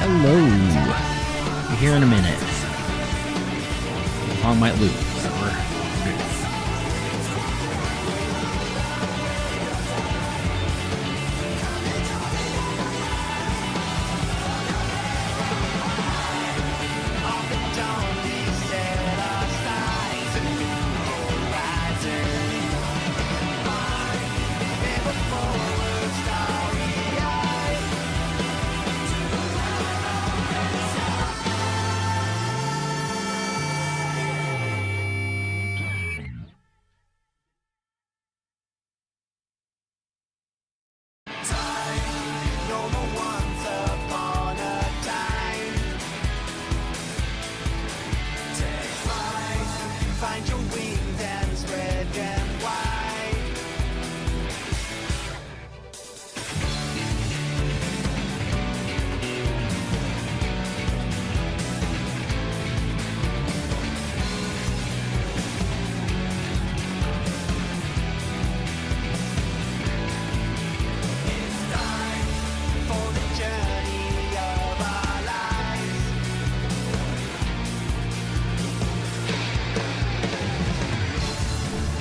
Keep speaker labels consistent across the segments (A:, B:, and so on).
A: Hello. Be here in a minute. The song might lose.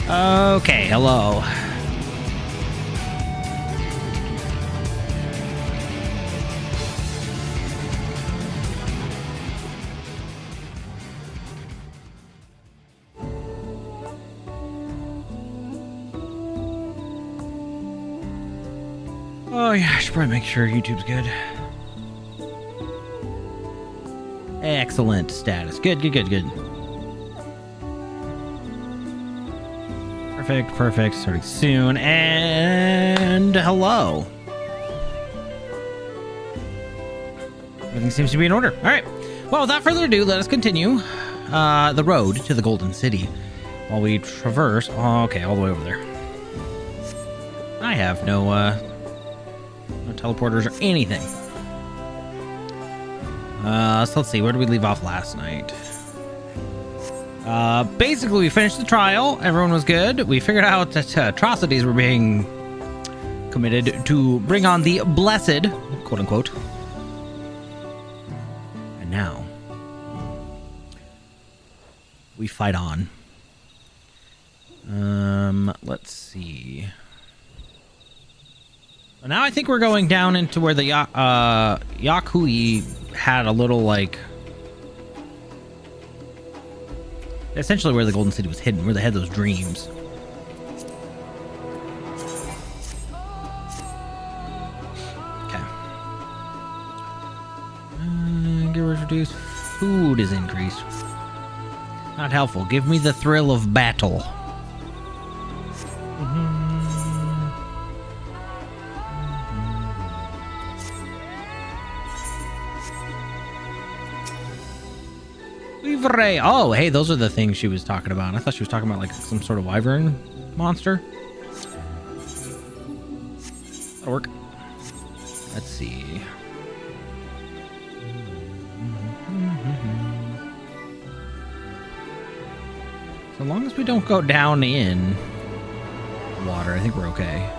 A: Okay, hello. Oh yeah, I should probably make sure YouTube's good. Excellent status. Good. Perfect. Starting soon. And hello. Everything seems to be in order. All right. Well, without further ado, let us continue the road to the Golden City while we traverse. Oh, okay, all the way over there. I have no teleporters or anything. So let's see. Where did we leave off last night? Basically, we finished the trial. Everyone was good. We figured out that atrocities were being committed to bring on the blessed, quote unquote. And now we fight on. Let's see. Well, now I think we're going down into where the Yakui had a little, like, essentially where the Golden City was hidden, where they had those dreams. Okay. Get introduced. Food is increased. Not helpful. Give me the thrill of battle. Oh, hey, those are the things she was talking about. I thought she was talking about like some sort of wyvern monster. That'll work. Let's see. So long as we don't go down in water, I think we're okay.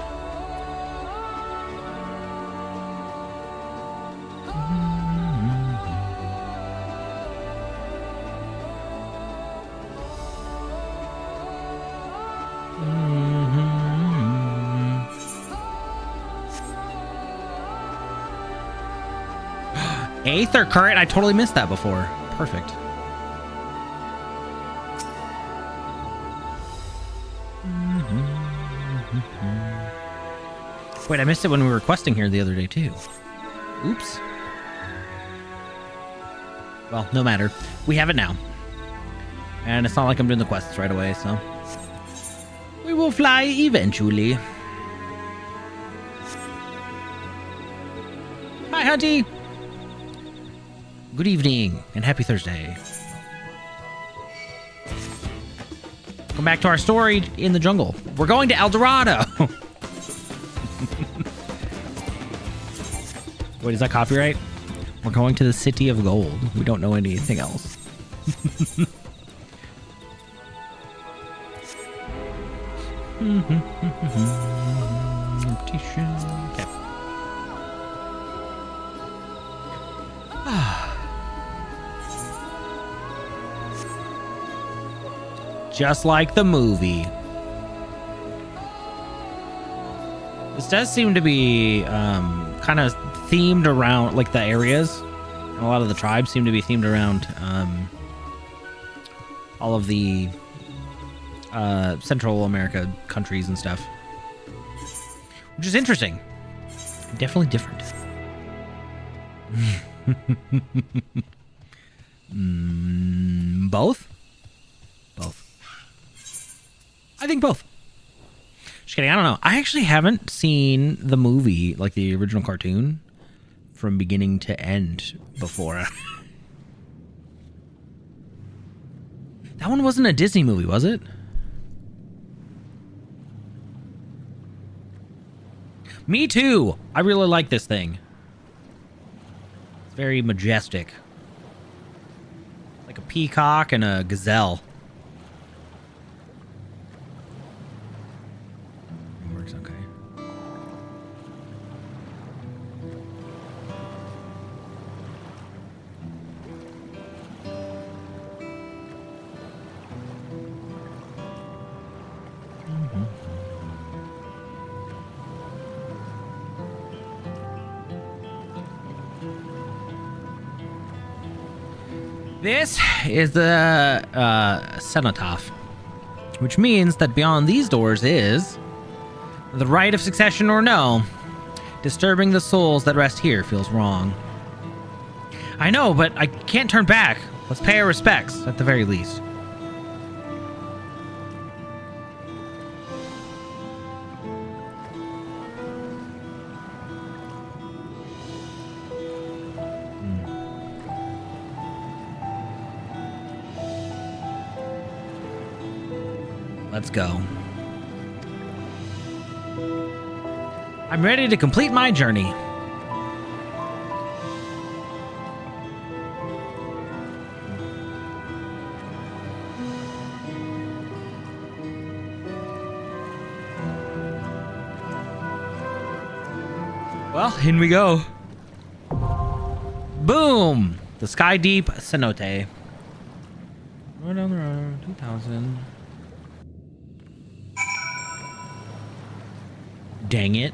A: Aether current? I totally missed that before. Perfect. Wait, I missed it when we were questing here the other day too. Oops. Well, no matter. We have it now. And it's not like I'm doing the quests right away, so we will fly eventually. Hi, Hunty. Good evening and happy Thursday. Come back to our story in the jungle. We're going to El Dorado. Wait, is that copyright? We're going to the City of Gold. We don't know anything else. Okay. Just like the movie. This does seem to be kind of themed around, like, the areas. And a lot of the tribes seem to be themed around all of the Central America countries and stuff. Which is interesting. Definitely different. Both? Both. I think both. Just kidding. I don't know. I actually haven't seen the movie, like the original cartoon, from beginning to end before. That one wasn't a Disney movie, was it? Me too. I really like this thing. It's very majestic. Like a peacock and a gazelle. It works okay. This is the cenotaph, which means that beyond these doors is the right of succession or no. Disturbing the souls that rest here feels wrong. I know, but I can't turn back. Let's pay our respects, at the very least. Let's go. I'm ready to complete my journey. Well, in we go. Boom! The Sky Deep Cenote. Right down the road, 2000. Dang it.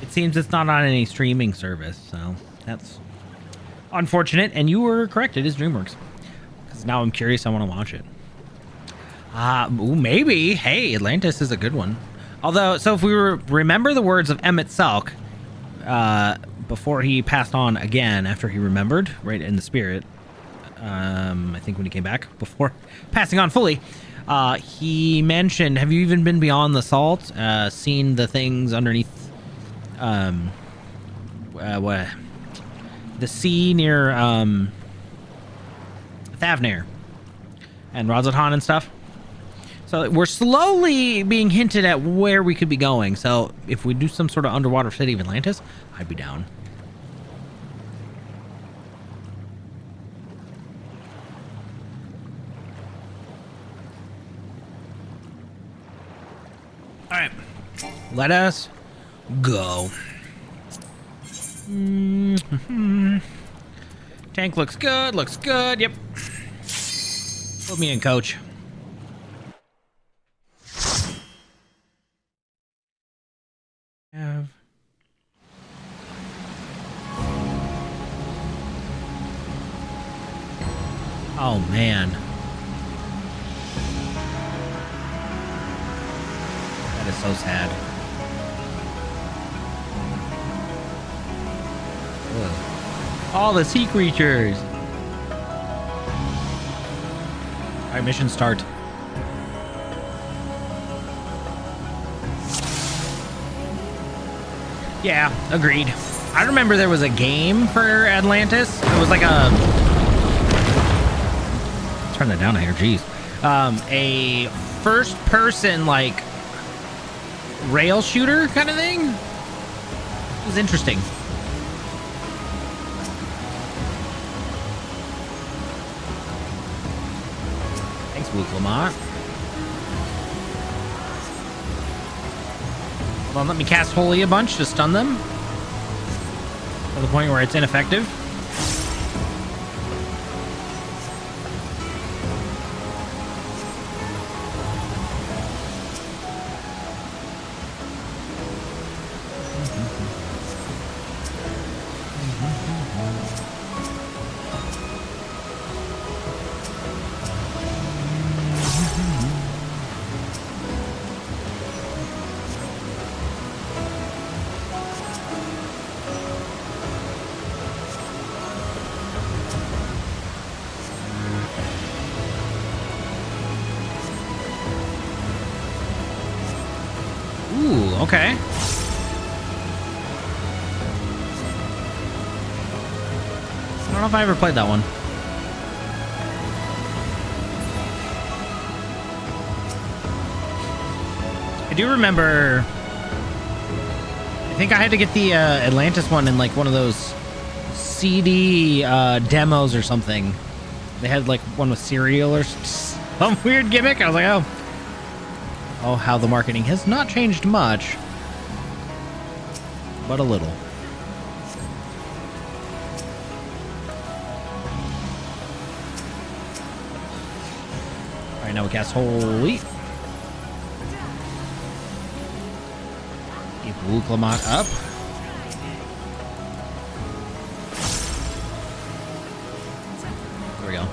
A: It seems it's not on any streaming service, so that's unfortunate. And you were correct, it is DreamWorks. Because now I'm curious, I want to watch it. Ooh, maybe. Hey, Atlantis is a good one. Although, so if we remember the words of Emmett Salk, before he passed on again, after he remembered, right in the spirit, I think when he came back, before passing on fully, he mentioned, have you even been beyond the salt, seen the things underneath, what, the sea near, Thavnair and Razatan and stuff? So we're slowly being hinted at where we could be going. So if we do some sort of underwater city of Atlantis, I'd be down. All right, let us go. Tank looks good. Looks good. Yep. Put me in, coach. Oh man, that is so sad. Ugh. All the sea creatures. All right, mission start. Yeah, agreed. I remember there was a game for Atlantis. It was like a... Turn that down here, jeez. A first-person, like, rail shooter kind of thing. It was interesting. Thanks, Luke Lamont. Well, let me cast Holy a bunch to stun them to the point where it's ineffective. Ooh, okay. I don't know if I ever played that one. I do remember... I think I had to get the Atlantis one in like one of those CD demos or something. They had like one with cereal or some weird gimmick. I was like, oh. Oh, how the marketing has not changed much, but a little. All right, now we cast Holy. Keep Wuklamot up. There we go.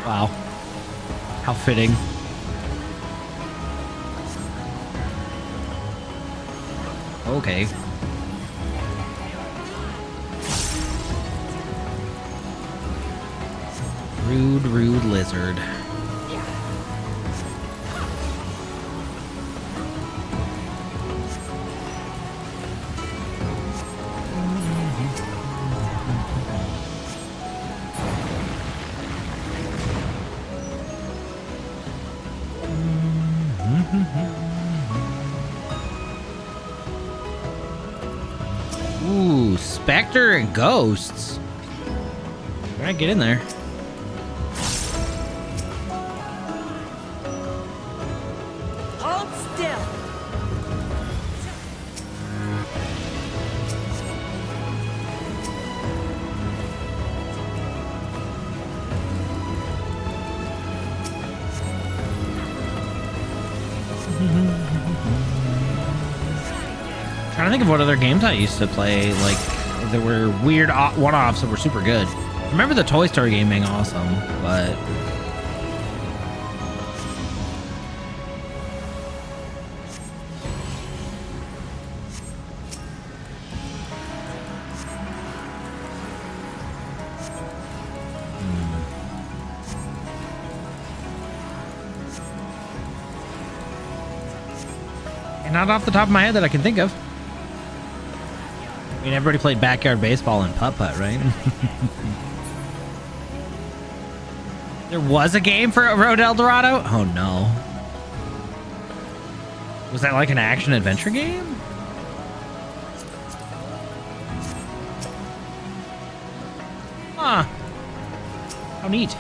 A: Wow. How fitting. Okay. Rude, rude lizard. Ooh, Spectre and Ghosts. All right, get in there. think of what other games I used to play. Like, there were weird one-offs that were super good. I remember the Toy Story game being awesome, but... Not off the top of my head that I can think of. I mean, everybody played backyard baseball and putt-putt, right? There was a game for Road El Dorado? Oh, no. Was that like an action-adventure game? Huh. How neat.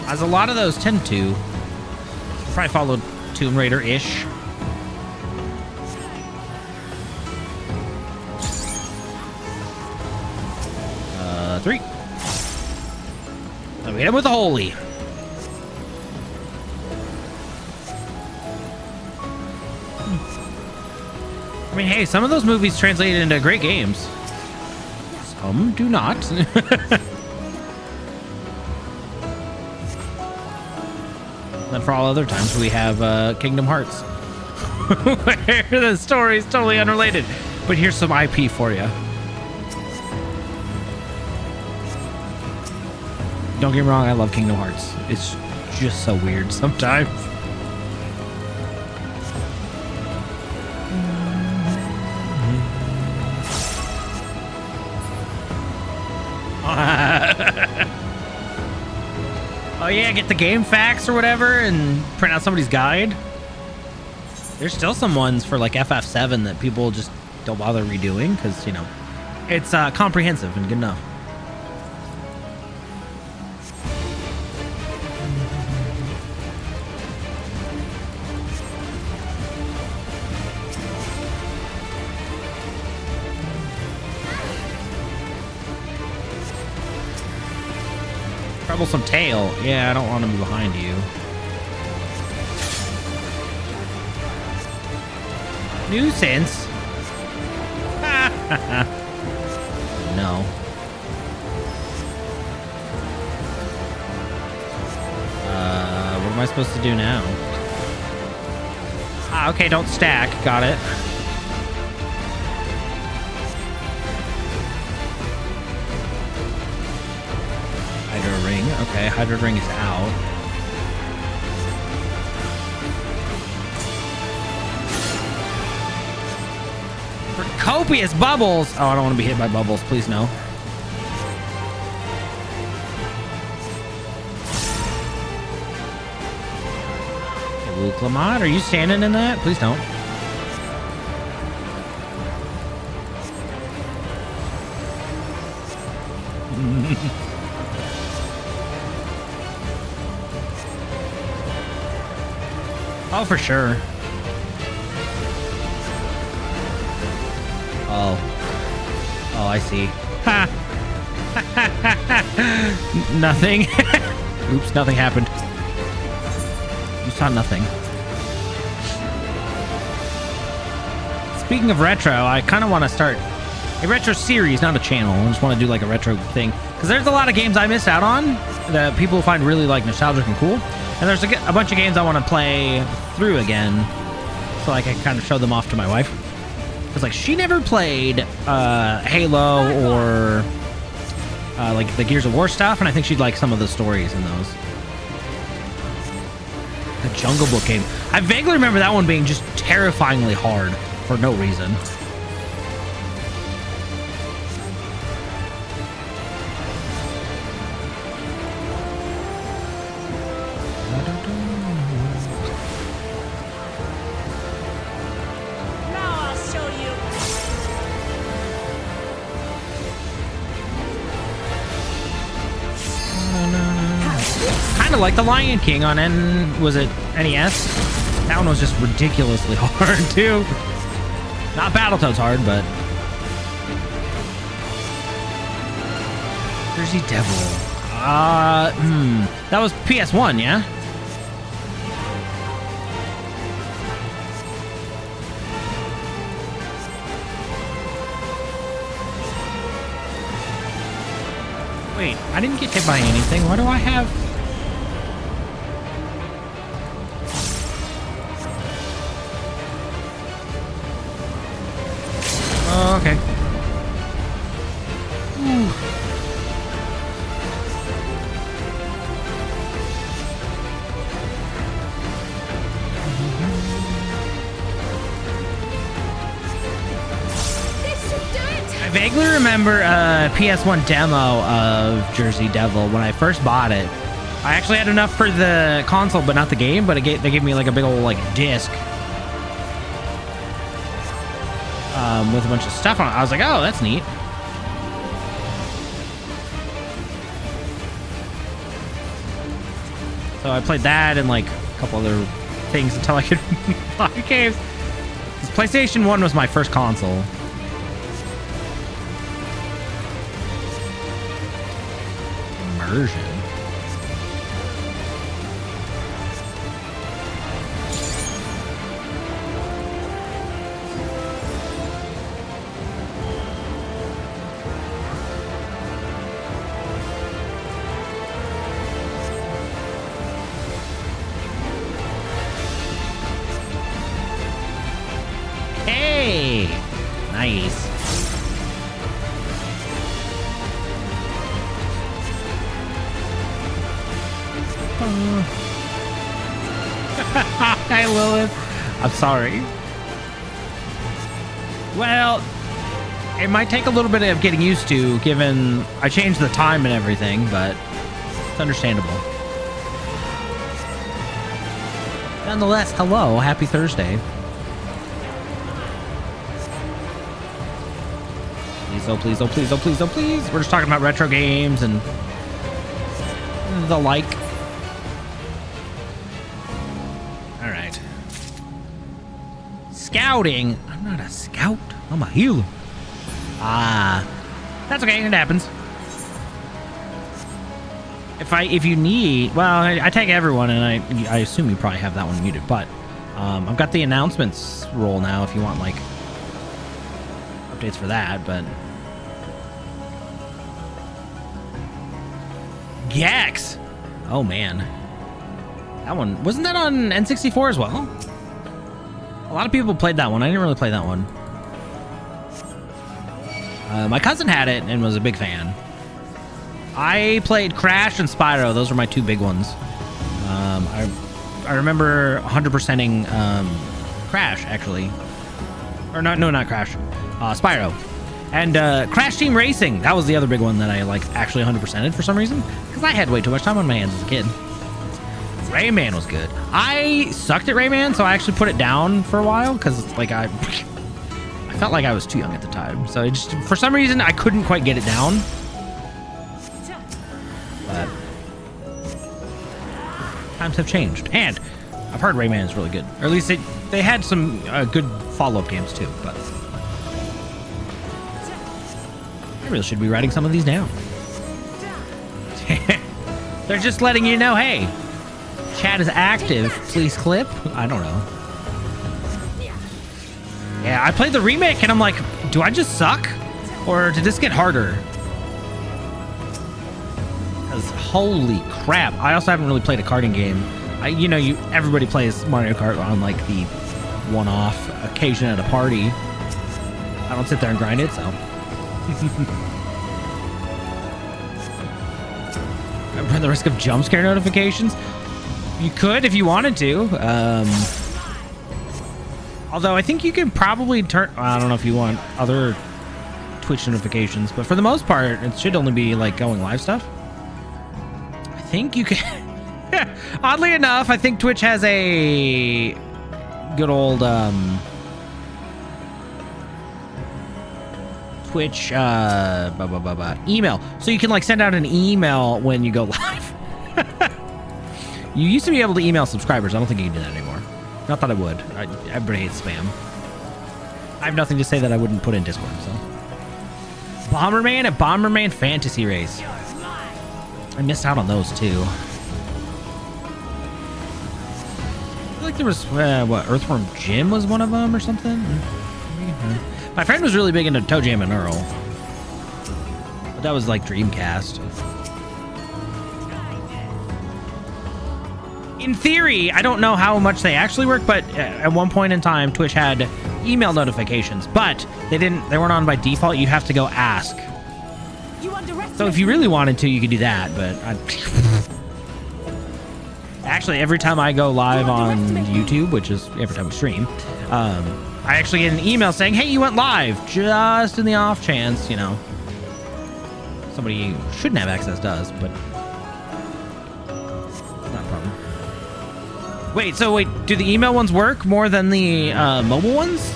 A: As a lot of those tend to. Probably followed Tomb Raider-ish. Three. We hit him with the holy. I mean, hey, some of those movies translated into great games. Some do not. Then for all other times, we have Kingdom Hearts, where the story is totally unrelated. But here's some IP for you. Don't get me wrong, I love Kingdom Hearts. It's just so weird sometimes. Oh yeah, get the game facts or whatever and print out somebody's guide. There's still some ones for like FF7 that people just don't bother redoing because, you know, it's comprehensive and good enough. Troublesome tail. Yeah, I don't want to be behind you. Nuisance. No. What am I supposed to do now? Ah, okay, don't stack. Got it. Hydro ring. Okay, Hydro ring is out. For copious bubbles. Oh, I don't want to be hit by bubbles. Please no. Hey, Luke Lamont, are you standing in that? Please don't. Oh, for sure. Oh. Oh, I see. Ha! Nothing. Oops, nothing happened. You saw nothing. Speaking of retro, I kind of want to start a retro series, not a channel. I just want to do like a retro thing. Because there's a lot of games I missed out on that people find really like nostalgic and cool. And there's a bunch of games I want to play through again, so like I can kind of show them off to my wife. Because like she never played Halo or like the Gears of War stuff, and I think she'd like some of the stories in those. The Jungle Book game. I vaguely remember that one being just terrifyingly hard for no reason. Like the Lion King on was it NES? That one was just ridiculously hard too. Not Battletoads hard, but Jersey Devil. That was PS1, yeah? Wait, I didn't get hit by anything. What do I have? Oh, okay. Ooh. I vaguely remember a PS1 demo of Jersey Devil when I first bought it. I actually had enough for the console, but not the game. But they gave me like a big old like disc with a bunch of stuff on it. I was like, oh, that's neat. So I played that and like a couple other things until I could buy games. This PlayStation 1 was my first console. Immersion. Hey! Nice. Hi, Lilith. I'm sorry. Well, it might take a little bit of getting used to, given I changed the time and everything, but it's understandable. Nonetheless, hello. Happy Thursday. Please, oh please, oh please, oh please, oh please. We're just talking about retro games and the like. All right. Scouting. I'm not a scout. I'm a healer. That's okay. It happens. If you need, well, I tag everyone, and I assume you probably have that one muted. But I've got the announcements roll now. If you want like updates for that, but. Gex! Oh man. That one, wasn't that on N64 as well? A lot of people played that one. I didn't really play that one. My cousin had it and was a big fan. I played Crash and Spyro. Those were my two big ones. I remember 100%ing Crash, actually. Or not Crash. Spyro. And Crash Team Racing. That was the other big one that I like actually 100%ed for some reason. Because I had way too much time on my hands as a kid. Rayman was good. I sucked at Rayman, so I actually put it down for a while. Because like I felt like I was too young at the time. So it just, for some reason, I couldn't quite get it down. But times have changed. And I've heard Rayman is really good. Or at least they had some good follow-up games too. But I really should be writing some of these down. They're just letting you know, hey, chat is active. Please clip. I don't know. Yeah, I played the remake and I'm like, do I just suck? Or did this get harder? Because holy crap. I also haven't really played a karting game. Everybody plays Mario Kart on like the one-off occasion at a party. I don't sit there and grind it, so. Run the risk of jump scare notifications? You could if you wanted to. Although I think you could probably turn... I don't know if you want other Twitch notifications, but for the most part, it should only be like going live stuff. I think you can... Oddly enough, I think Twitch has a good old... Twitch email, so you can like send out an email when you go live. You used to be able to email subscribers. I don't think you can do that anymore. Not that I would. Everybody hates spam. I have nothing to say that I wouldn't put in Discord. So Bomberman at Bomberman Fantasy Race. I missed out on those too. I feel like there was, what, Earthworm Jim was one of them or something? My friend was really big into Toe Jam and Earl. But that was like Dreamcast. In theory, I don't know how much they actually work, but at one point in time, Twitch had email notifications, but they weren't on by default. You have to go ask. So if you really wanted to, you could do that, but actually, every time I go live on YouTube, which is every time we stream, I actually get an email saying, hey, you went live, just in the off chance, you know, somebody who shouldn't have access does, but not a problem. Wait, do the email ones work more than the mobile ones?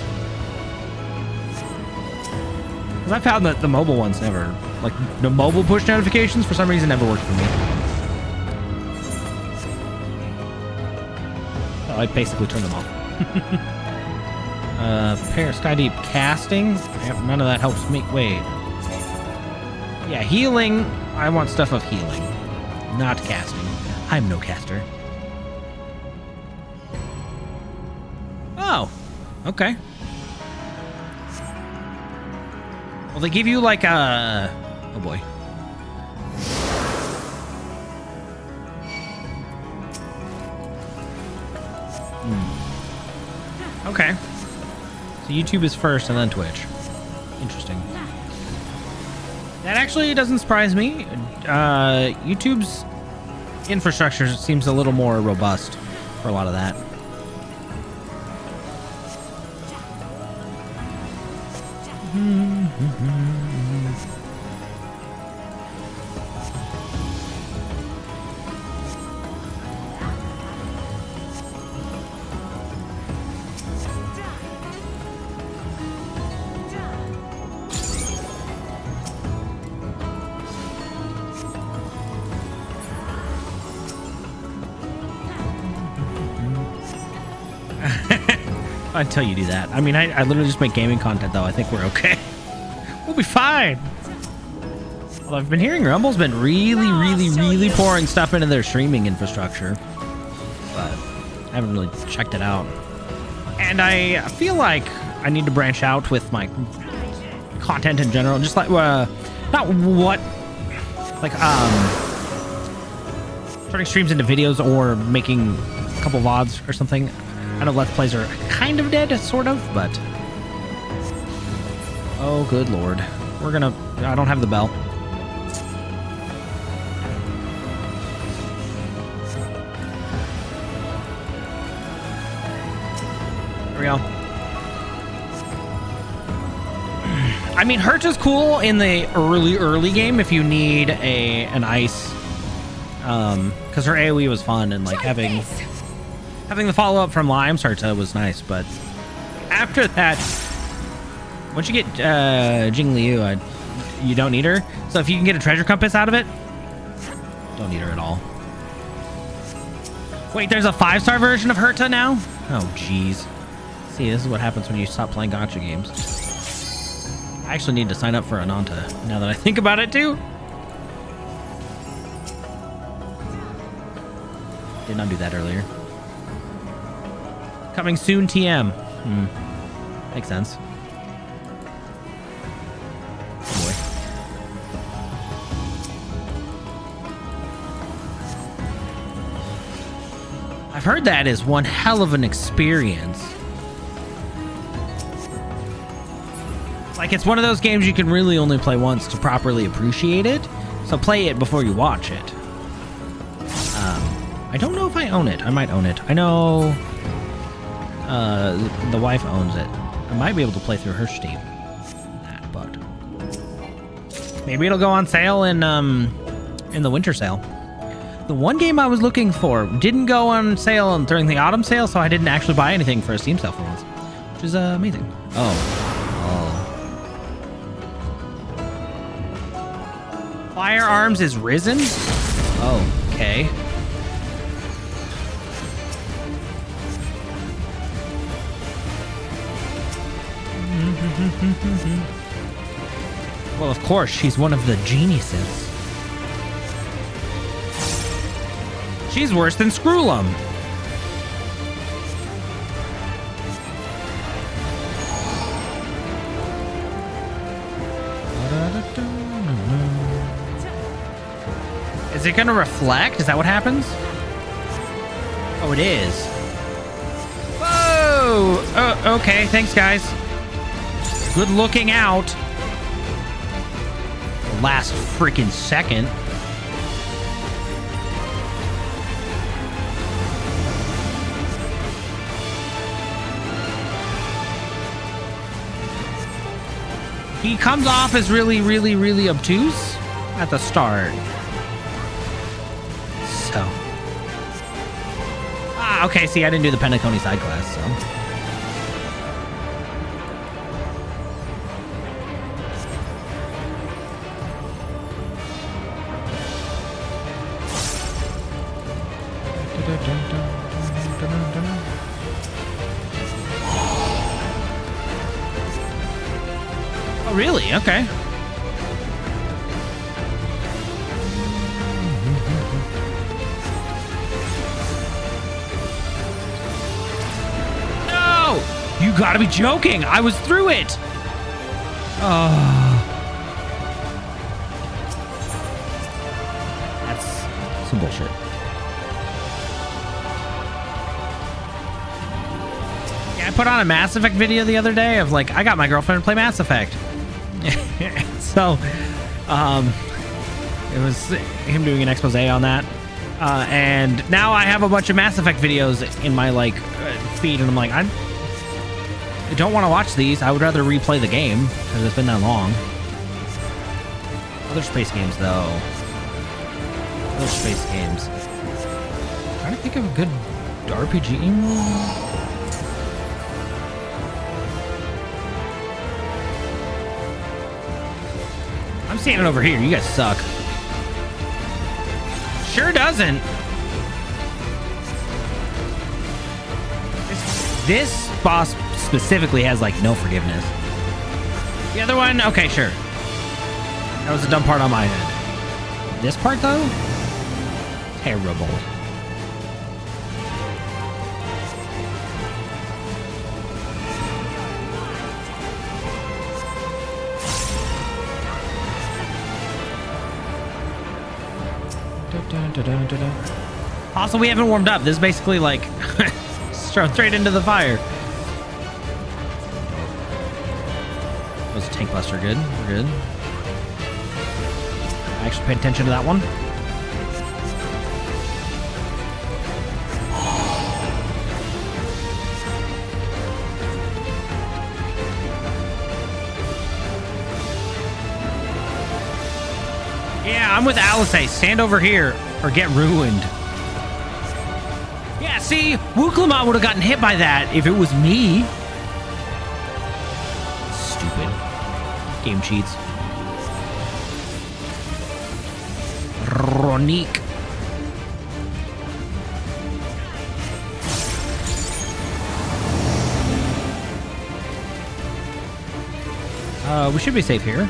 A: Because I found that the mobile ones never, like the mobile push notifications for some reason never worked for me. So I basically turned them off. Skydeep casting. None of that helps me. Wait. Yeah, healing. I want stuff of healing, not casting. I'm no caster. Oh, okay. Well, they give you like a... Oh, boy. Okay. So YouTube is first and then Twitch. Interesting. That actually doesn't surprise me. YouTube's infrastructure seems a little more robust for a lot of that. Until you do that. I mean, I literally just make gaming content, though. I think we're okay. We'll be fine. Well, I've been hearing Rumble's been really pouring stuff into their streaming infrastructure, but I haven't really checked it out. And I feel like I need to branch out with my content in general. Just like, not what, like, turning streams into videos or making a couple VODs or something. I know Let's Plays are kind of dead, sort of, but... Oh, good lord. We're gonna... I don't have the bell. There we go. I mean, Herta's cool in the early game if you need an ice. Because her AoE was fun, and, like, having the follow-up from Lime's Herta was nice, but after that, once you get Jing Liu, you don't need her. So if you can get a treasure compass out of it, don't need her at all. Wait, there's a 5-star version of Herta now? Oh, jeez. See, this is what happens when you stop playing gacha games. I actually need to sign up for Ananta, now that I think about it, too. Did not do that earlier. Coming soon, TM. Makes sense. Oh boy. I've heard that is one hell of an experience. Like, it's one of those games you can really only play once to properly appreciate it. So play it before you watch it. I don't know if I own it. I might own it. I know... the wife owns it. I might be able to play through her Steam. But maybe it'll go on sale in the winter sale. The one game I was looking for didn't go on sale during the autumn sale, so I didn't actually buy anything for a Steam sale for once, which is amazing. Oh. Firearms is risen? Oh, okay. Well, of course, she's one of the geniuses. She's worse than Screwlum. Is it gonna reflect? Is that what happens? Oh, it is. Whoa! Oh, okay, thanks, guys. Good looking out. The last freaking second. He comes off as really, really, really obtuse at the start. So. Ah, okay, see, I didn't do the Penacony side class, so. Oh, really? Okay. No! You gotta be joking! I was through it! Oh. That's some bullshit. Yeah, I put on a Mass Effect video the other day of like, I got my girlfriend to play Mass Effect. So, it was him doing an expose on that, and now I have a bunch of Mass Effect videos in my like feed, and I'm like, I don't want to watch these. I would rather replay the game because it's been that long. Other space games, though. Other space games. I'm trying to think of a good RPG. I'm standing over here. You guys suck. Sure doesn't. This boss specifically has like no forgiveness. The other one, okay, sure. That was a dumb part on my end. This part though, terrible. Also, we haven't warmed up. This is basically like straight into the fire. Was a tank buster good? We're good. I actually paid attention to that one. Yeah, I'm with Alice. Stand over here or get ruined. Yeah, see, Wuklamon would have gotten hit by that if it was me. Stupid. Game cheats. Ronique. We should be safe here.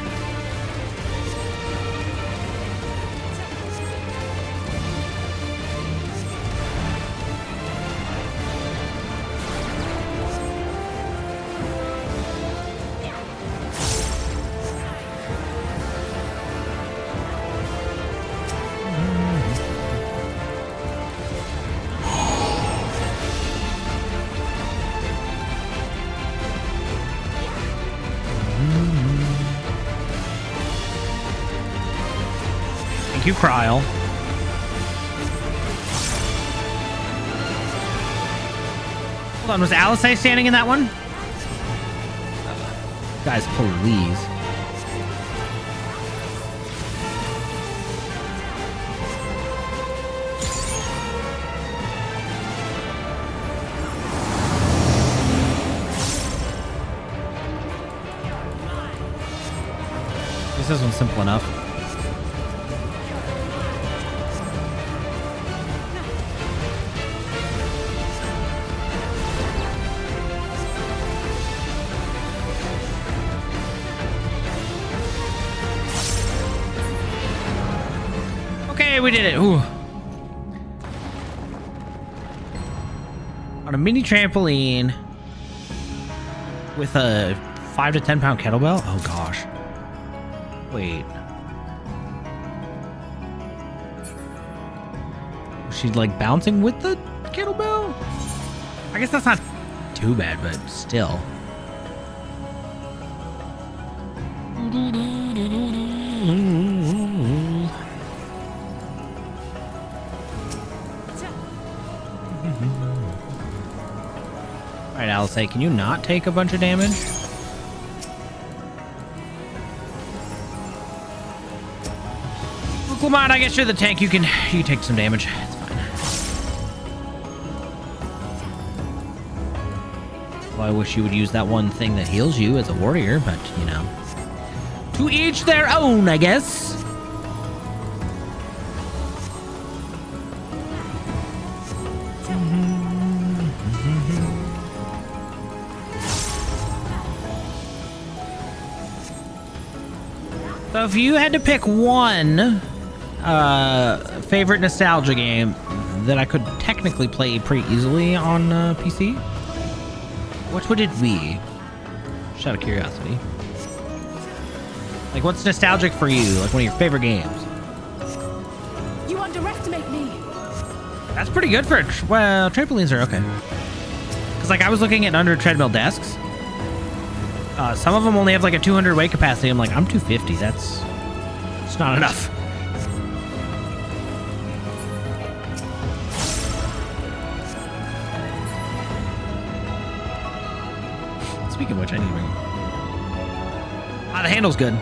A: Thank you, Kryl. Hold on, was Alice standing in that one? Guys, please. This one's simple enough. Okay, we did it. Ooh. On a mini trampoline with a 5 to 10 pound kettlebell? Oh gosh. Wait. Was she like bouncing with the kettlebell? I guess that's not too bad, but still. Alright, Alice, can you not take a bunch of damage? Well, come on, I guess you're the tank. You can take some damage. It's fine. Well, I wish you would use that one thing that heals you as a warrior, but, you know. To each their own, I guess. So if you had to pick one favorite nostalgia game that I could technically play pretty easily on PC, what would it be? Just out of curiosity. Like, what's nostalgic for you? Like, one of your favorite games?
B: You underestimate me.
A: That's pretty good for it. Well, trampolines are okay. Because, like, I was looking at under treadmill desks. Some of them only have, like, a 200 weight capacity. I'm like, I'm 250. It's not enough. Speaking of which, I need to bring... Ah, the handle's good.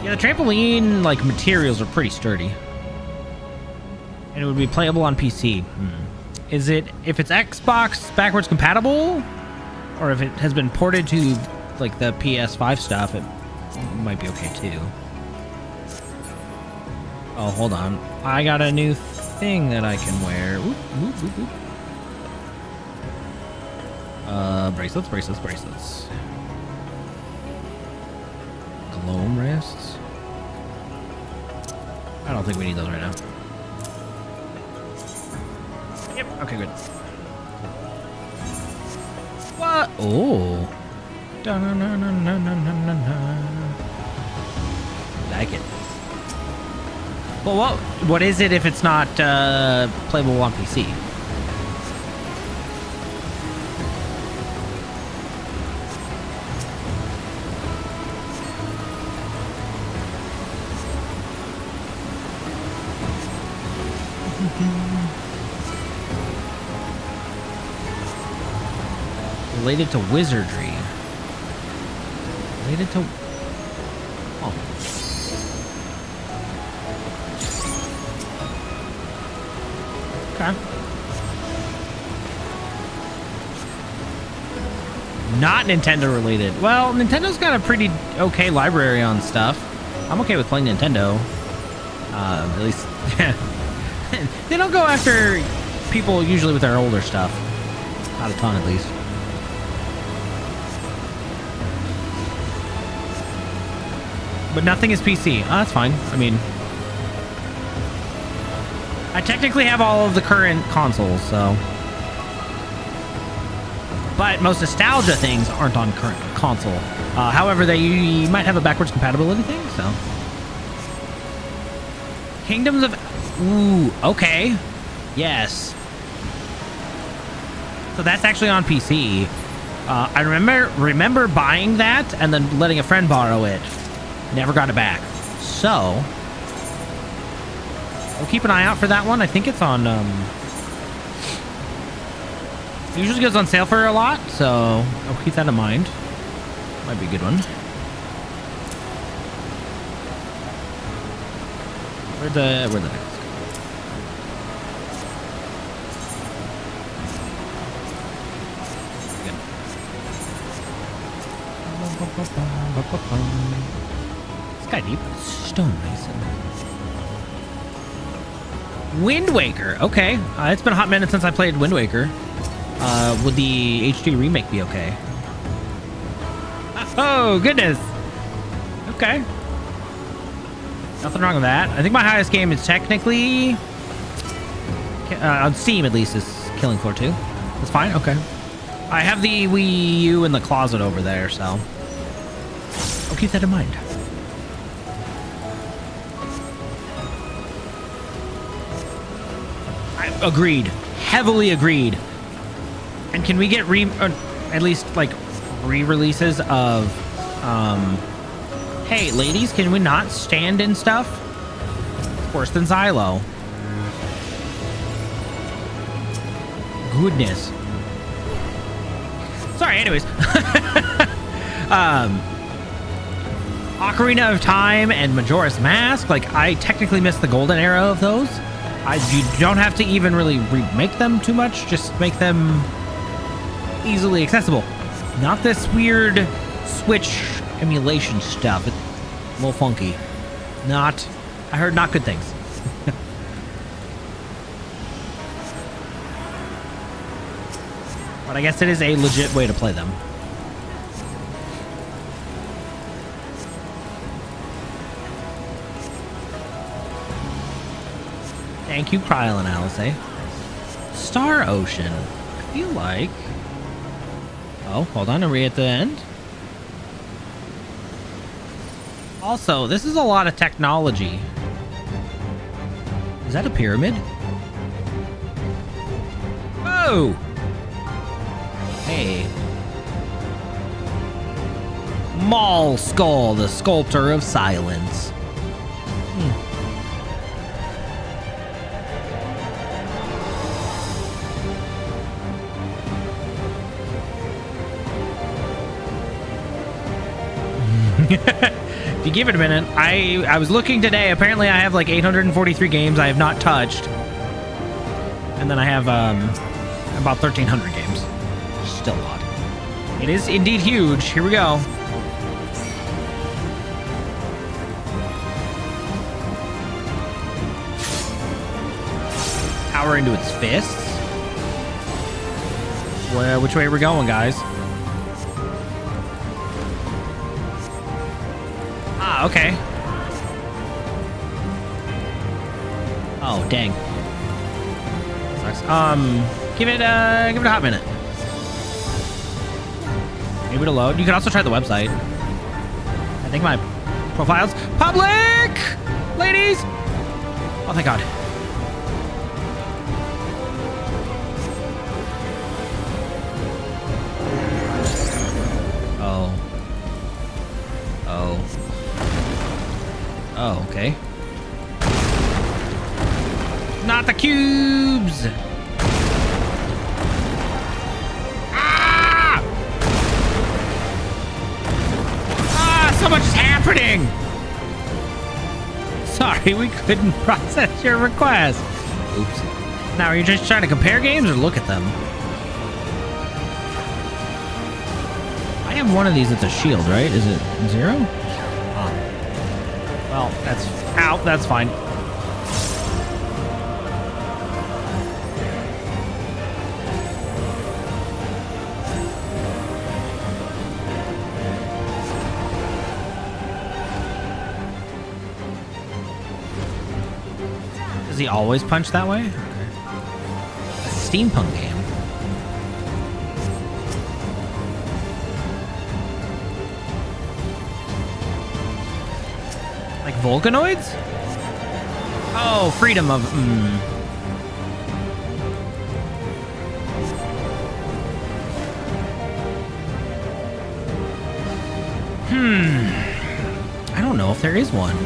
A: Yeah, the trampoline, like, materials are pretty sturdy. And it would be playable on PC. Is it, if it's Xbox backwards compatible, or if it has been ported to, like, the PS5 stuff, it might be okay, too. Oh, hold on. I got a new thing that I can wear. Oop, oop, oop, oop. Bracelets, bracelets, bracelets. Gloam wrists? I don't think we need those right now. Yep, okay, good. What? Oh. Like it. Well, what is it if it's not playable on PC? Related to wizardry. Related to... Oh. Okay. Not Nintendo related. Well, Nintendo's got a pretty okay library on stuff. I'm okay with playing Nintendo. At least... They don't go after people usually with their older stuff. Not a ton, at least. But nothing is PC. Oh, that's fine. I mean, I technically have all of the current consoles, so. But most nostalgia things aren't on current console. However, they might have a backwards compatibility thing, so. Kingdoms of... Ooh, okay. Yes. So that's actually on PC. I remember buying that and then letting a friend borrow it. Never got it back. So, we'll keep an eye out for that one. I think it's on, it usually goes on sale for a lot, so I'll keep that in mind. Might be a good one. Where'd the next go? Sky Deep, Stonemason. Wind Waker. Okay. It's been a hot minute since I played Wind Waker. Would the HD remake be okay? Oh, goodness. Okay. Nothing wrong with that. I think my highest game is technically, on Steam at least, is killing floor 2. That's fine. Okay. I have the Wii U in the closet over there, so I'll keep that in mind. Agreed. Heavily agreed. And can we get at least like re-releases of hey ladies, can we not stand in stuff? Worse than Xylo. Goodness. Sorry, anyways. Ocarina of Time and Majora's Mask, like I technically missed the golden era of those. You don't have to even really remake them too much, just make them easily accessible. Not this weird Switch emulation stuff. It's a little funky. I heard not good things. But I guess it is a legit way to play them. Thank you, Cryoanalysis. Star Ocean. I feel like... Oh, hold on. Are we at the end? Also, this is a lot of technology. Is that a pyramid? Whoa! Hey. Maul Skull, the sculptor of silence. If you give it a minute, I was looking today. Apparently, I have like 843 games I have not touched, and then I have about 1,300 games. Still a lot. It is indeed huge. Here we go. Power into its fists. Well, which way are we going, guys? Okay. Oh, dang. Sucks. Give it a hot minute. Maybe to load. You can also try the website. I think my profile's public! Ladies! Oh, thank God. Oh, okay. Not the cubes! Ah! Ah, so much is happening! Sorry, we couldn't process your request. Oops. Now, are you just trying to compare games or look at them? I have one of these that's a shield, right? Is it 0? Well, that's... Ow, that's fine. Does he always punch that way? Okay. A steampunk game. Like Volcanoids? Oh, freedom of... I don't know if there is one.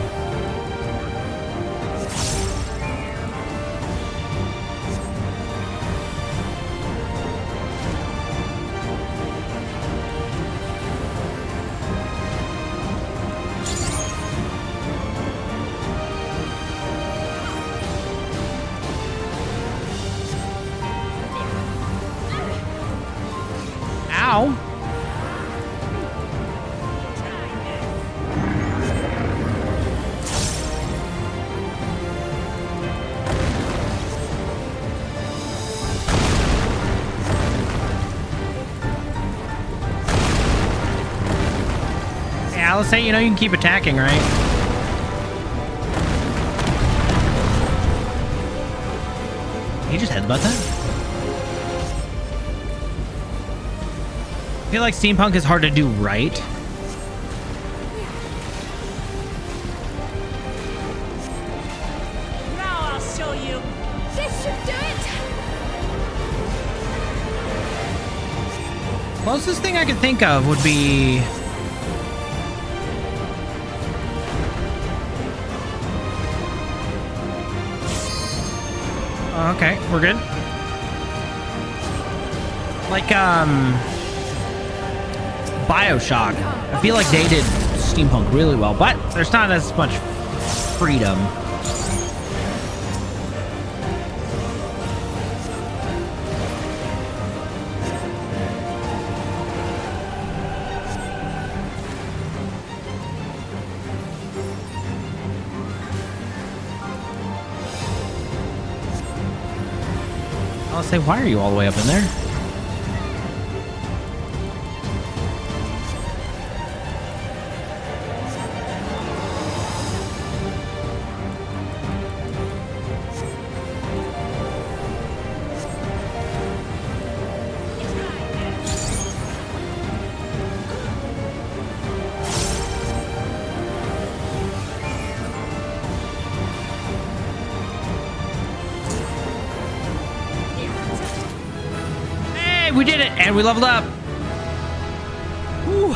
A: Ow. Hey, Alice, you know you can keep attacking, right? He just headbutt that? I feel like steampunk is hard to do right.
B: Now I'll show you. This should do it.
A: Closest thing I could think of would be... Okay, we're good. Like, BioShock. I feel like they did steampunk really well, but there's not as much freedom. I'll say, why are you all the way up in there? We did it, and we leveled up. Whew.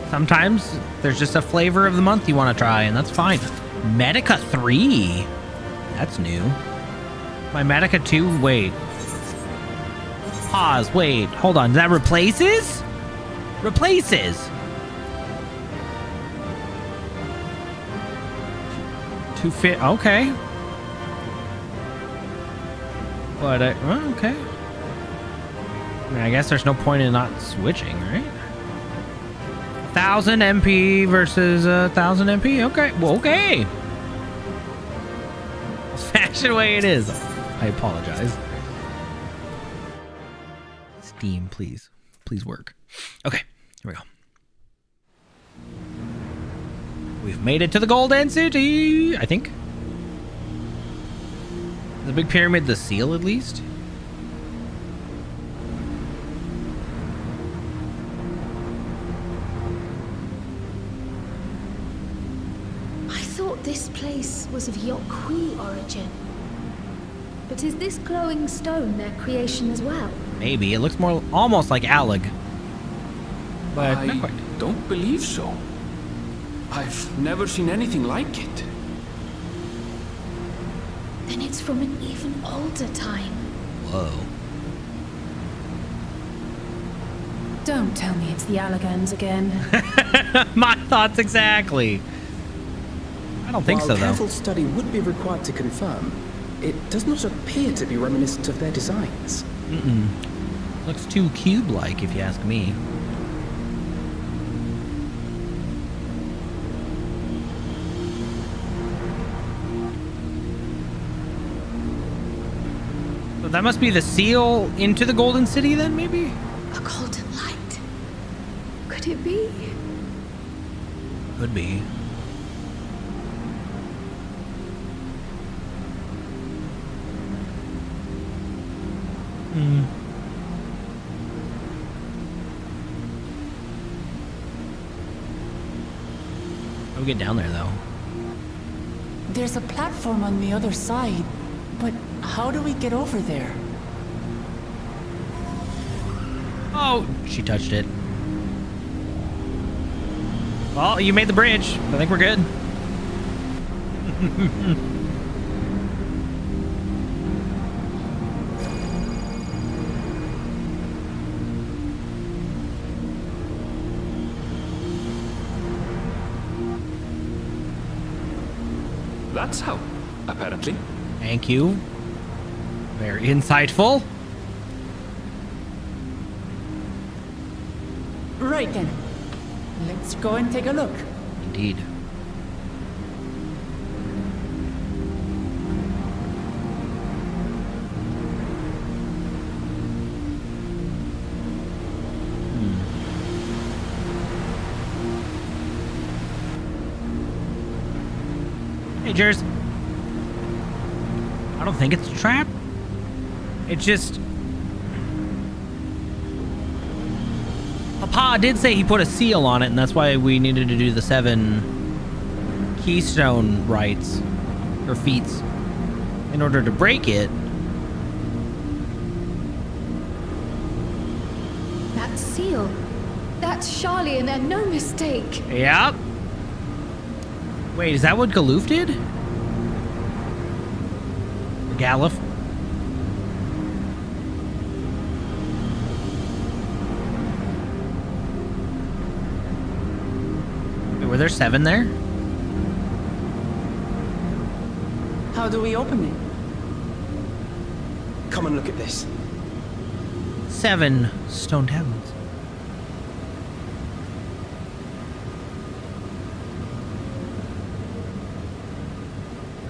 A: Sometimes there's just a flavor of the month you want to try, and that's fine. Medica 3. That's new. My Medica 2, wait. Pause, wait, hold on. That replaces? Replaces. Okay. But, okay. I mean, I guess there's no point in not switching, right? 1,000 MP versus 1,000 MP? Okay, well, okay. Fashion way it is. I apologize. Steam, please. Please work. Okay, here we go. We've made it to the Golden City, I think. The big pyramid, the seal at least.
B: I thought this place was of Yokwi origin. But is this glowing stone their creation as well?
A: Maybe. It looks more almost like Alleg. But not quite.
C: I don't believe so. I've never seen anything like it.
B: Then it's from an even older time.
A: Whoa.
B: Don't tell me it's the Allegans again.
A: My thoughts exactly. I don't think
D: While
A: so, though.
D: careful study would be required to confirm, it does not appear to be reminiscent of their designs.
A: Looks too cube-like, if you ask me. So that must be the seal into the Golden City, then, maybe?
B: A golden light. Could it be?
A: Could be. How do we get down there, though?
E: There's a platform on the other side, but how do we get over there?
A: Oh, she touched it. Well, you made the bridge. I think we're good.
C: That's how, apparently.
A: Thank you. Very insightful.
E: Right then. Let's go and take a look.
A: Indeed. Hey, Jers. I don't think it's a trap. It's just... Papa did say he put a seal on it, and that's why we needed to do the 7 keystone rites, or feats, in order to break it.
B: That seal. That's Charlian and no mistake.
A: Yep. Wait, is that what Galoof did? Or Galuf? Wait, were there 7 there?
E: How do we open it?
D: Come and look at this.
A: 7 stone tablets.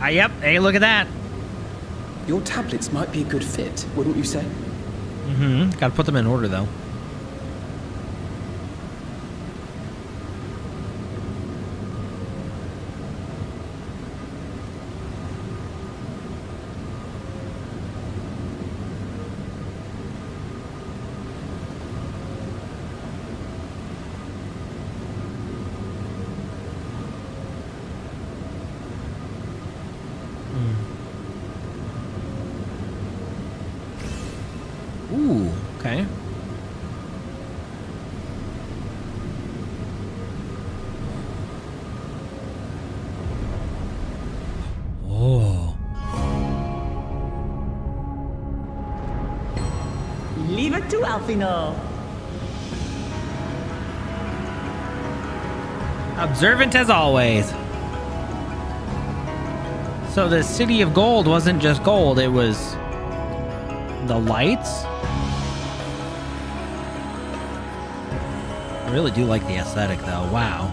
A: Yep. Hey, look at that.
D: Your tablets might be a good fit, wouldn't you say?
A: Mm-hmm. Gotta put them in order, though. Ooh, okay. Oh.
E: Leave it to Alfino.
A: Observant as always. So the City of Gold wasn't just gold, it was the lights? I really do like the aesthetic though. Wow.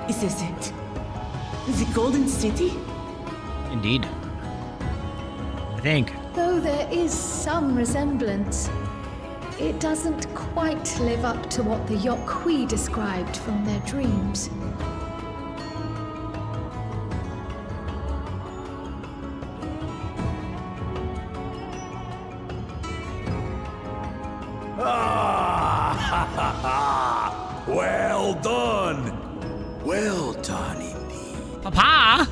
E: Is this it? The Golden City?
A: Indeed. I think.
B: Though there is some resemblance, it doesn't quite live up to what the Yokwi described from their dreams.
F: Well done! Well done indeed.
A: Papa!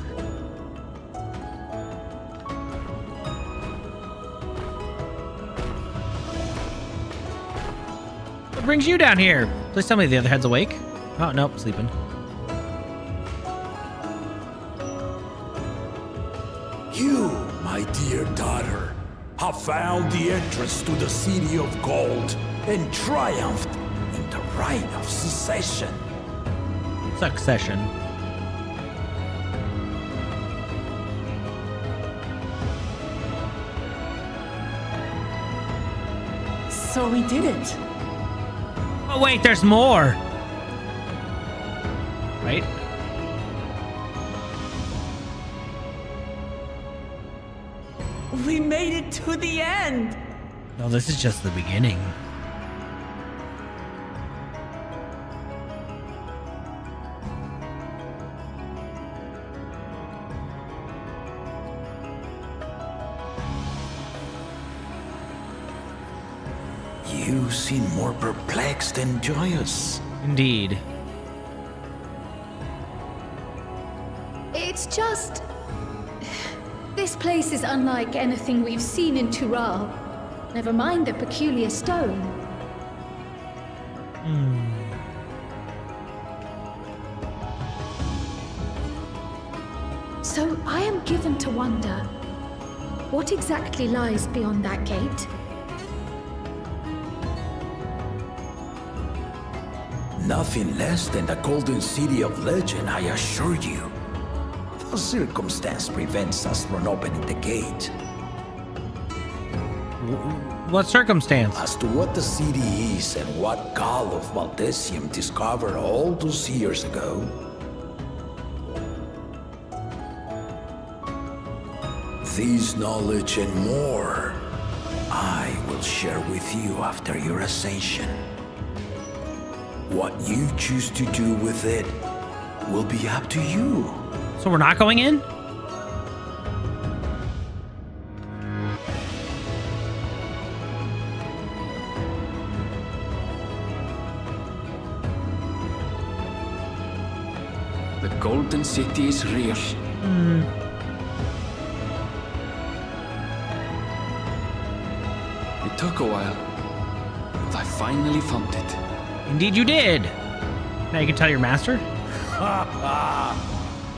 A: What brings you down here? Please tell me the other head's awake. Oh, nope, sleeping.
F: You, my dear daughter, have found the entrance to the City of Gold and triumphed in the right of succession.
A: Succession.
E: So we did it.
A: Oh, wait, there's more. Right?
E: We made it to the end.
A: No, this is just the beginning.
F: You seem more perplexed than joyous.
A: Indeed.
B: It's just... This place is unlike anything we've seen in Tural. Never mind the peculiar stone. So I am given to wonder, what exactly lies beyond that gate?
F: Nothing less than the Golden City of Legend, I assure you. The circumstance prevents us from opening the gate.
A: What circumstance?
F: As to what the city is and what Gall of Valdesium discovered all those years ago, This knowledge and more, I will share with you after your ascension. What you choose to do with it will be up to you.
A: So we're not going in?
C: The Golden City is real. It took a while, but I finally found it.
A: Indeed you did. Now you can tell your master.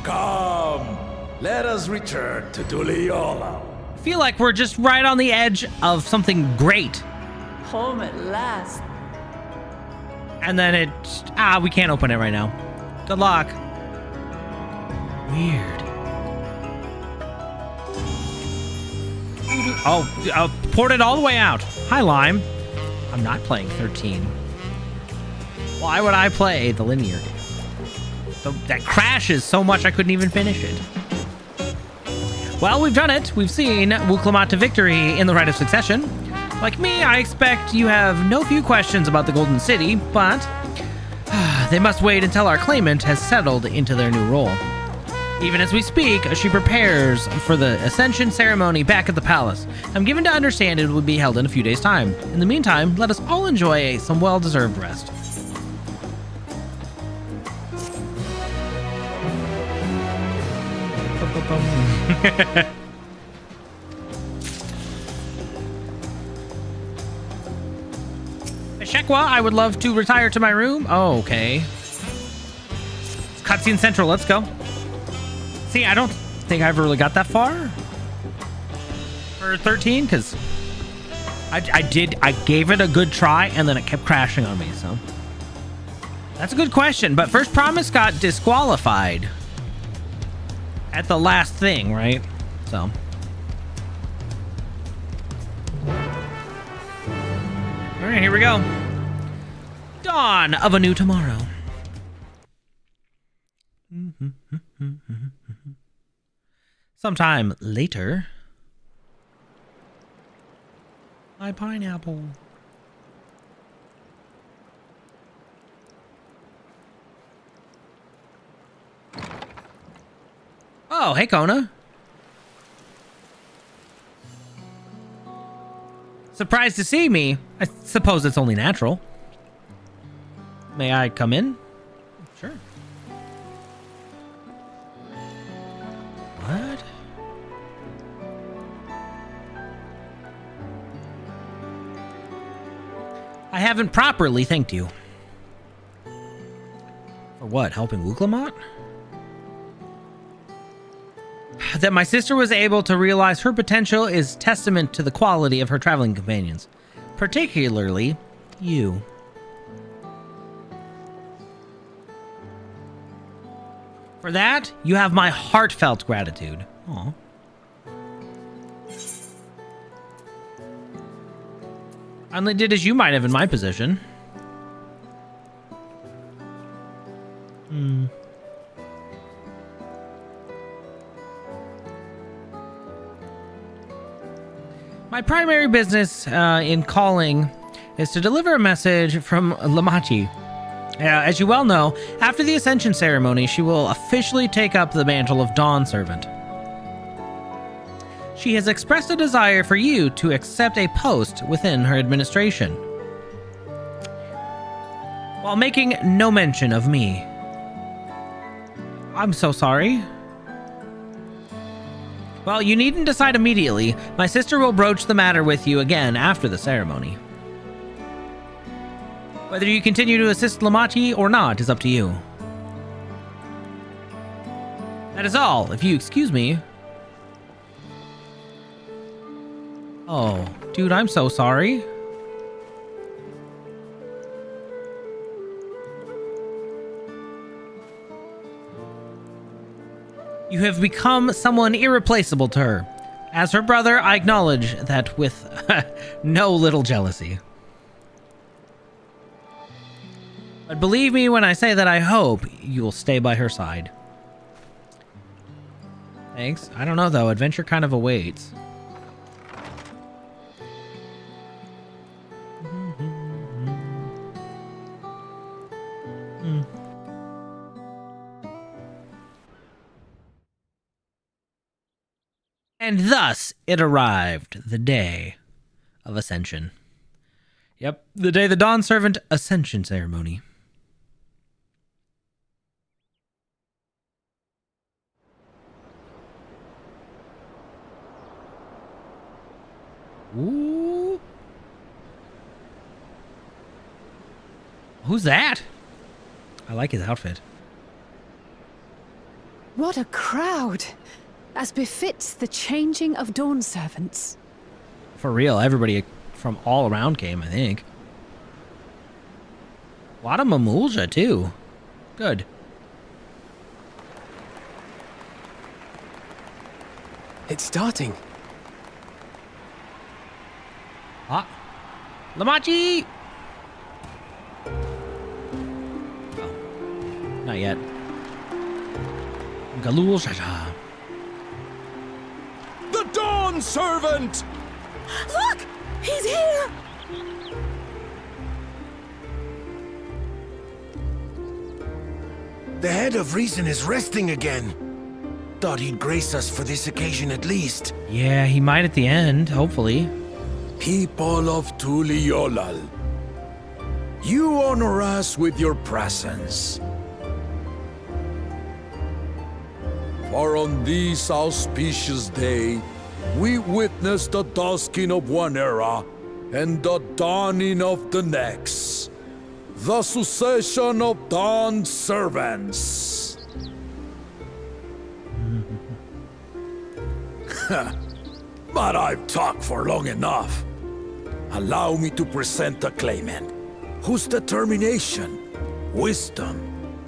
F: Come, let us return to Duliola.
A: I feel like we're just right on the edge of something great.
E: Home at last.
A: And then we can't open it right now. Good luck. Weird. Oh, poured it all the way out. Hi, Lime. I'm not playing 13. Why would I play the linear game? That crashes so much I couldn't even finish it. Well, we've done it. We've seen Wuklamot to victory in the Rite of Succession. Like me, I expect you have no few questions about the Golden City, but they must wait until our claimant has settled into their new role. Even as we speak, she prepares for the Ascension ceremony back at the palace. I'm given to understand it will be held in a few days' time. In the meantime, let us all enjoy some well-deserved rest. Shekwa, I would love to retire to my room. Oh, okay. It's Cutscene Central, let's go. See, I don't think I've really got that far for 13, because I gave it a good try, and then it kept crashing on me, so. That's a good question, but First Promise got disqualified at the last thing, right? So. All right, here we go. Dawn of a new tomorrow. Sometime later. My pineapple. Oh, hey, Kona. Surprised to see me. I suppose it's only natural. May I come in? Sure. What? I haven't properly thanked you. For what? Helping Wuklamot? That my sister was able to realize her potential is testament to the quality of her traveling companions, particularly you. For that, you have my heartfelt gratitude. Aw. I only did as you might have in my position. My primary business in calling is to deliver a message from Lamachi. As you well know, after the Ascension ceremony, she will officially take up the mantle of Dawn Servant. She has expressed a desire for you to accept a post within her administration, while making no mention of me. I'm so sorry. Well, you needn't decide immediately. My sister will broach the matter with you again after the ceremony. Whether you continue to assist Lamachi or not is up to you. That is all, if you excuse me. Oh, dude, I'm so sorry. You have become someone irreplaceable to her. As her brother, I acknowledge that with no little jealousy. But believe me when I say that I hope you will stay by her side. Thanks. I don't know, though. Adventure kind of awaits. And thus it arrived, the day of Ascension. Yep, the day the Dawn Servant Ascension Ceremony. Ooh. Who's that? I like his outfit.
G: What a crowd! As befits the changing of Dawn Servants.
A: For real, everybody from all around came, I think. A lot of Mamulja, too. Good.
D: It's starting.
A: Ah. Lamachi! Oh. Not yet. Galul Shasha.
F: The Dawn Servant!
G: Look! He's here!
F: The head of reason is resting again. Thought he'd grace us for this occasion at least.
A: Yeah, he might at the end, hopefully.
F: People of Tuliolal, you honor us with your presence. For on this auspicious day, we witness the dusking of one era and the dawning of the next. The succession of Dawn Servants. But I've talked for long enough. Allow me to present the claimant, whose determination, wisdom,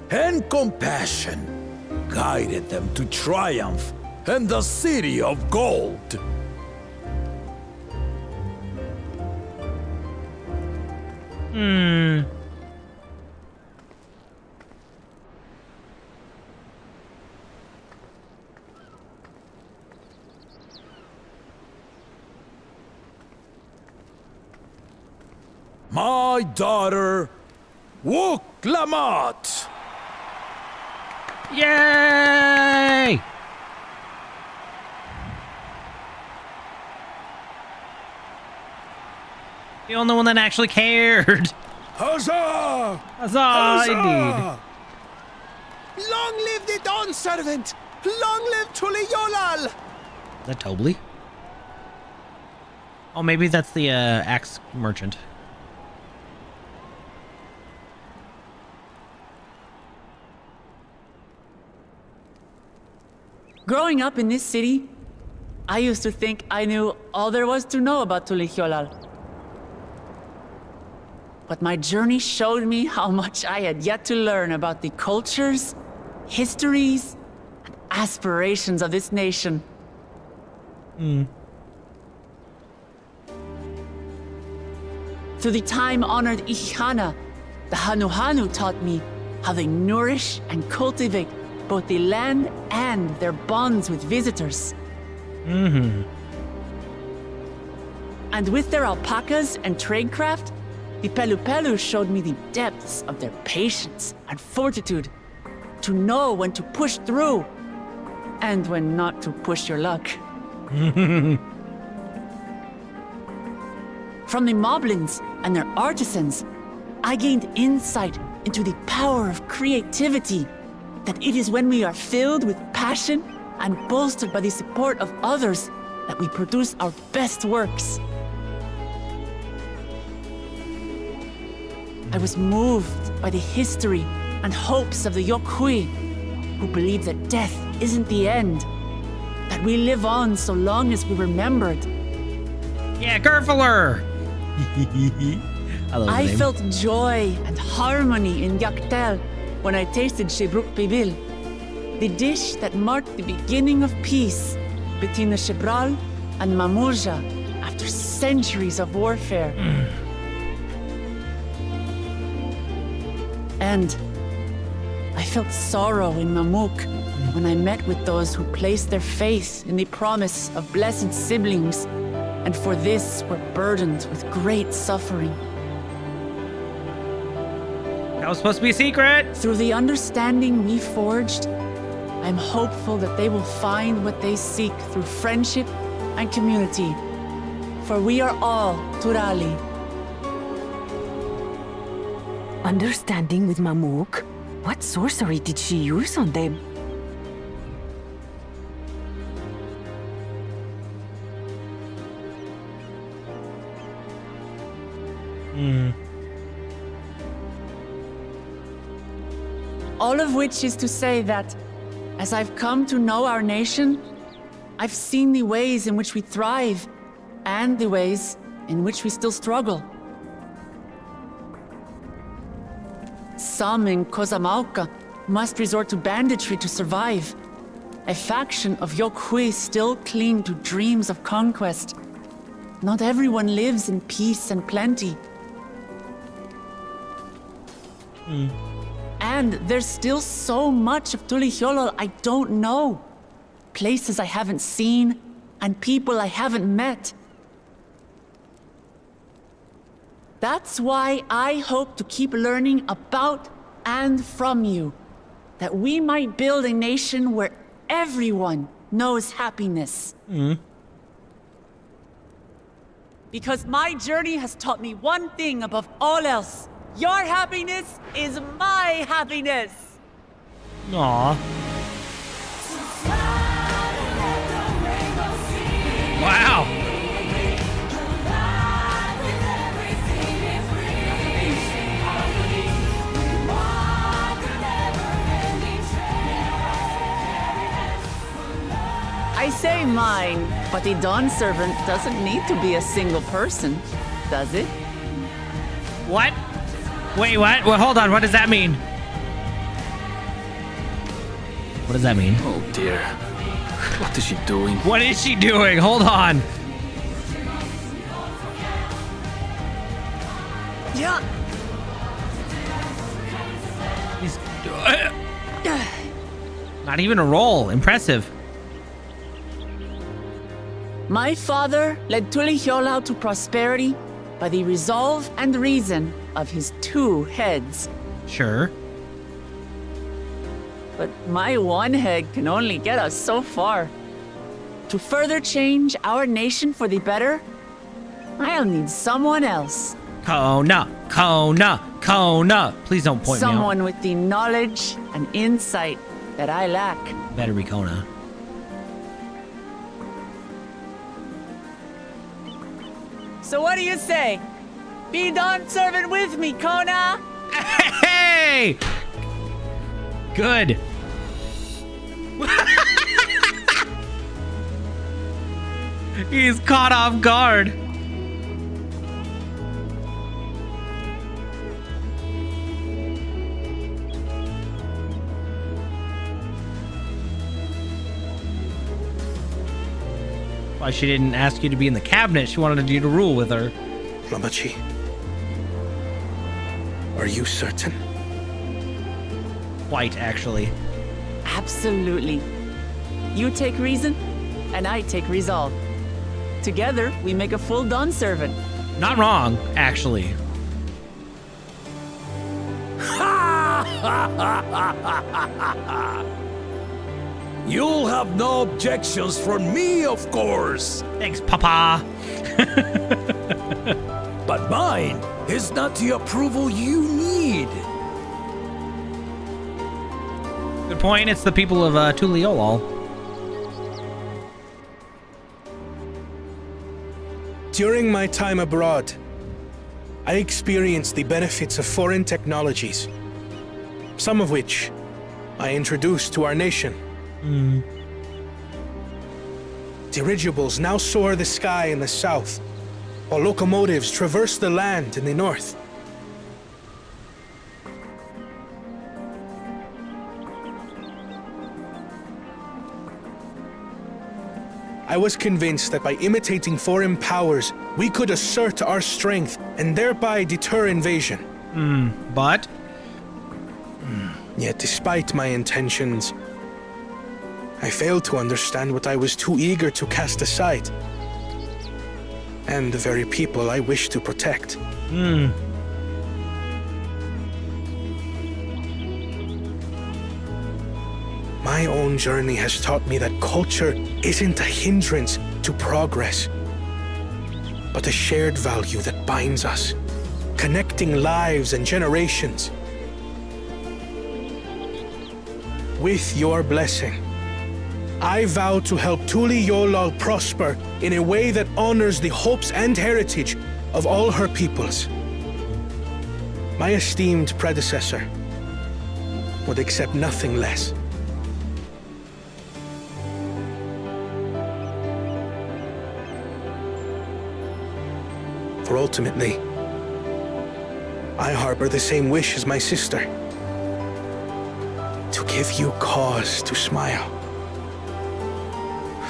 F: and compassion guided them to triumph and the city of gold. My daughter, Wook Lamat.
A: Yay! The only one that actually cared.
F: Huzzah!
A: Huzzah, indeed.
H: Long live the Dawn Servant! Long live Tuliolal!
A: Is that Tobly? Oh, maybe that's the axe merchant.
E: Growing up in this city, I used to think I knew all there was to know about Tuliolal. But my journey showed me how much I had yet to learn about the cultures, histories, and aspirations of this nation. Through the time-honored Ihana, the Hanuhanu taught me how they nourish and cultivate both the land and their bonds with visitors. And with their alpacas and tradecraft, the Pelupelu showed me the depths of their patience and fortitude to know when to push through and when not to push your luck. From the Moblins and their artisans, I gained insight into the power of creativity, that it is when we are filled with passion and bolstered by the support of others that we produce our best works. I was moved by the history and hopes of the Yokhui, who believe that death isn't the end, that we live on so long as we're remembered.
A: Yeah, Gerfler! I love the
E: I
A: name.
E: felt joy and harmony in Yaktel when I tasted Shebruk Pibil, the dish that marked the beginning of peace between the Shebral and Mamulja after centuries of warfare. And I felt sorrow in Mamuk when I met with those who placed their faith in the promise of blessed siblings, and for this were burdened with great suffering.
A: That was supposed to be a secret.
E: Through the understanding we forged, I'm hopeful that they will find what they seek through friendship and community. For we are all Turali.
G: Understanding with Mamuk? What sorcery did she use on them?
E: All of which is to say that, as I've come to know our nation, I've seen the ways in which we thrive and the ways in which we still struggle. Some in Kozamauka must resort to banditry to survive. A faction of Yokhui still cling to dreams of conquest. Not everyone lives in peace and plenty. And there's still so much of Tulihyolol I don't know. Places I haven't seen, and people I haven't met. That's why I hope to keep learning about and from you, that we might build a nation where everyone knows happiness. Because my journey has taught me one thing above all else. Your happiness is my happiness!
A: Aw. Wow.
E: I say mine, but the Dawn Servant doesn't need to be a single person, does it?
A: What? Wait, what? Well, hold on. What does that mean? What does that mean?
C: Oh dear. What is she doing?
A: What is she doing? Hold on.
E: Yeah.
A: He's not even a roll. Impressive.
E: My father led Tulihyolol to prosperity by the resolve and reason of his 2 heads.
A: Sure.
E: But my one head can only get us so far. To further change our nation for the better, I'll need someone else.
A: Kona. Please don't point me out.
E: Someone with the knowledge and insight that I lack.
A: Better be Kona.
E: So what do you say? Be Dawn Servant with me, Kona!
A: Hey! Good. He's caught off guard. Why she didn't ask you to be in the cabinet. She wanted you to rule with her.
D: Lamachi, are you certain?
A: Quite, actually.
E: Absolutely. You take reason, and I take resolve. Together, we make a full Dawn Servant.
A: Not wrong, actually.
F: You'll have no objections from me, of course.
A: Thanks, Papa.
F: But mine is not the approval you need.
A: Good point. It's the people of Tulihyolol.
I: During my time abroad, I experienced the benefits of foreign technologies, some of which I introduced to our nation. Dirigibles now soar the sky in the south, while locomotives traverse the land in the north. I was convinced that by imitating foreign powers, we could assert our strength and thereby deter invasion.
A: But?
I: Yet despite my intentions, I failed to understand what I was too eager to cast aside, and the very people I wish to protect. My own journey has taught me that culture isn't a hindrance to progress, but a shared value that binds us, connecting lives and generations. With your blessing, I vow to help Tuli Yolal prosper in a way that honors the hopes and heritage of all her peoples. My esteemed predecessor would accept nothing less. For ultimately, I harbor the same wish as my sister, to give you cause to smile.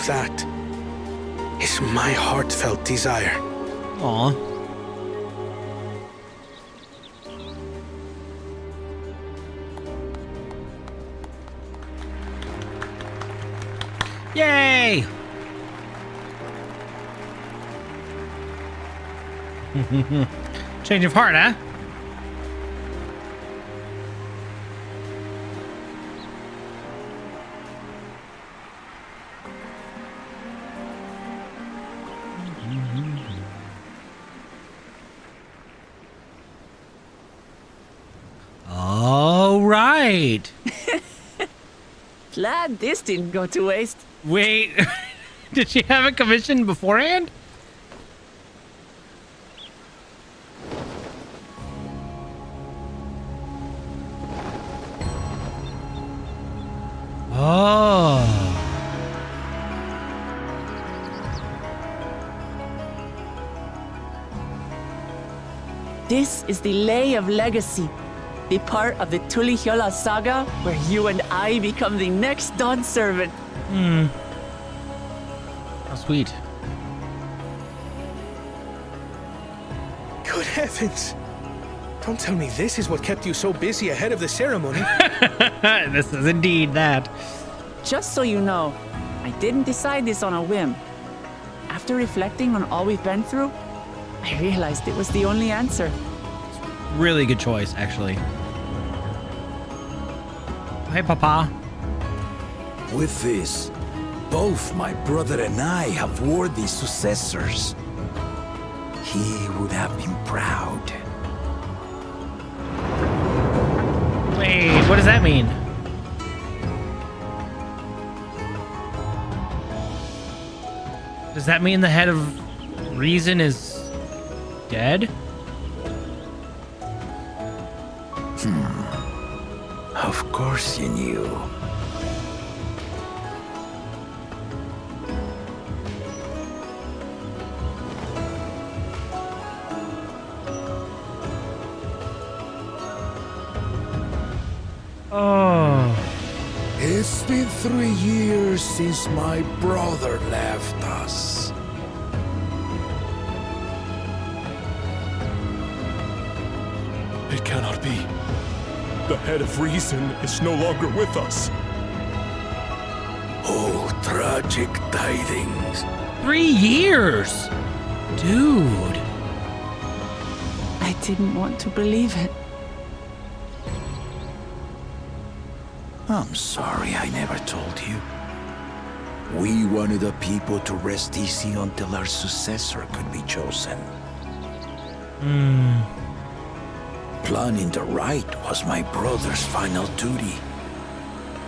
I: That is my heartfelt desire.
A: Aw. Yay! Change of heart, huh? All right.
E: Glad this didn't go to waste.
A: Wait, did she have a commission beforehand? Oh.
E: This is the Lay of Legacy, the part of the Tuli Hyola saga where you and I become the next Dawn servant.
A: How sweet.
I: Good heavens! Don't tell me this is what kept you so busy ahead of the ceremony.
A: This is indeed that.
E: Just so you know, I didn't decide this on a whim. After reflecting on all we've been through, I realized it was the only answer.
A: Really good choice, actually. Hey, Papa.
F: With this, both my brother and I have worthy successors. He would have been proud.
A: Wait, what does that mean? Does that mean the head of reason is dead?
F: Of course you knew.
A: Oh.
F: It's been 3 years since my brother left us.
C: It cannot be. The head of reason is no longer with us.
F: Oh, tragic tidings.
A: 3 years! Dude.
E: I didn't want to believe it.
F: I'm sorry I never told you. We wanted the people to rest easy until our successor could be chosen. Planning the right was my brother's final duty.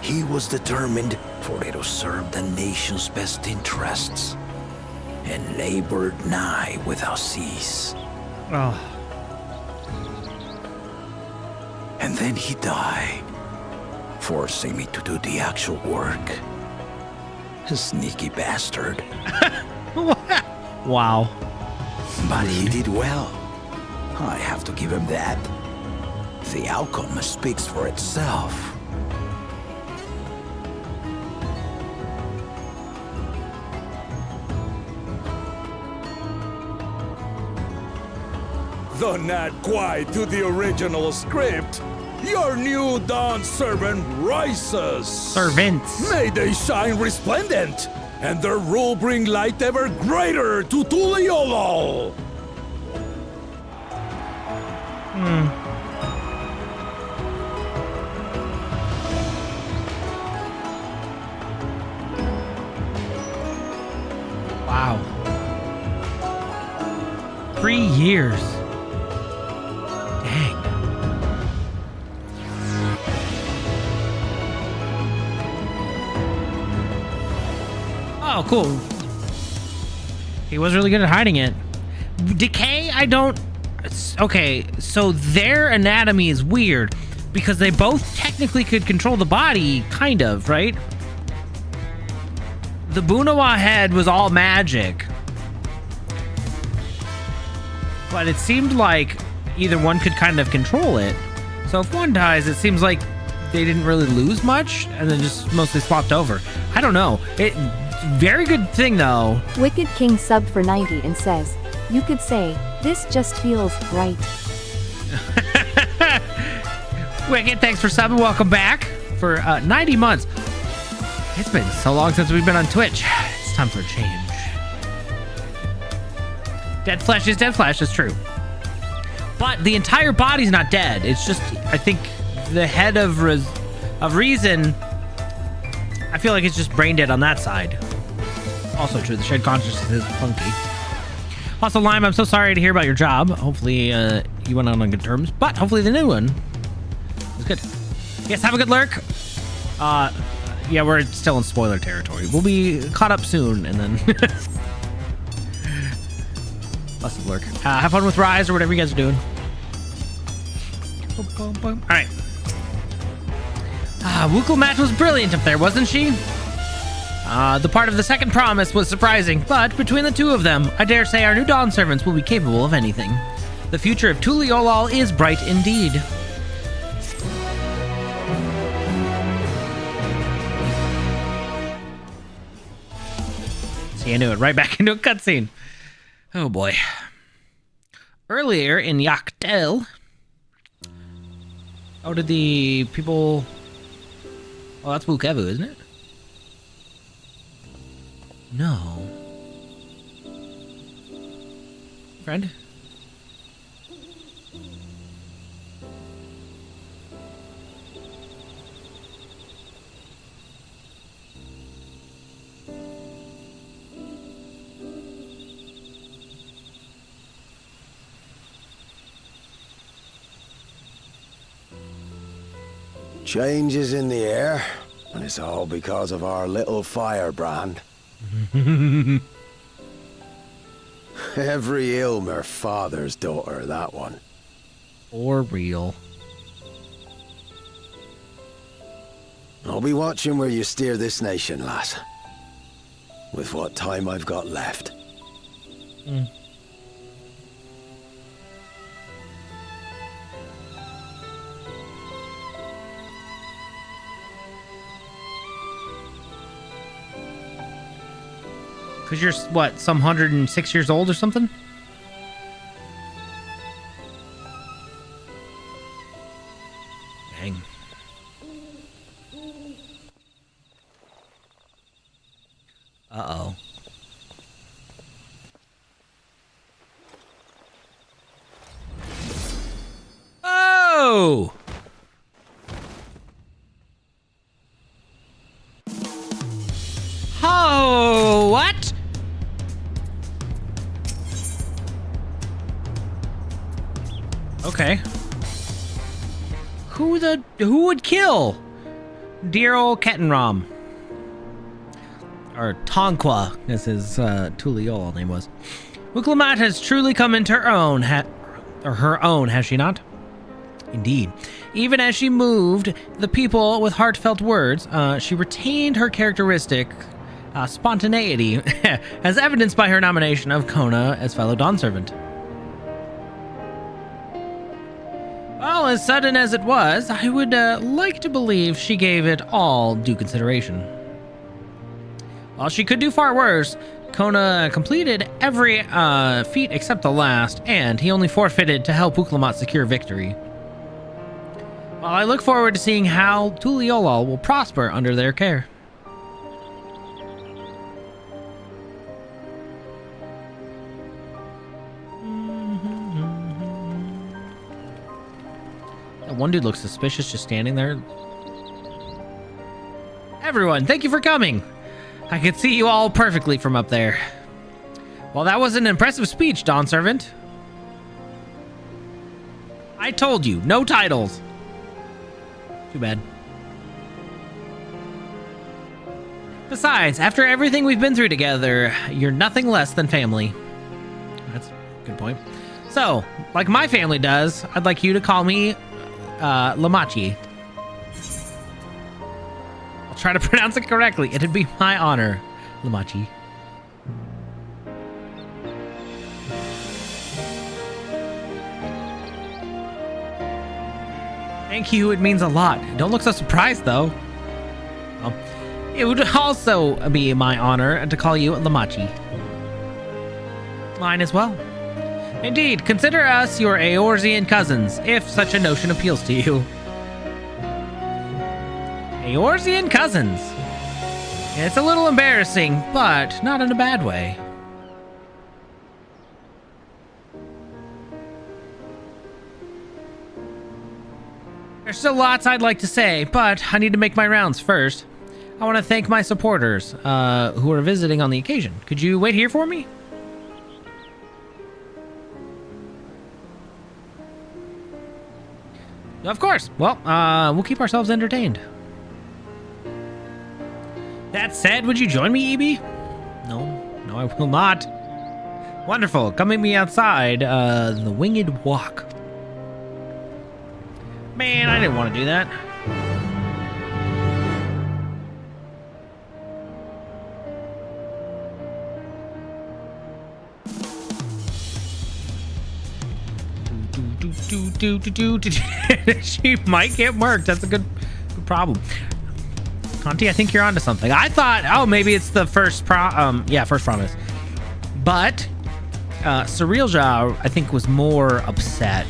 F: He was determined for it to serve the nation's best interests, and labored nigh without cease.
A: Oh.
F: And then he died, forcing me to do the actual work. A sneaky bastard.
A: Wow.
F: But he did well. I have to give him that. The outcome speaks for itself. Though not quite to the original script, your new dawn servant rises.
A: Servants.
F: May they shine resplendent, and their rule bring light ever greater to Tuliolol.
A: Wow. 3 years. Dang. Oh, cool. He was really good at hiding it. Decay, I don't... Okay, so their anatomy is weird because they both technically could control the body, kind of, right? The Bunawa head was all magic. But it seemed like either one could kind of control it. So if one dies, it seems like they didn't really lose much and then just mostly swapped over. I don't know. Very good thing, though.
J: Wicked King subbed for 90 and says, you could say, this just feels right.
A: Wicked, thanks for subbing. Welcome back for 90 months. It's been so long since we've been on Twitch. It's time for a change. Dead flesh is dead flesh, it's true. But the entire body's not dead. It's just, I think, the head of reason, I feel like it's just brain dead on that side. Also true, the shared consciousness is funky. Also, Lime, I'm so sorry to hear about your job. Hopefully, you went on good terms, but hopefully the new one is good. Yes, have a good lurk. Yeah, we're still in spoiler territory. We'll be caught up soon, and then... Lots of lurk. Have fun with Rise or whatever you guys are doing. All right. Wukulmat was brilliant up there, wasn't she? The part of the second promise was surprising, but between the two of them, I dare say our new Dawn servants will be capable of anything. The future of Tuliolol is bright indeed. See, I knew it. Right back into a cutscene. Oh boy. Earlier in Yaktel... Oh, did the people... Oh, that's Wukevu, isn't it? No. Friend?
K: Change is in the air, and it's all because of our little firebrand. Every Ilmer father's daughter, that one.
A: For real.
K: I'll be watching where you steer this nation, lass. With what time I've got left.
A: Because you're, what, some 106 years old or something? Dang. Uh-oh. Oh! Oh, what? Okay. Who would kill dear old Kettenrom? Or Tonqua, as his Tuliol name was. Wuklamat has truly come into her own, has she not? Indeed. Even as she moved the people with heartfelt words, she retained her characteristic spontaneity, as evidenced by her nomination of Kona as fellow Dawn Servant. Well, as sudden as it was, I would like to believe she gave it all due consideration. While she could do far worse, Kona completed every feat except the last, and he only forfeited to help Uklamat secure victory. While I look forward to seeing how Tuliolal will prosper under their care. That one dude looks suspicious just standing there. Everyone, thank you for coming. I could see you all perfectly from up there. Well, that was an impressive speech, Dawn Servant. I told you, no titles. Too bad. Besides, after everything we've been through together, you're nothing less than family. That's a good point. So, like my family does, I'd like you to call me Lamachi. I'll try to pronounce it correctly. It'd be my honor, Lamachi. Thank you, it means a lot. Don't look so surprised, though. Well, it would also be my honor to call you Lamachi. Mine as well. Indeed, consider us your Eorzean cousins, if such a notion appeals to you. Eorzean cousins. It's a little embarrassing, but not in a bad way. There's still lots I'd like to say, but I need to make my rounds first. I want to thank my supporters who are visiting on the occasion. Could you wait here for me? Of course. Well, we'll keep ourselves entertained. That said, would you join me, EB? No, I will not. Wonderful. Come meet me outside the Winged Walk. Man, I didn't want to do that. She might get murked. That's a good problem. Conti, I think you're onto something. I thought, oh, maybe it's the first first promise. But Surrealja, I think, was more upset.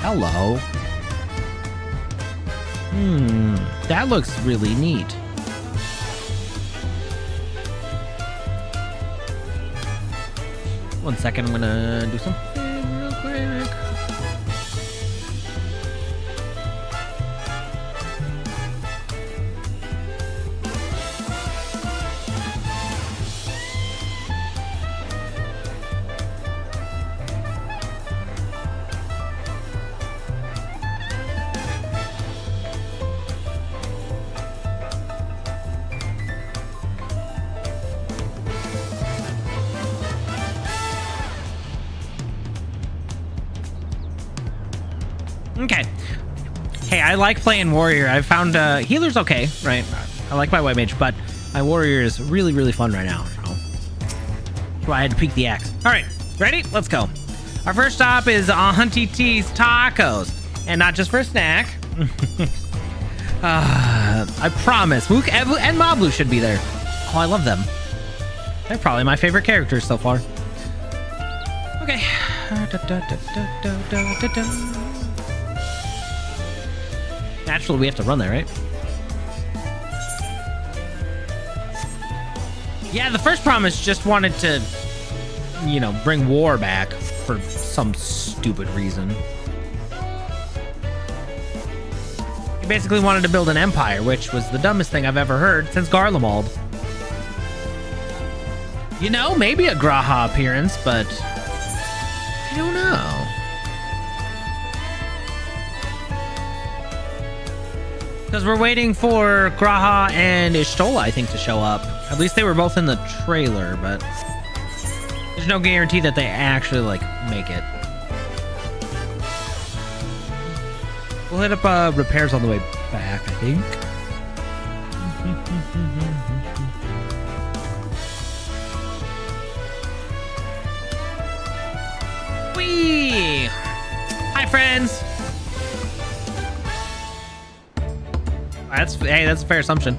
A: Hello. That looks really neat. One second, I'm gonna do something real quick. Okay. Hey, I like playing warrior. I found healer's okay, right? I like my white mage, but my warrior is really, really fun right now. So that's why I had to peek the axe. All right, ready? Let's go. Our first stop is Auntie T's Tacos, and not just for a snack. I promise. Mook and Mablu should be there. Oh, I love them. They're probably my favorite characters so far. Okay. Naturally, we have to run there, right? Yeah, the first promise just wanted to, bring war back for some stupid reason. He basically wanted to build an empire, which was the dumbest thing I've ever heard since Garlemald. Maybe a Graha appearance, but I don't know. Because we're waiting for Graha and Ishtola, I think, to show up. At least they were both in the trailer, but there's no guarantee that they actually, make it. We'll hit up repairs on the way back, I think. Whee! Hi, friends! That's a fair assumption.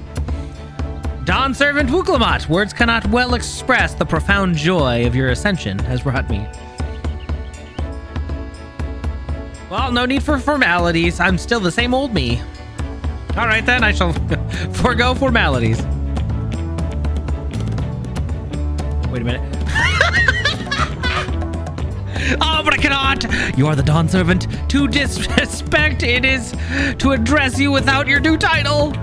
A: Dawn Servant Wuklamat, words cannot well express the profound joy of your ascension has brought me. Well, no need for formalities. I'm still the same old me. All right, then, I shall forego formalities. Wait a minute. Oh, but I cannot! You are the Dawn Servant. To disrespect it is to address you without your due title.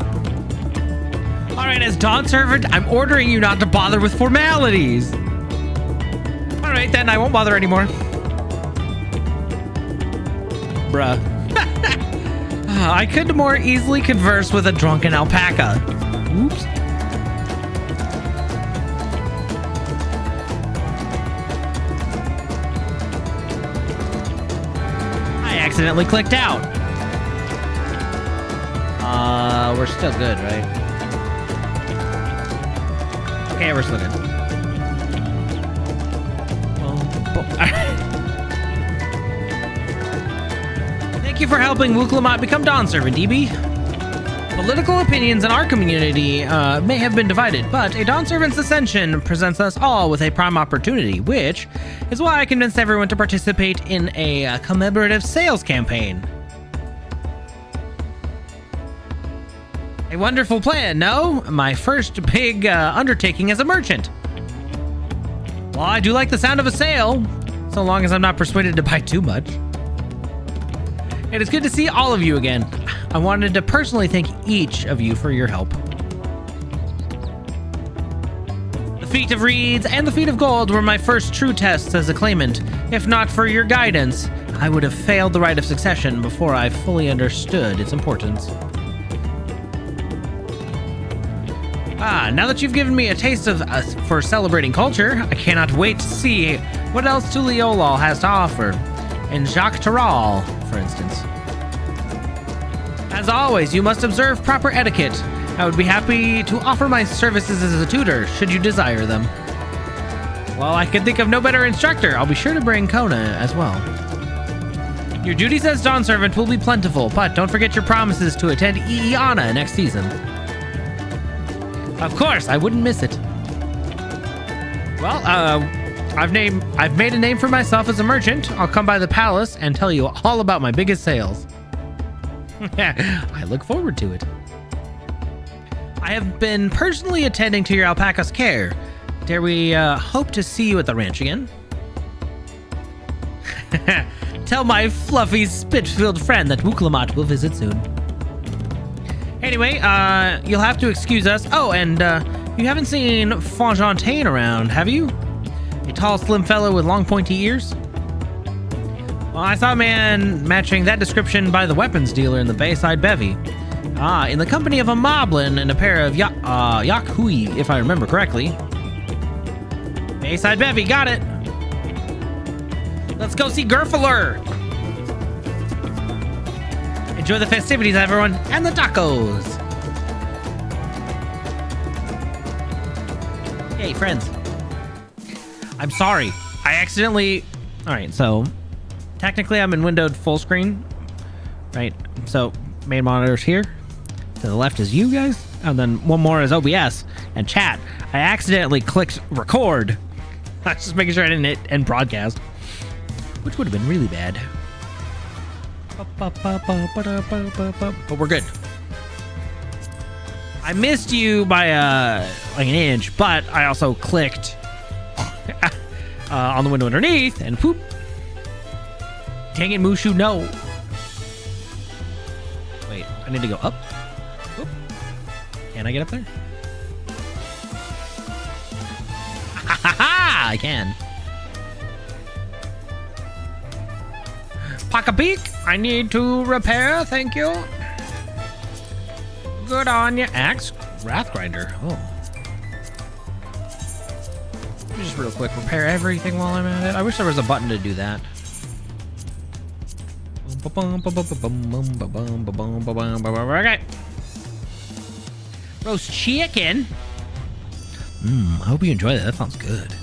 A: All right, as Dawn Servant, I'm ordering you not to bother with formalities. All right, then, I won't bother anymore. Bruh. I could more easily converse with a drunken alpaca. Oops. I accidentally clicked out. We're still good, right? Okay, we're still good. Thank you for helping Wuklamat become Dawn Servant, DB. Political opinions in our community may have been divided, but a Dawn Servant's ascension presents us all with a prime opportunity, which is why I convinced everyone to participate in a commemorative sales campaign. A wonderful plan, no? My first big undertaking as a merchant. Well, I do like the sound of a sale, so long as I'm not persuaded to buy too much. It is good to see all of you again. I wanted to personally thank each of you for your help. The Feat of Reeds and the Feat of Gold were my first true tests as a claimant. If not for your guidance, I would have failed the rite of succession before I fully understood its importance. Now that you've given me a taste of for celebrating culture, I cannot wait to see what else Tuliolal has to offer. And Jacques Taral, for instance. As always, you must observe proper etiquette. I would be happy to offer my services as a tutor, should you desire them. Well, I can think of no better instructor. I'll be sure to bring Kona as well. Your duties as Dawn Servant will be plentiful, but don't forget your promises to attend Iana next season. Of course, I wouldn't miss it. Well, I've made a name for myself as a merchant. I'll come by the palace and tell you all about my biggest sales. I look forward to it. I have been personally attending to your alpaca's care. Dare we hope to see you at the ranch again? Tell my fluffy spit-filled friend that Wuklamat will visit soon. Anyway, you'll have to excuse us. Oh, and you haven't seen Fontaine around, have you? A tall, slim fellow with long, pointy ears? Well, I saw a man matching that description by the weapons dealer in the Bayside Bevy. In the company of a moblin and a pair of Yakhui, if I remember correctly. Bayside Bevy, got it. Let's go see Gerfler. Enjoy the festivities, everyone, and the tacos. Hey, friends. I'm sorry. I accidentally... Alright, so... Technically, I'm in windowed full screen. Right? So, main monitor's here. To the left is you guys. And then one more is OBS and chat. I accidentally clicked record. I was just making sure I didn't hit end broadcast. Which would have been really bad. But we're good. I missed you by like an inch, but I also clicked on the window underneath and poop. Dang it, Mushu, no. Wait, I need to go up. Oop. Can I get up there? I can. Pock-a-peek, I need to repair, thank you. Good on ya. Axe Wrath Grinder. Oh. Let me just real quick repair everything while I'm at it. I wish there was a button to do that. Okay. Roast chicken. I hope you enjoy that. That sounds good.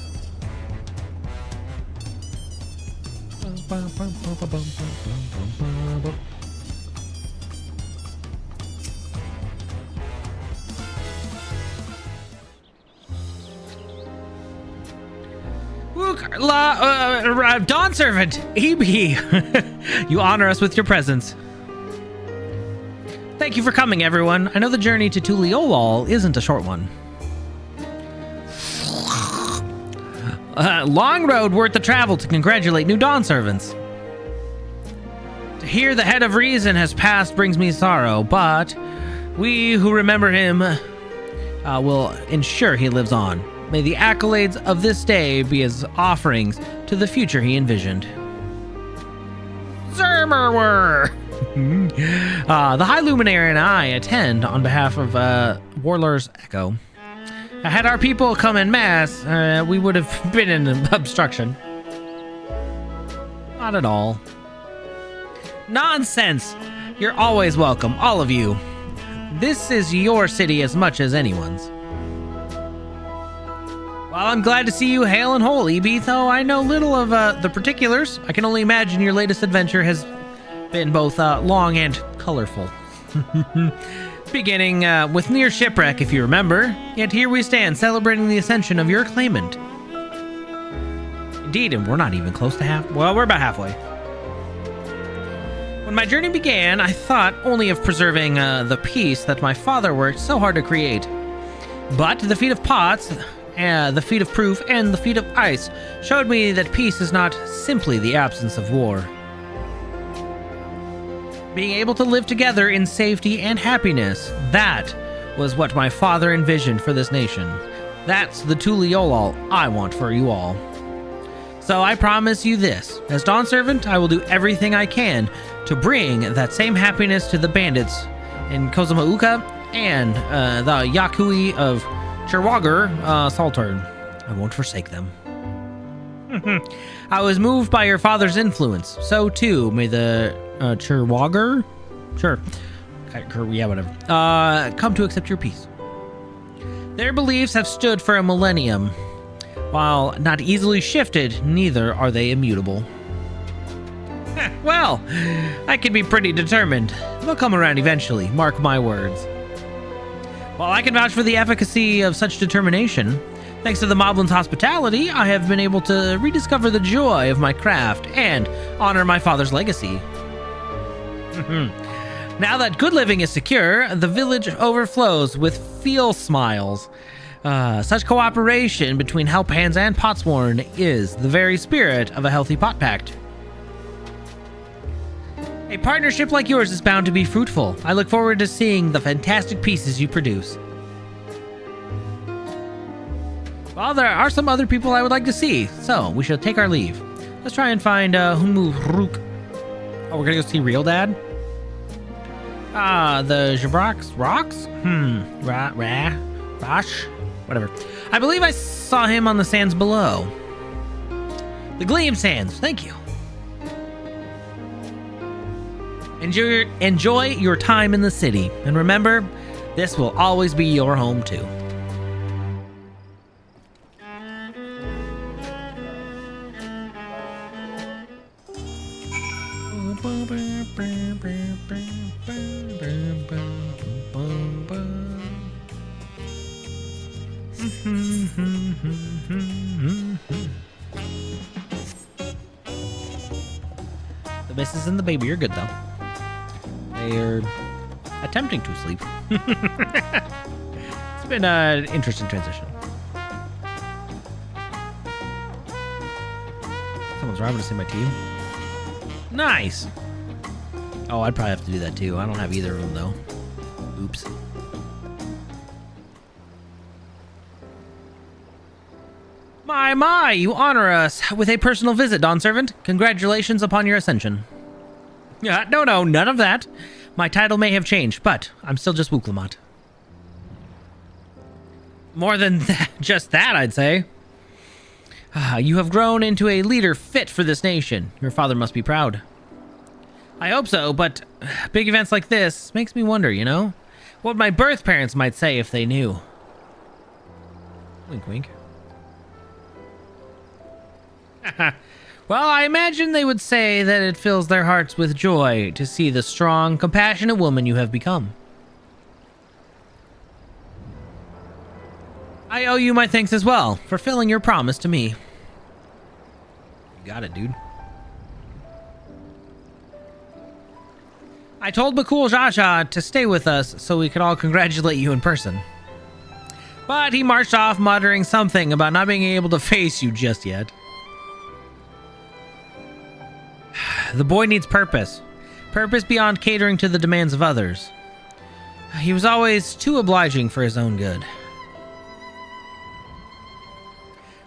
A: Dawn Servant, EB. You honor us with your presence. Thank you for coming, everyone. I know the journey to Tuliolal isn't a short one. Long road worth the travel to congratulate new Dawn Servants. To hear the head of reason has passed brings me sorrow, but we who remember him will ensure he lives on. May the accolades of this day be his offerings to the future he envisioned. Zermerwer! The High Luminary and I attend on behalf of Warlord's Echo. Had our people come en masse, we would have been in obstruction. Not at all. Nonsense! You're always welcome, all of you. This is your city as much as anyone's. Well, I'm glad to see you hale and whole, EB, though I know little of the particulars. I can only imagine your latest adventure has been both long and colorful. Beginning with near shipwreck, if you remember. Yet here we stand, celebrating the ascension of your claimant. Indeed, and we're not even close to half. Well, we're about halfway. When my journey began, I thought only of preserving the peace that my father worked so hard to create. But the feat of Pots, the feat of Proof, and the feat of Ice showed me that peace is not simply the absence of war. Being able to live together in safety and happiness, that was what my father envisioned for this nation. That's the Tuliolal I want for you all. So I promise you this, as Dawn Servant, I will do everything I can to bring that same happiness to the bandits in Kozamauka and the Yakui of Cherwagar Saltern. I won't forsake them. I was moved by your father's influence. So too may the Cherwagar? Sure. Yeah, whatever. Come to accept your peace. Their beliefs have stood for a millennium. While not easily shifted, neither are they immutable. Well, I can be pretty determined. They'll come around eventually, mark my words. While I can vouch for the efficacy of such determination, thanks to the Moblin's hospitality, I have been able to rediscover the joy of my craft and honor my father's legacy. Now that good living is secure, the village overflows with feel smiles. Such cooperation between Helphands and Potsworn is the very spirit of a healthy pot pact. A partnership like yours is bound to be fruitful. I look forward to seeing the fantastic pieces you produce. Well, there are some other people I would like to see, so we shall take our leave. Let's try and find Humuruk. Oh, we're gonna go see Real Dad? The Jabrox Rocks? Rosh? Whatever. I believe I saw him on the sands below. The Gleam Sands, thank you. Enjoy your time in the city, and remember, this will always be your home too. The missus and the baby are good though. They're attempting to sleep. It's been an interesting transition. Someone's arriving to see my team. Nice. Oh, I'd probably have to do that too. I don't have either of them though. Oops. My, you honor us with a personal visit, Dawn Servant. Congratulations upon your ascension. No, none of that. My title may have changed, but I'm still just Wooklamat. More than that, just that, I'd say. You have grown into a leader fit for this nation. Your father must be proud. I hope so, but big events like this makes me wonder, you know? What my birth parents might say if they knew. Wink, wink. Well, I imagine they would say that it fills their hearts with joy to see the strong, compassionate woman you have become. I owe you my thanks as well for filling your promise to me. got it, dude. I told Bakul Jaja to stay with us so we could all congratulate you in person. But he marched off muttering something about not being able to face you just yet. The boy needs purpose. Purpose beyond catering to the demands of others. He was always too obliging for his own good.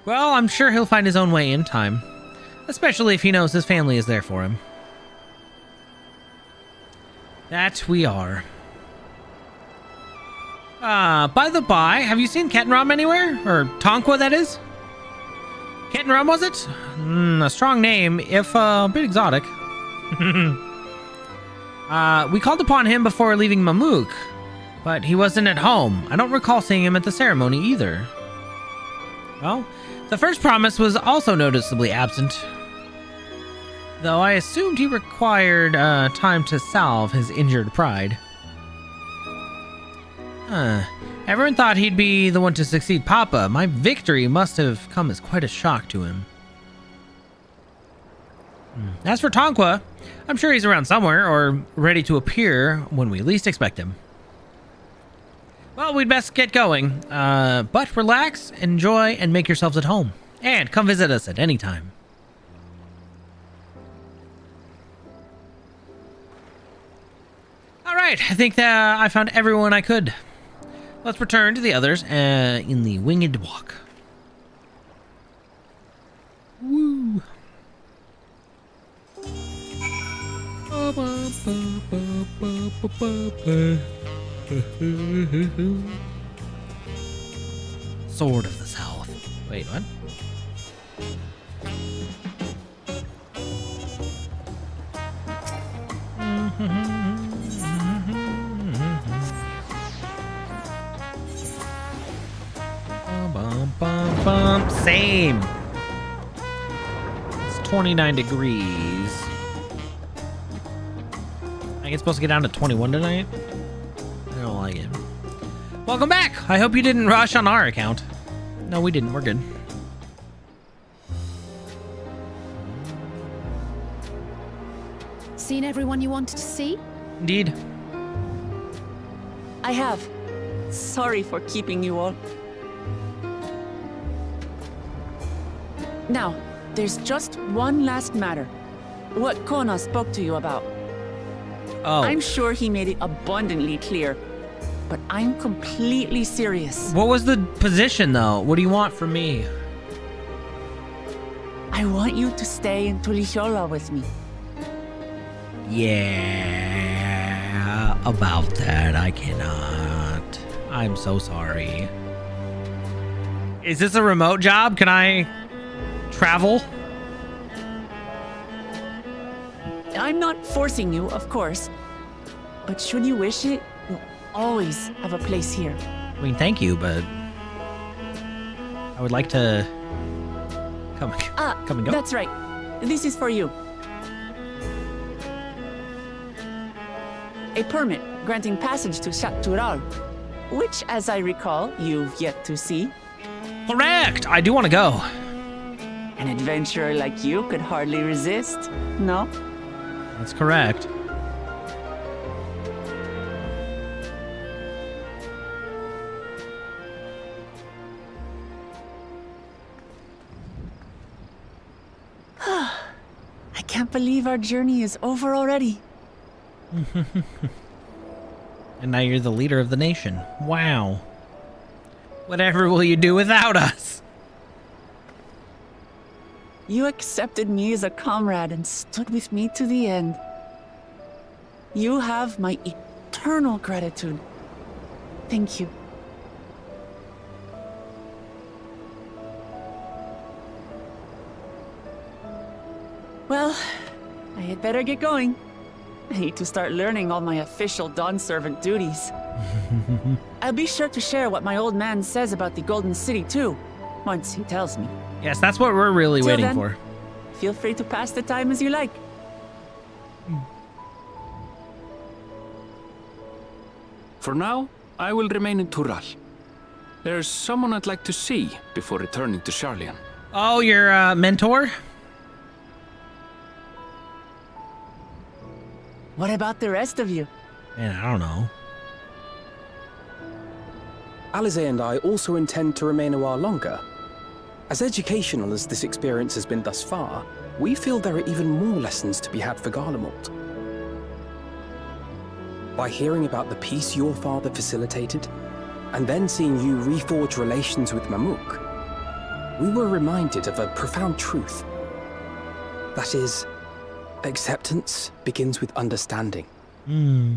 A: Well, I'm sure he'll find his own way in time. Especially if he knows his family is there for him. That we are. By the by, have you seen Kettenram anywhere? Or Tonqua, that is? Kettenram, was it? A strong name, if a bit exotic. We called upon him before leaving Mamuk, but he wasn't at home. I don't recall seeing him at the ceremony either. Well, the first promise was also noticeably absent. Though I assumed he required time to salve his injured pride. Everyone thought he'd be the one to succeed Papa. My victory must have come as quite a shock to him. As for Tonqua, I'm sure he's around somewhere, or ready to appear when we least expect him. Well, we'd best get going. But relax, enjoy, and make yourselves at home. And come visit us at any time. Alright, I think that I found everyone I could. Let's return to the others in the winged walk. Woo! Sword of the South. Wait, what? Same. It's 29 degrees. I think it's supposed to get down to 21 tonight. I don't like it. Welcome back. I hope you didn't rush on our account. No, we didn't. We're good.
B: Seen everyone you wanted to see?
A: Indeed.
E: I have. Sorry for keeping you all. Now, there's just one last matter. What Kona spoke to you about.
A: Oh.
E: I'm sure he made it abundantly clear, but I'm completely serious.
A: What was the position, though? What do you want from me?
E: I want you to stay in Tulihiola with me.
A: Yeah, about that, I cannot. I'm so sorry. Is this a remote job? Can I travel?
E: I'm not forcing you, of course. But should you wish it, you'll always have a place here.
A: I mean, thank you, but I would like to come and go.
E: That's right. This is for you. A permit granting passage to Shatural, which, as I recall, you've yet to see.
A: Correct! I do want to go.
E: An adventurer like you could hardly resist, no?
A: That's correct.
E: I can't believe our journey is over already.
A: And now you're the leader of the nation. Wow. Whatever will you do without us?
E: You accepted me as a comrade and stood with me to the end. You have my eternal gratitude. Thank you. Well, I had better get going. I need to start learning all my official Dawn servant duties. I'll be sure to share what my old man says about the Golden City too, once he tells me.
A: Yes, that's what we're really
E: Till
A: waiting
E: then,
A: for.
E: Feel free to pass the time as you like.
D: For now, I will remain in Tural. There's someone I'd like to see before returning to Sharlayan.
A: Oh, your mentor?
E: What about the rest of you?
A: Man, I don't know.
D: Alize and I also intend to remain a while longer. As educational as this experience has been thus far, we feel there are even more lessons to be had for Garlemald. By hearing about the peace your father facilitated, and then seeing you reforge relations with Mamook, we were reminded of a profound truth. That is, acceptance begins with understanding.
A: Hmm.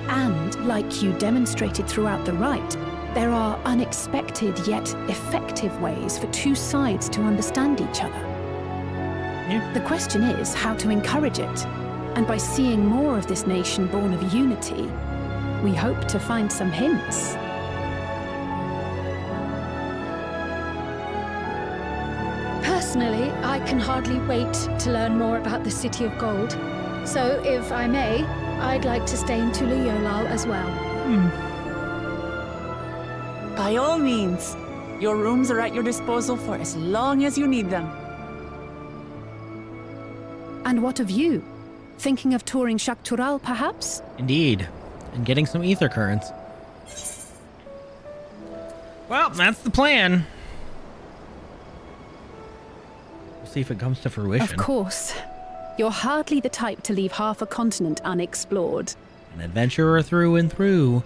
B: And, like you demonstrated throughout the rite, there are unexpected yet effective ways for two sides to understand each other.
A: Yeah.
B: The question is how to encourage it. And by seeing more of this nation born of unity, we hope to find some hints. Personally, I can hardly wait to learn more about the City of Gold. So, if I may, I'd like to stay in Tuliyolal as well.
E: By all means. Your rooms are at your disposal for as long as you need them.
B: And what of you? Thinking of touring Shaktural, perhaps?
A: Indeed. And getting some ether currents. Well, that's the plan. We'll see if it comes to fruition.
B: Of course. You're hardly the type to leave half a continent unexplored.
A: An adventurer through and through.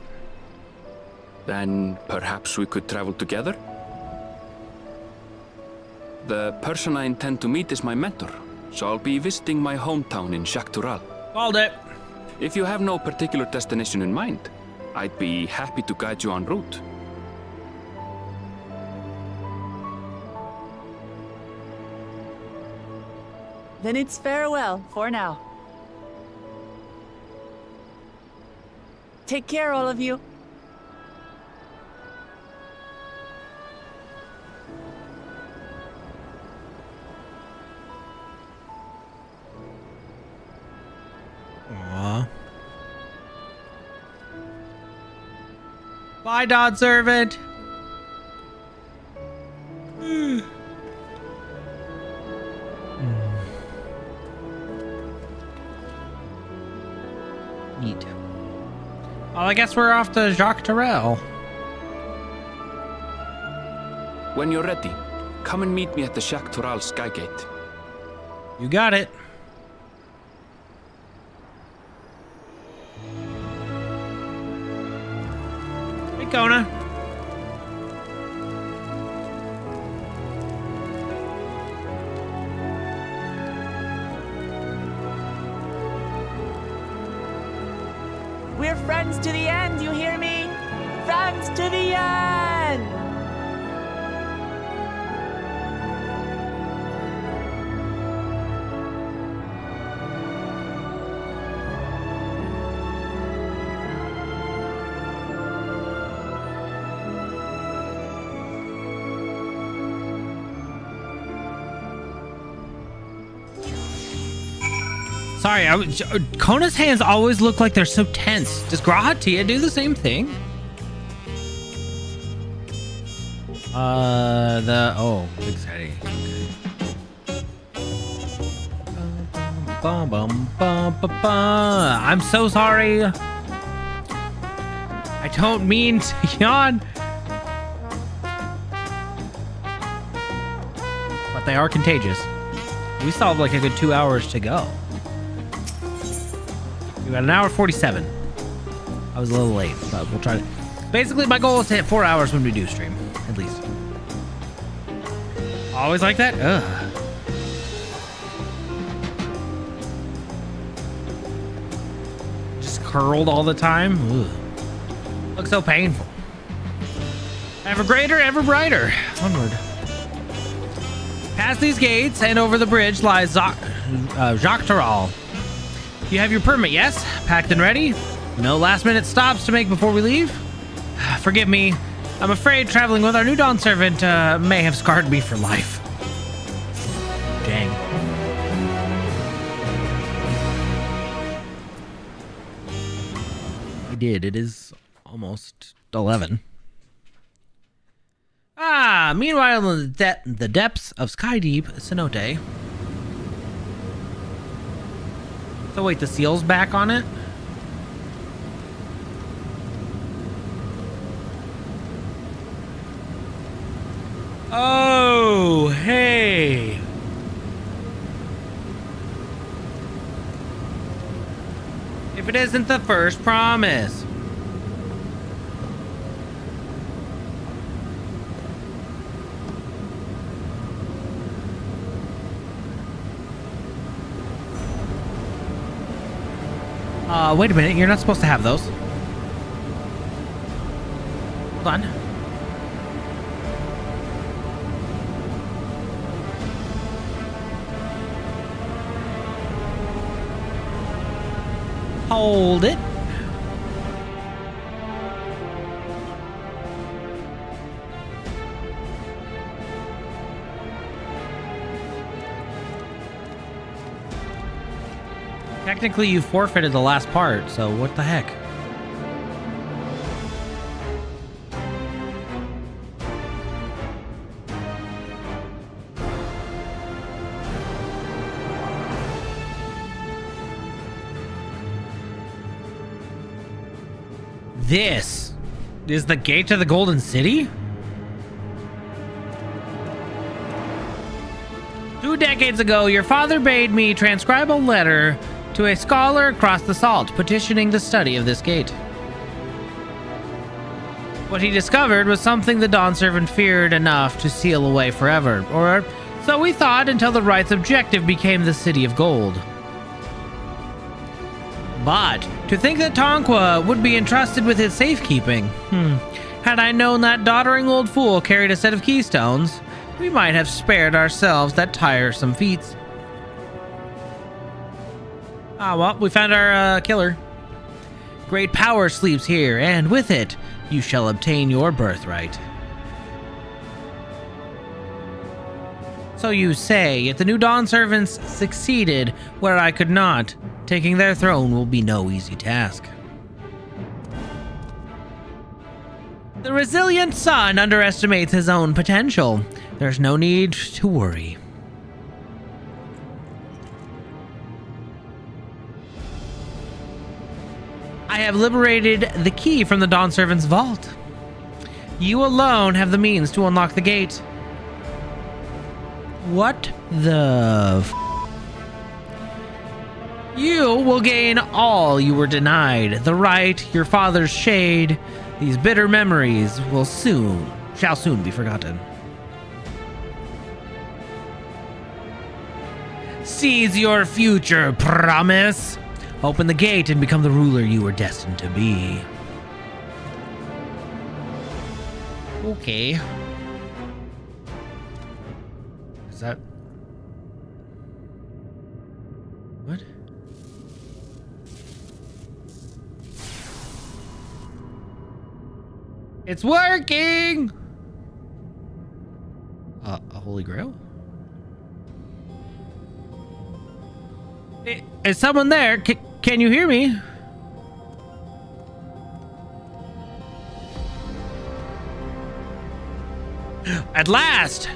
L: Then perhaps we could travel together? The person I intend to meet is my mentor, so I'll be visiting my hometown in Shaktural.
A: Called it.
L: If you have no particular destination in mind, I'd be happy to guide you en route.
E: Then it's farewell for now. Take care, all of you.
A: Aww. Bye, Dawn Servant. Neat. Well, I guess we're off to Jacques Terrell.
L: When you're ready, come and meet me at the Shaktural Skygate.
A: You got it. Hey, Kona.
E: We're friends to the end, you hear me? Friends to the end!
A: Sorry, Kona's hands always look like they're so tense. Does Grahatia do the same thing? Exciting. Okay. I'm so sorry. I don't mean to yawn. But they are contagious. We still have like a good 2 hours to go. We got an hour 47. I was a little late, but we'll try to. Basically, my goal is to hit 4 hours when we do stream, at least. Always like that? Ugh. Just curled all the time? Ugh. Looks so painful. Ever greater, ever brighter. Onward. Past these gates and over the bridge lies Jacques Terrell. You have your permit, yes? Packed and ready? No last minute stops to make before we leave? Forgive me. I'm afraid traveling with our new Dawn servant may have scarred me for life. Dang. We did. It is almost 11. Meanwhile, in the depths of sky-deep Cenote. So wait, the seal's back on it? Oh, hey. If it isn't the first promise. Wait a minute, you're not supposed to have those. Hold on. Hold it. Technically, you forfeited the last part, so what the heck? This is the gate to the Golden City? 2 decades ago, your father bade me transcribe a letter to a scholar across the salt, petitioning the study of this gate. What he discovered was something the Dawn Servant feared enough to seal away forever, or so we thought until the right's objective became the City of Gold. But to think that Tonqua would be entrusted with its safekeeping, had I known that doddering old fool carried a set of keystones, we might have spared ourselves that tiresome feats. Ah, well, we found our killer. Great power sleeps here, and with it, you shall obtain your birthright. So you say, yet the new Dawn Servants succeeded where I could not. Taking their throne will be no easy task. The resilient son underestimates his own potential. There's no need to worry. I have liberated the key from the Dawn Servant's vault. You alone have the means to unlock the gate. What the f? You will gain all you were denied. The right, your father's shade, these bitter memories shall soon be forgotten. Seize your future, promise. Open the gate and become the ruler you were destined to be. Okay. Is that... what? It's working! A holy grail? Is someone there? Can you hear me? At last!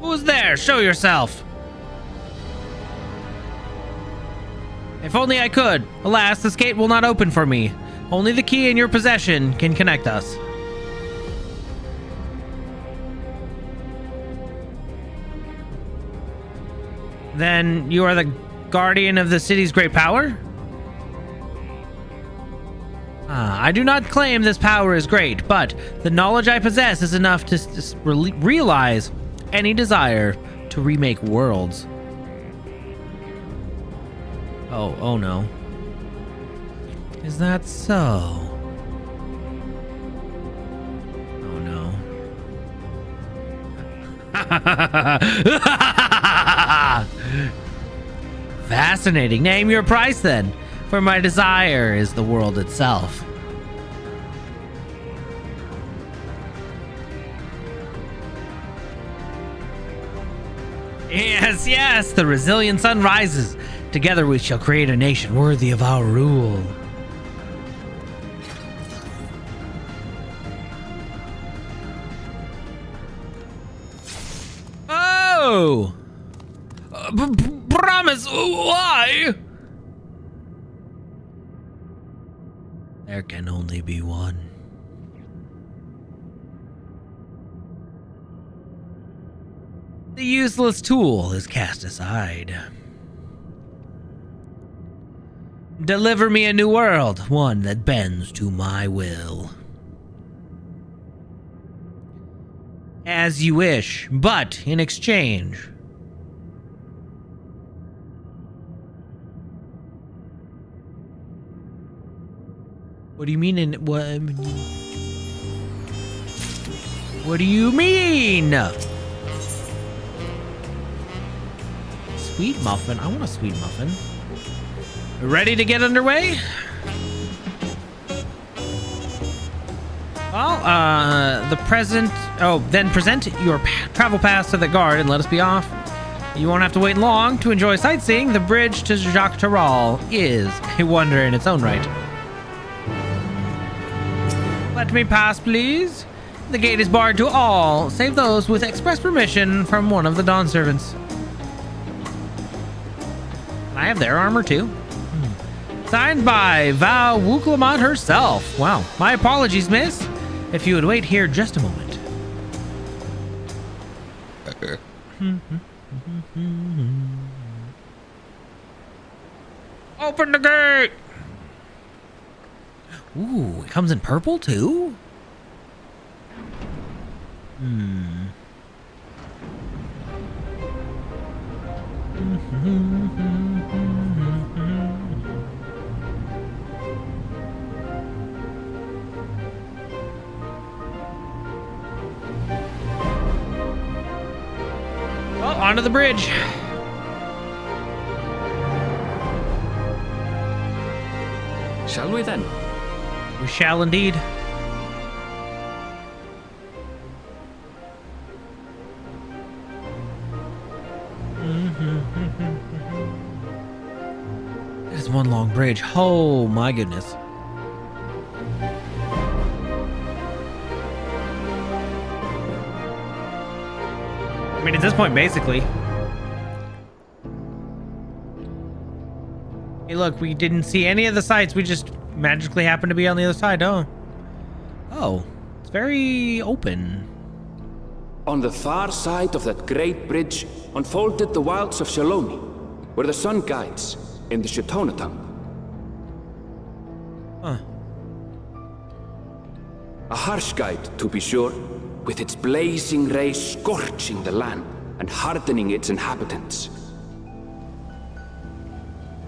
A: Who's there? Show yourself! If only I could. Alas, this gate will not open for me. Only the key in your possession can connect us. Then you are the guardian of the city's great power? I do not claim this power is great, but the knowledge I possess is enough to realize any desire to remake worlds. Oh no. Is that so? Oh no. Fascinating. Name your price then, for my desire is the world itself. Yes, the resilient sun rises. Together we shall create a nation worthy of our rule. Oh! promise. Why? There can only be one. The useless tool is cast aside. Deliver me a new world, one that bends to my will. As you wish, but in exchange. What do you mean in what? What do you mean? Sweet muffin? I want a sweet muffin. Ready to get underway? Well, then present your travel pass to the guard and let us be off. You won't have to wait long to enjoy sightseeing. The bridge to Jacques Tarral is a wonder in its own right. Let me pass, please. The gate is barred to all, save those with express permission from one of the Dawn servants. I have their armor too. Signed by Val Wuklamot herself. Wow. My apologies, miss. If you would wait here just a moment. Open the gate! Ooh, it comes in purple too? Well, onto the bridge.
L: Shall we then?
A: We shall indeed. It's one long bridge. Oh my goodness. I mean, at this point, basically. Hey, look, we didn't see any of the sights. We just magically happened to be on the other side, Oh, it's very open.
L: On the far side of that great bridge unfolded the wilds of Shaloni, where the sun guides in the Shatonatam.
A: Huh.
L: A harsh guide, to be sure, with its blazing rays scorching the land and hardening its inhabitants.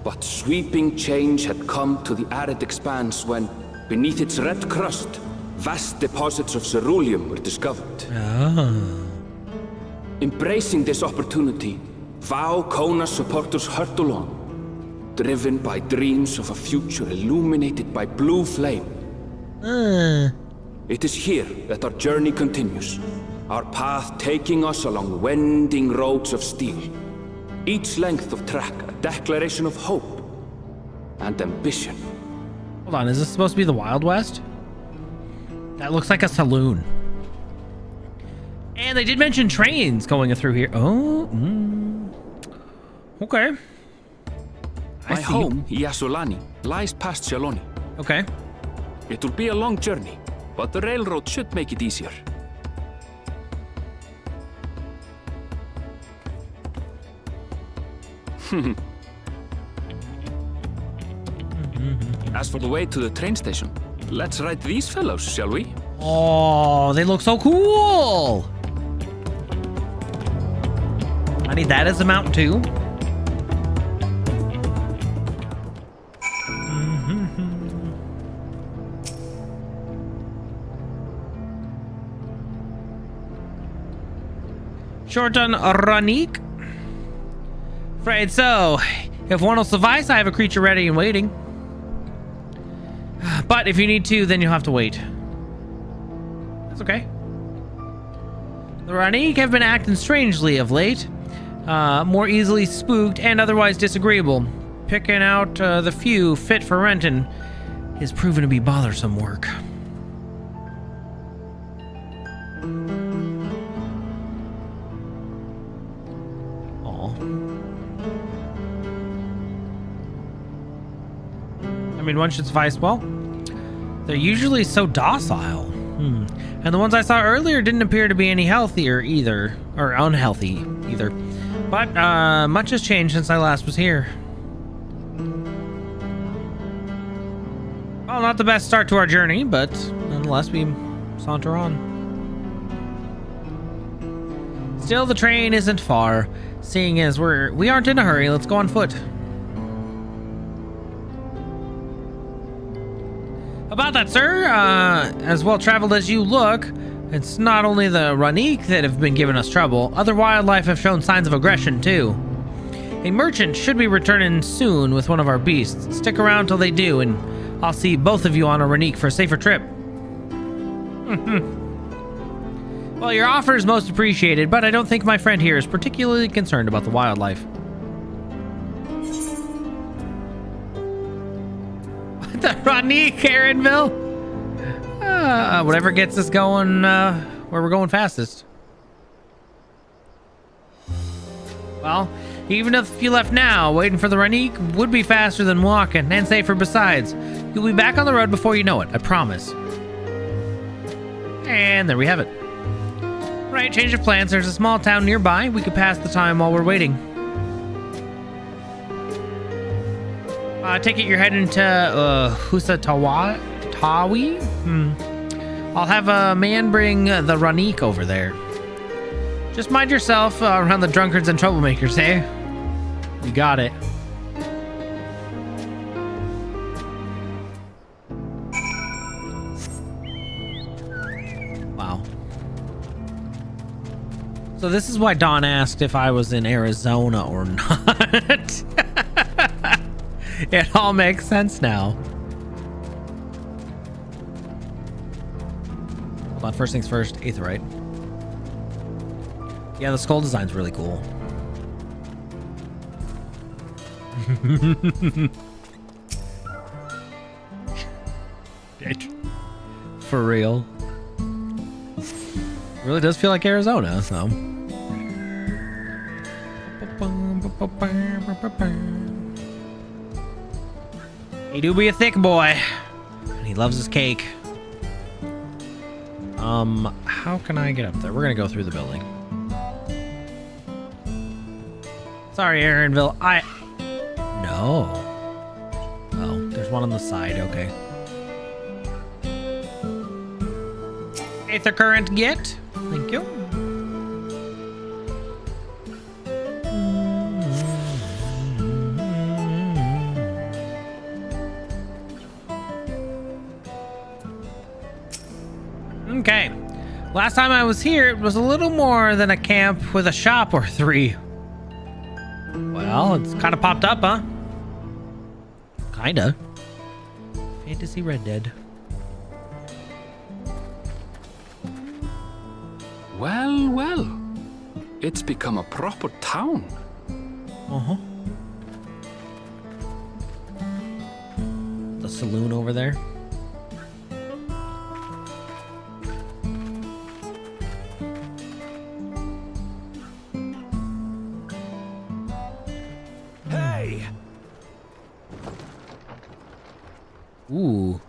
L: But sweeping change had come to the arid expanse when, beneath its red crust, vast deposits of ceruleum were discovered. Embracing this opportunity, Vau Kona's supporters hurtled along, driven by dreams of a future illuminated by blue flame. It is here that our journey continues, our path taking us along winding roads of steel. Each length of track a declaration of hope and ambition.
A: Hold on, is this supposed to be the Wild West? That looks like a saloon. And they did mention trains going through here. Oh, okay.
L: My home, Yasulani, lies past Shaloni.
A: Okay.
L: It will be a long journey, but the railroad should make it easier. As for the way to the train station, let's ride these fellows, shall we?
A: Oh, they look so cool! I need that as a mount too. Shortun Ranik. Afraid so. If one will suffice, I have a creature ready and waiting. But if you need to, then you'll have to wait. That's okay. The Ranik have been acting strangely of late. More easily spooked and otherwise disagreeable. Picking out the few fit for Renton is proven to be bothersome work. mean, one should suffice. Well, they're usually so docile. And the ones I saw earlier didn't appear to be any healthier either, or unhealthy either. But much has changed since I last was here. Well, not the best start to our journey, but nonetheless we saunter on. Still, the train isn't far. Seeing as we aren't in a hurry, let's go on foot. About that, sir, as well traveled as you look, it's not only the Ranik that have been giving us trouble, other wildlife have shown signs of aggression too. A merchant should be returning soon with one of our beasts. Stick around till they do, and I'll see both of you on a Ranik for a safer trip. Well, your offer is most appreciated, but I don't think my friend here is particularly concerned about the wildlife. What the Ranik, Aaronville? Whatever gets us going where we're going fastest. Well, even if you left now, waiting for the Ranik would be faster than walking, and safer besides. You'll be back on the road before you know it, I promise. And there we have it. Right, change of plans. There's a small town nearby. We could pass the time while we're waiting. I take it you're heading to Husatawi? I'll have a man bring the Ranik over there. Just mind yourself around the drunkards and troublemakers, eh? You got it. Wow. So this is why Dawn asked if I was in Arizona or not. It all makes sense now. Hold on, first things first, Aetherite. Yeah, the skull design's really cool. For real. It really does feel like Arizona, so. He do be a thick boy. And he loves his cake. How can I get up there? We're gonna go through the building. Sorry, Aaronville. No. Oh, there's one on the side. Okay. Aether current get. Thank you. Okay. Last time I was here, it was a little more than a camp with a shop or three. Well, it's kind of popped up, huh? Kinda. Fantasy Red Dead.
L: Well, well. It's become a proper town.
A: Uh-huh. The saloon over there.
F: Hey!
A: Ooh.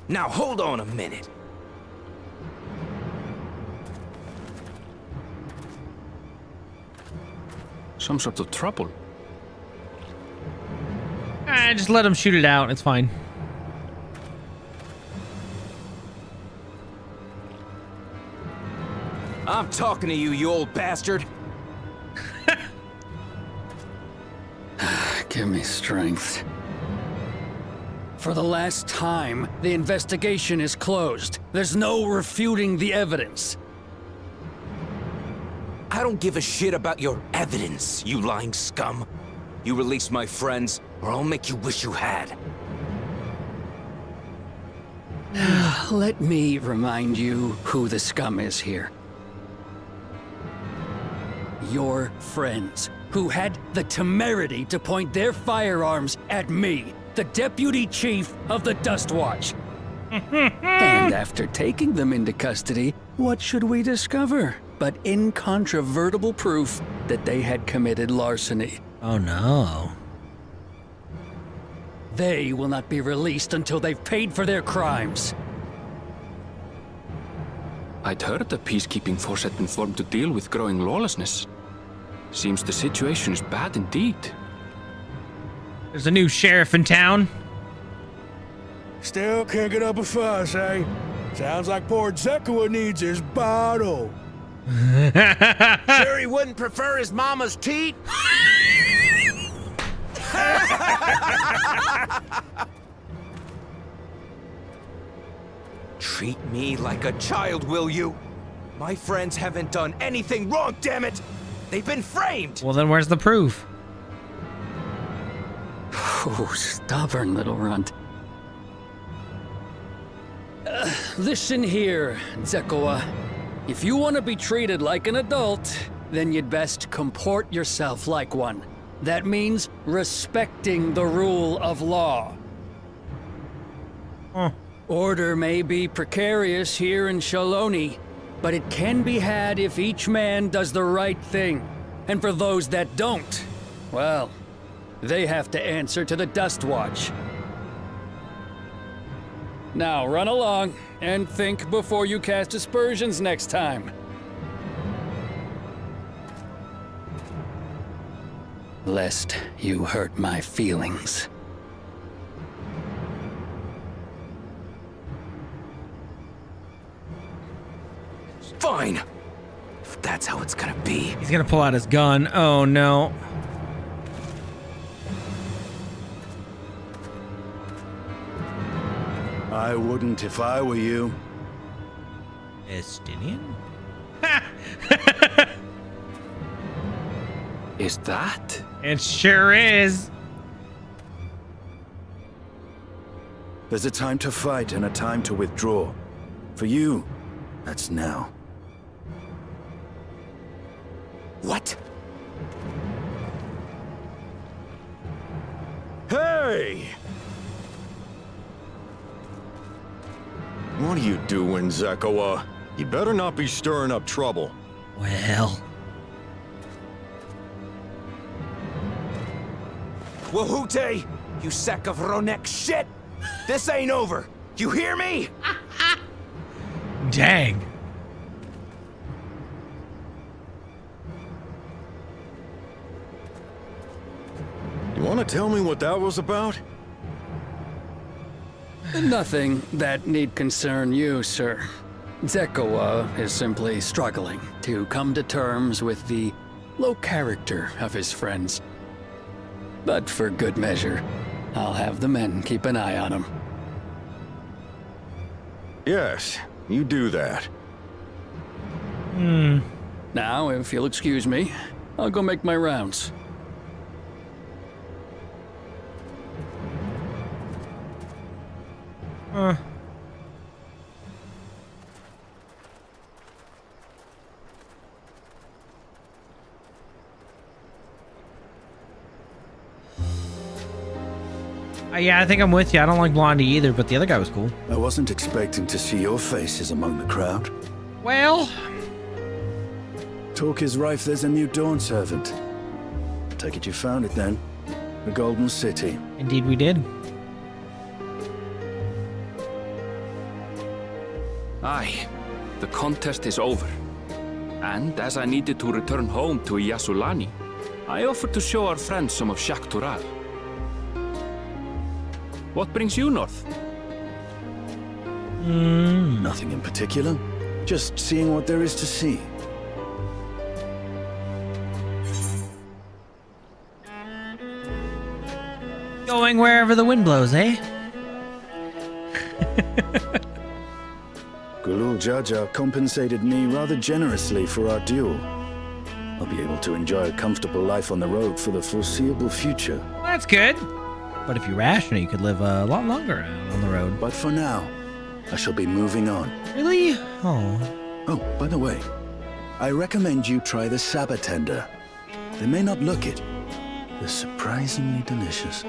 F: Now hold on a minute.
L: Some sort of trouble.
A: Just let him shoot it out. It's fine.
F: I'm talking to you, you old bastard.
M: Give me strength. For the last time, the investigation is closed. There's no refuting the evidence.
F: I don't give a shit about your evidence, you lying scum. You release my friends, or I'll make you wish you had.
M: Let me remind you who the scum is here. Your friends, who had the temerity to point their firearms at me, the deputy chief of the Dust Watch. And after taking them into custody, what should we discover but incontrovertible proof that they had committed larceny?
A: Oh no.
M: They will not be released until they've paid for their crimes.
L: I'd heard the peacekeeping force had been formed to deal with growing lawlessness. Seems the situation is bad indeed.
A: There's a new sheriff in town.
I: Still can't get up a fuss, eh? Sounds like poor Zekua needs his bottle.
H: Sure he wouldn't prefer his mama's teat? Treat me like a child, will you? My friends haven't done anything wrong, damn it! They've been framed!
A: Well, then where's the proof?
M: Oh, stubborn little runt. Listen here, Zekua. If you want to be treated like an adult, then you'd best comport yourself like one. That means respecting the rule of law. Order may be precarious here in Shaloni, but it can be had if each man does the right thing. And for those that don't, well, they have to answer to the Dust Watch. Now run along and think before you cast aspersions next time. Lest you hurt my feelings.
H: Fine. If that's how it's gonna be.
A: He's gonna pull out his gun. Oh no.
K: I wouldn't if I were you.
A: Estinian?
L: Is that?
A: It sure is.
K: There's a time to fight and a time to withdraw. For you, that's now.
H: What? Hey!
C: What are you doing, Zekua? You better not be stirring up trouble.
A: Well.
H: Wahute, you sack of Ronek shit! This ain't over! You hear me?
A: Dang.
C: You want to tell me what that was about?
M: Nothing that need concern you, sir. Zekua is simply struggling to come to terms with the low character of his friends. But for good measure, I'll have the men keep an eye on him.
C: Yes, you do that.
M: Now, if you'll excuse me, I'll go make my rounds.
A: Yeah, I think I'm with you. I don't like Blondie either, but the other guy was cool.
K: I wasn't expecting to see your faces among the crowd.
A: Well,
K: talk is rife there's a new Dawn servant. Take it you found it then. The Golden City.
A: Indeed we did.
L: Aye, the contest is over. And as I needed to return home to Yasulani, I offered to show our friends some of Shak Tural. What brings you north?
K: Nothing in particular. Just seeing what there is to see.
A: Going wherever the wind blows, eh?
K: Gulul Jaja compensated me rather generously for our duel. I'll be able to enjoy a comfortable life on the road for the foreseeable future.
A: Well, that's good. But if you ration it, you could live a lot longer on the road.
K: But for now, I shall be moving on.
A: Really? Oh.
K: Oh, by the way, I recommend you try the Sabatender. They may not look it. They're surprisingly delicious.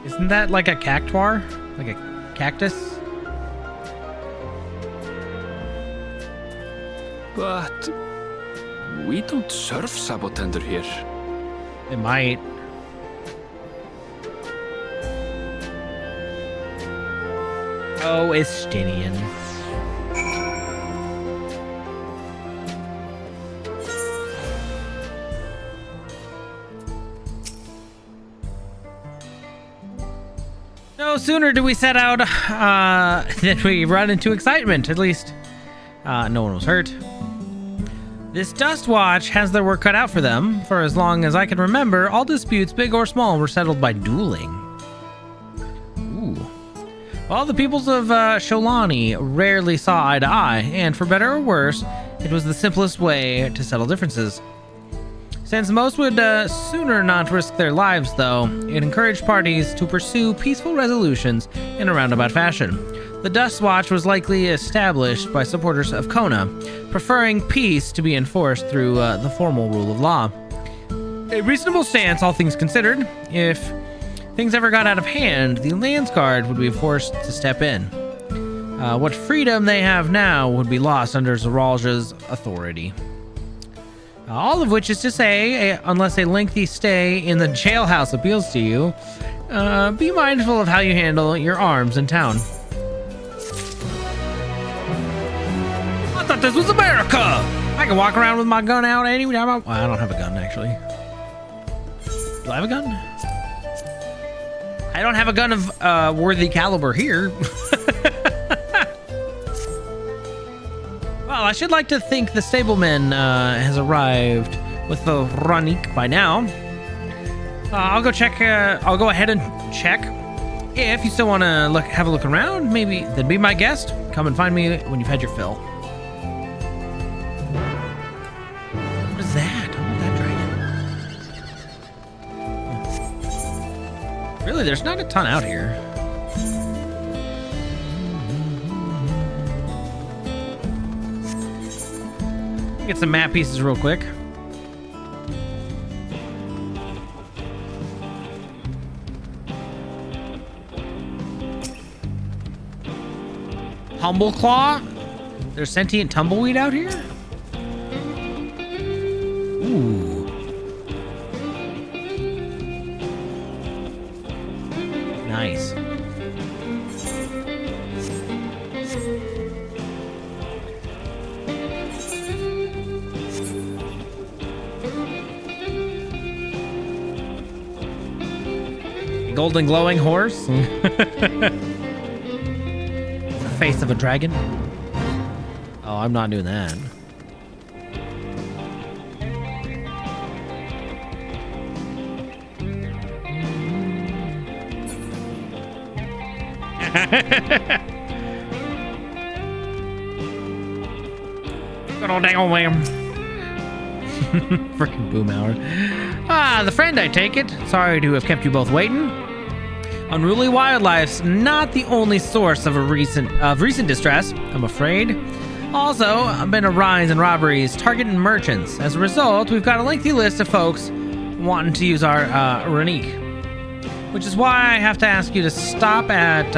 A: Isn't that like a cactuar? Like a cactus?
L: But we don't serve Sabotender here.
A: It might. Oh, Estinian. No sooner do we set out than we run into excitement. At least, no one was hurt. This Dust Watch has their work cut out for them. For as long as I can remember, all disputes, big or small, were settled by dueling. Ooh. Well, the peoples of Sholani rarely saw eye to eye, and for better or worse, it was the simplest way to settle differences. Since most would sooner not risk their lives, though, it encouraged parties to pursue peaceful resolutions in a roundabout fashion. The Dust Watch was likely established by supporters of Kona, preferring peace to be enforced through the formal rule of law. A reasonable stance, all things considered. If things ever got out of hand, the Landsguard would be forced to step in. What freedom they have now would be lost under Zaralja's authority. All of which is to say, unless a lengthy stay in the jailhouse appeals to you, be mindful of how you handle your arms in town. I thought this was America! I can walk around with my gun out any time I... Well, I don't have a gun, actually. Do I have a gun? I don't have a gun of worthy caliber here. Well, I should like to think the stableman has arrived with the Ranik by now. I'll go check. I'll go ahead and check. If you still want to have a look around, maybe then be my guest. Come and find me when you've had your fill. What is that? Oh, that dragon. Really, there's not a ton out here. Get some map pieces real quick. Humbleclaw? There's sentient tumbleweed out here? Ooh. Nice. Golden glowing horse. The face of a dragon. Oh, I'm not doing that. Good old dang old lamb. Freaking boom hour. Ah, the friend, I take it. Sorry to have kept you both waiting. Unruly wildlife's not the only source of recent distress, I'm afraid. Also, been a rise in robberies targeting merchants. As a result, we've got a lengthy list of folks wanting to use our Ranik, which is why I have to ask you to stop at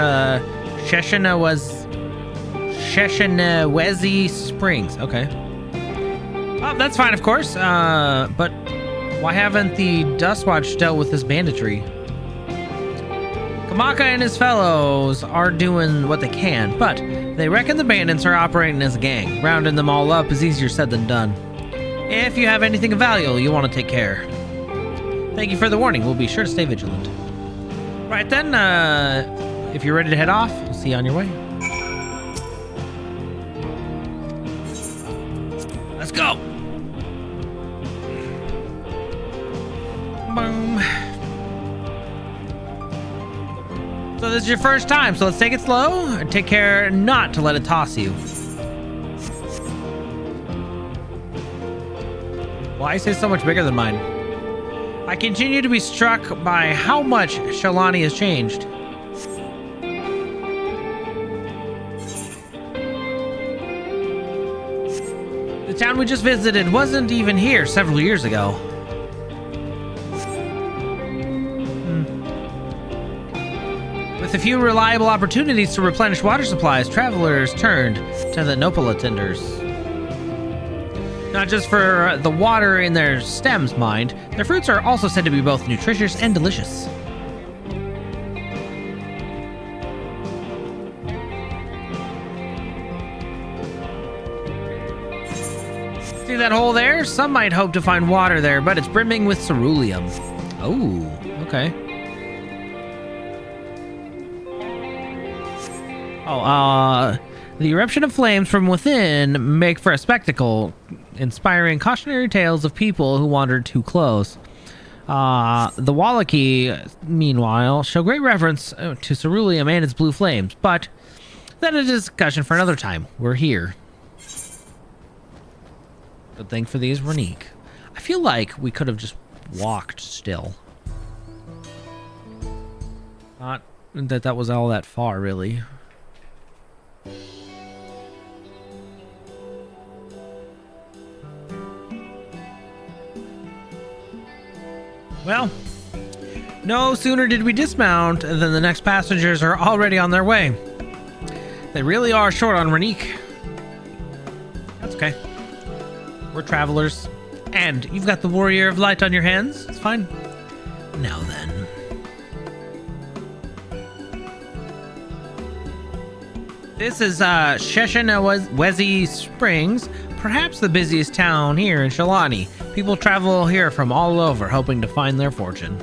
A: Sheshanawezi Springs. Okay. Oh, that's fine, of course. But why haven't the Dust Watch dealt with this banditry? Kamaka and his fellows are doing what they can, but they reckon the bandits are operating as a gang. Rounding them all up is easier said than done. If you have anything of value, you want to take care. Thank you for the warning. We'll be sure to stay vigilant. Right then, if you're ready to head off, I'll see you on your way. Let's go! Boom. So this is your first time, so let's take it slow and take care not to let it toss you. Why is his so much bigger than mine? I continue to be struck by how much Sholani has changed. The town we just visited wasn't even here several years ago. With a few reliable opportunities to replenish water supplies, travelers turned to the Nopala tenders. Not just for the water in their stems, mind. Their fruits are also said to be both nutritious and delicious. that hole there? Some might hope to find water there, but it's brimming with ceruleum. Oh, okay. Oh, the eruption of flames from within make for a spectacle, inspiring cautionary tales of people who wandered too close. The Wallachie, meanwhile, show great reverence to ceruleum and its blue flames, but that is a discussion for another time. We're here. Good thing for these Renique. I feel like we could have just walked still. Not that that was all that far, really. Well, no sooner did we dismount than the next passengers are already on their way. They really are short on Renique. That's okay. We're travelers. And you've got the Warrior of Light on your hands. It's fine. Now then. This is Sheshenawezi Springs, perhaps the busiest town here in Shalani. People travel here from all over, hoping to find their fortune.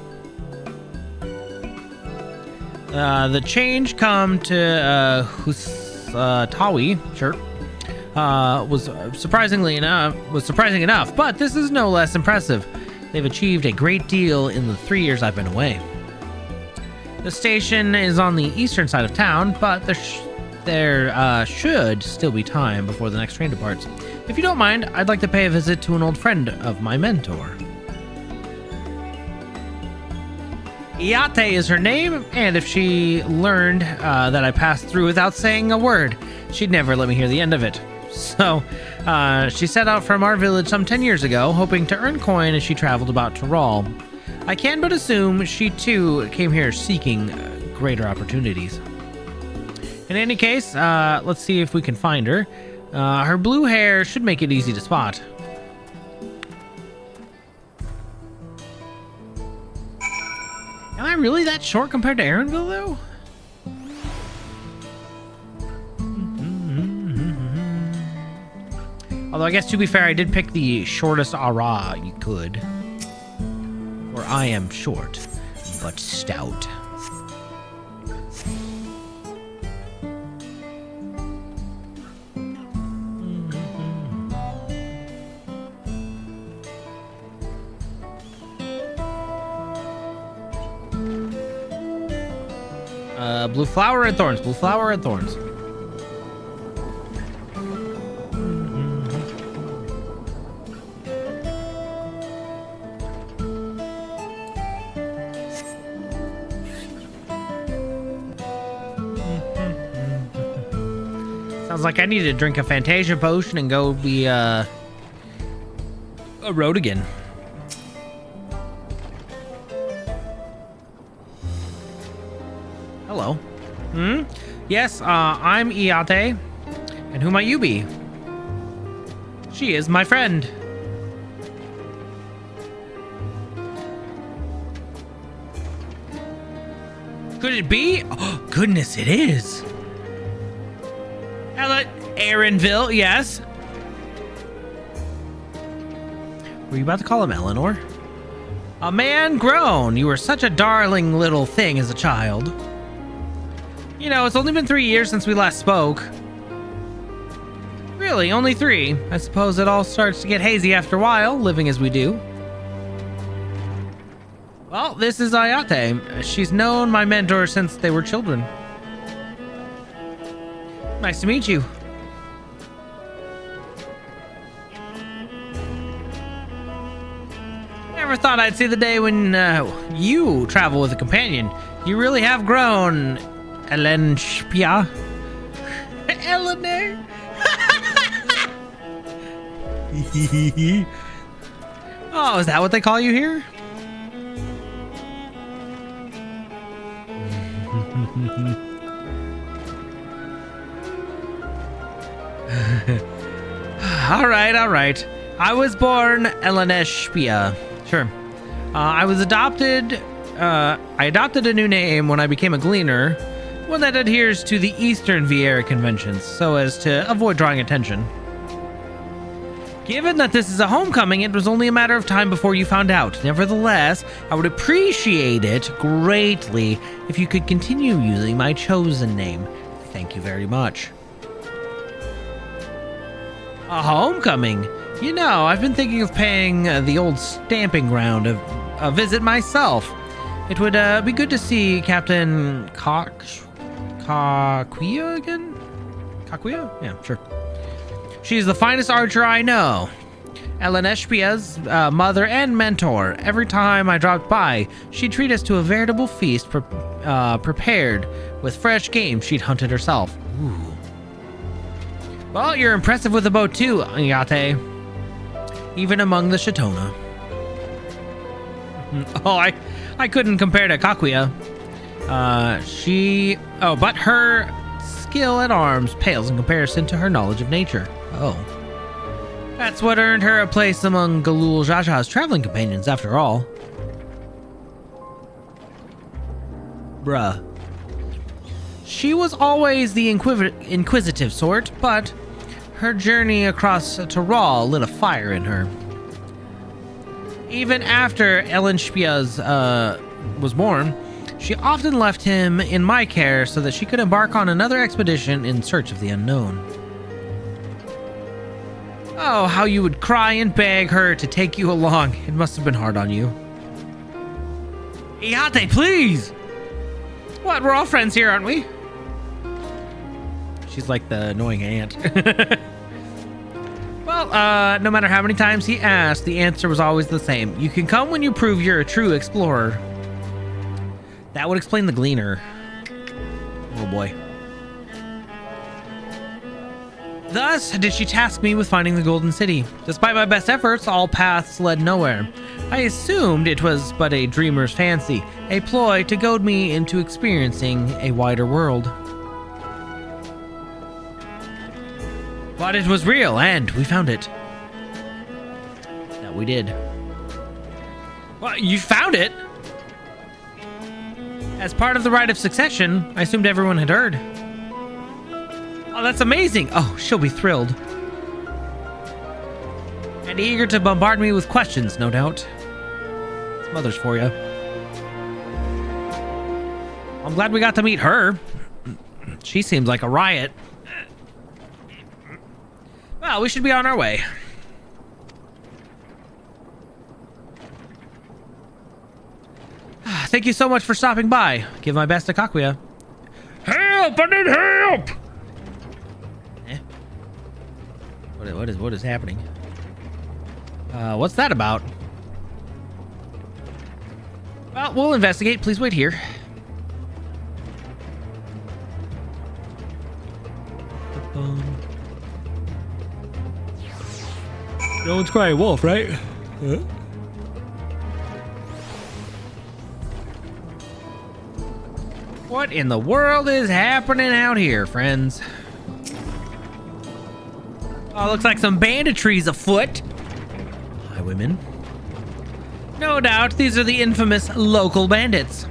A: The change come to Hustawi, sure, was surprising enough, but this is no less impressive. They've achieved a great deal in the 3 years I've been away. The station is on the eastern side of town, but there should still be time before the next train departs. If you don't mind, I'd like to pay a visit to an old friend of my mentor. Iate is her name, and if she learned that I passed through without saying a word, she'd never let me hear the end of it. So, she set out from our village some 10 years ago, hoping to earn coin as she traveled about Tyrol. I can but assume she too came here seeking greater opportunities. In any case, let's see if we can find her. Her blue hair should make it easy to spot. Am I really that short compared to Aaronville, though? Although I guess to be fair, I did pick the shortest Ara you could. Or I am short, but stout. Blue flower and thorns, blue flower and thorns. Sounds like I need to drink a Fantasia potion and go be a road again. Hello. Yes, I'm Iate. And who might you be? She is my friend. Could it be? Oh, goodness, it is. Hello, Aaronville, yes. Were you about to call him Eleanor? A man grown. You were such a darling little thing as a child. You know, it's only been 3 years since we last spoke. Really, only 3. I suppose it all starts to get hazy after a while, living as we do. Well, this is Ayate. She's known my mentor since they were children. Nice to meet you. Never thought I'd see the day when you travel with a companion. You really have grown, Elenspia. Eleanor. Oh, is that what they call you here? All right. I was born Elenespia. Sure. I adopted a new name when I became a gleaner, one that adheres to the Eastern Vieira conventions, so as to avoid drawing attention. Given that this is a homecoming, it was only a matter of time before you found out. Nevertheless, I would appreciate it greatly if you could continue using my chosen name. Thank you very much. A homecoming? You know, I've been thinking of paying the old stamping ground a visit myself. It would be good to see Captain Kakuya again? Kakuya? Yeah, sure. She's the finest archer I know. Eleneshpia's mother and mentor. Every time I dropped by, she'd treat us to a veritable feast prepared with fresh game she'd hunted herself. Ooh. Well, you're impressive with the bow too, Ayate. Even among the Shatona. Oh, I couldn't compare to Kakuya. But her skill at arms pales in comparison to her knowledge of nature. Oh. That's what earned her a place among Galul Jaja's traveling companions, after all. Bruh. She was always the inquisitive sort, but her journey across Taral lit a fire in her. Even after Elenshpia's was born, she often left him in my care so that she could embark on another expedition in search of the unknown. Oh, how you would cry and beg her to take you along. It must have been hard on you. Ayate, please! What, we're all friends here, aren't we? She's like the annoying aunt. Well, no matter how many times he asked, the answer was always the same. You can come when you prove you're a true explorer. That would explain the gleaner. Oh boy. Thus did she task me with finding the Golden City. Despite my best efforts, all paths led nowhere. I assumed it was but a dreamer's fancy, a ploy to goad me into experiencing a wider world. But it was real, and we found it. That we did. Well, you found it? As part of the rite of succession, I assumed everyone had heard. Oh, that's amazing. Oh, she'll be thrilled. And eager to bombard me with questions, no doubt. It's mother's for you. I'm glad we got to meet her. She seems like a riot. Well, we should be on our way. Thank you so much for stopping by. Give my best to Kakuya. Help! I need help! What is happening? What's that about? Well, we'll investigate. Please wait here. No one's crying wolf, right? Huh? What in the world is happening out here, friends? Oh, looks like some banditry's afoot. Highwaymen. No doubt, these are the infamous local bandits.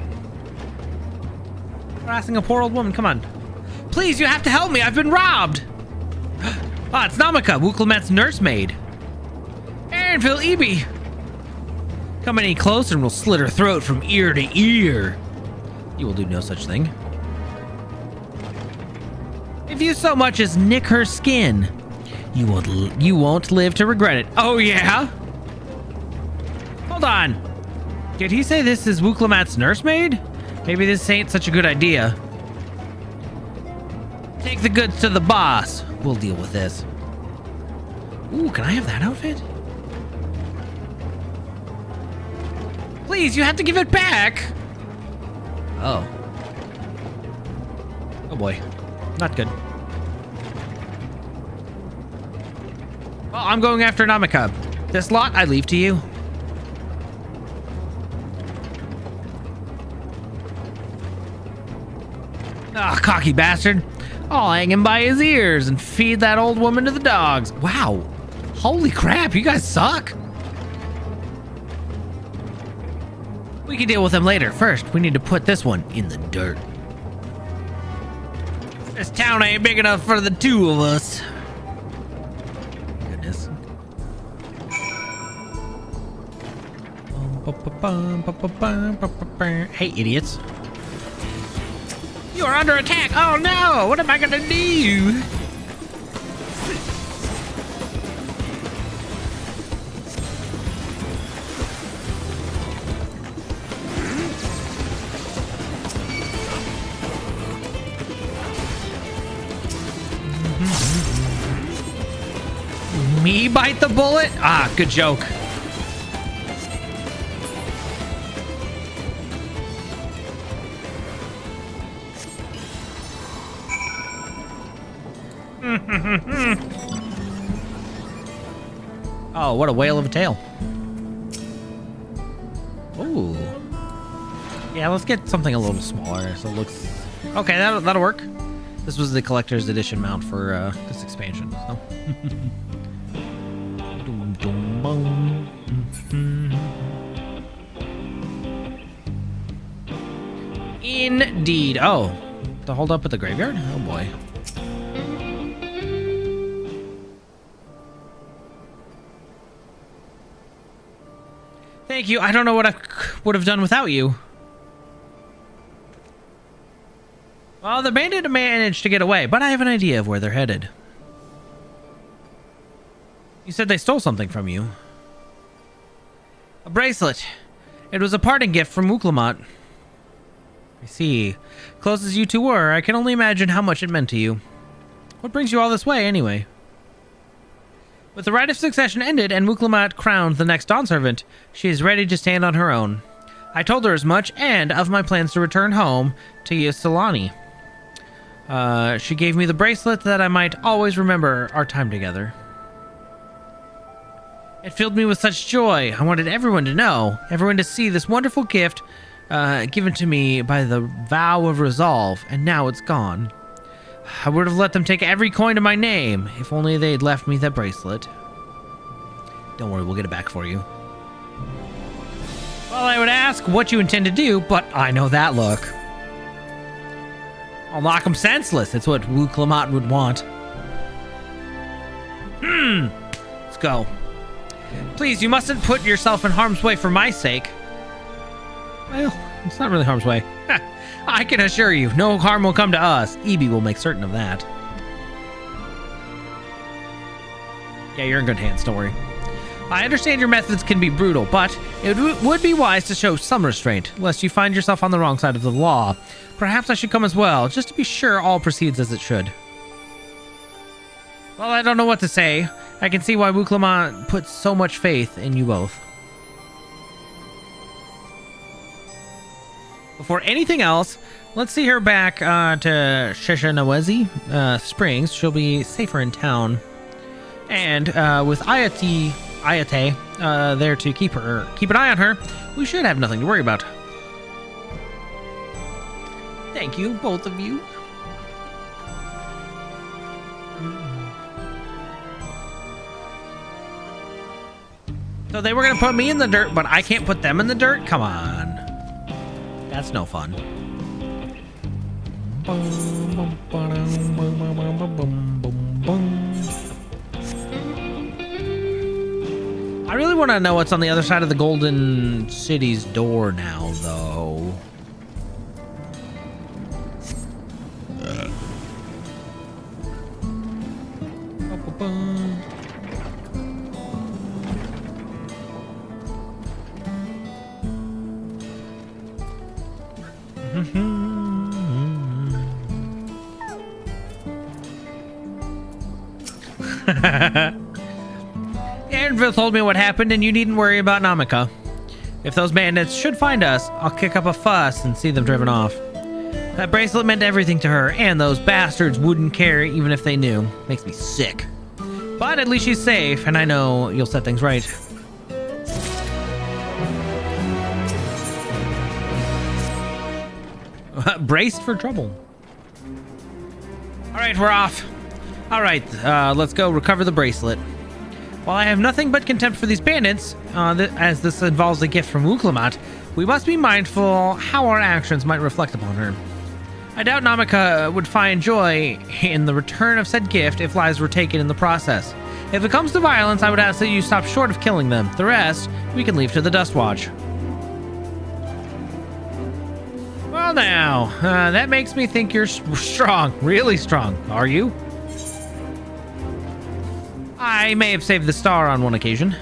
A: Harassing a poor old woman, come on. Please, you have to help me, I've been robbed! Ah, it's Namika, Wuklemet's nursemaid. Aaronville Eby! Come any closer and we'll slit her throat from ear to ear. You will do no such thing. If you so much as nick her skin, you won't live to regret it. Oh yeah? Hold on. Did he say this is Wuklemat's nursemaid? Maybe this ain't such a good idea. Take the goods to the boss. We'll deal with this. Ooh, can I have that outfit? Please, you have to give it back. Oh. Oh boy. Not good. Well, I'm going after Namika. This lot I leave to you. Ah, cocky bastard. I'll hang him by his ears and feed that old woman to the dogs. Wow. Holy crap, you guys suck. We can deal with him later. First, we need to put this one in the dirt. This town ain't big enough for the two of us. Goodness. Hey, idiots. You are under attack. Oh no, what am I gonna do? Me bite the bullet? Ah, good joke. Oh, what a whale of a tail. Ooh. Yeah, let's get something a little smaller so it looks... Okay, that'll work. This was the collector's edition mount for this expansion, so... Indeed. Oh, to hold up at the graveyard? Oh boy. Thank you. I don't know what I would have done without you. Well, the bandit managed to get away, but I have an idea of where they're headed. You said they stole something from you. A bracelet. It was a parting gift from Muklamat. I see. Close as you two were, I can only imagine how much it meant to you. What brings you all this way, anyway? With the right of succession ended and Muklamat crowned the next Dawn Servant, she is ready to stand on her own. I told her as much, and of my plans to return home to Ysilani. She gave me the bracelet that I might always remember our time together. It filled me with such joy. I wanted everyone to know, everyone to see this wonderful gift given to me by the vow of resolve, and now it's gone. I would have let them take every coin to my name, if only they'd left me that bracelet. Don't worry, we'll get it back for you. Well, I would ask what you intend to do, but I know that look. I'll knock him senseless. It's what Wu Clamat would want. Let's go. Please, you mustn't put yourself in harm's way for my sake. Well, it's not really harm's way. I can assure you, no harm will come to us. Ebi will make certain of that. Yeah, you're in good hands, don't worry. I understand your methods can be brutal, but it would be wise to show some restraint, lest you find yourself on the wrong side of the law. Perhaps I should come as well, just to be sure all proceeds as it should. Well, I don't know what to say. I can see why Wu Clamat put so much faith in you both. Before anything else, let's see her back to Sheshanawezi Springs. She'll be safer in town. And with Ayate there to keep an eye on her, we should have nothing to worry about. Thank you, both of you. So they were going to put me in the dirt, but I can't put them in the dirt? Come on. That's no fun. I really want to know what's on the other side of the Golden City's door now, though. Aaronville told me what happened, and you needn't worry about Namika. If those bandits should find us, I'll kick up a fuss and see them driven off. That bracelet meant everything to her, and those bastards wouldn't care even if they knew. Makes me sick. But at least she's safe, and I know you'll set things right. Braced for trouble. Alright, we're off. Alright, let's go recover the bracelet. While I have nothing but contempt for these bandits, as this involves a gift from Wu Clamat, we must be mindful how our actions might reflect upon her. I doubt Namika would find joy in the return of said gift if lives were taken in the process. If it comes to violence, I would ask that you stop short of killing them. The rest, we can leave to the Dust Watch. Well now, that makes me think you're strong, really strong. Are you? I may have saved the star on one occasion.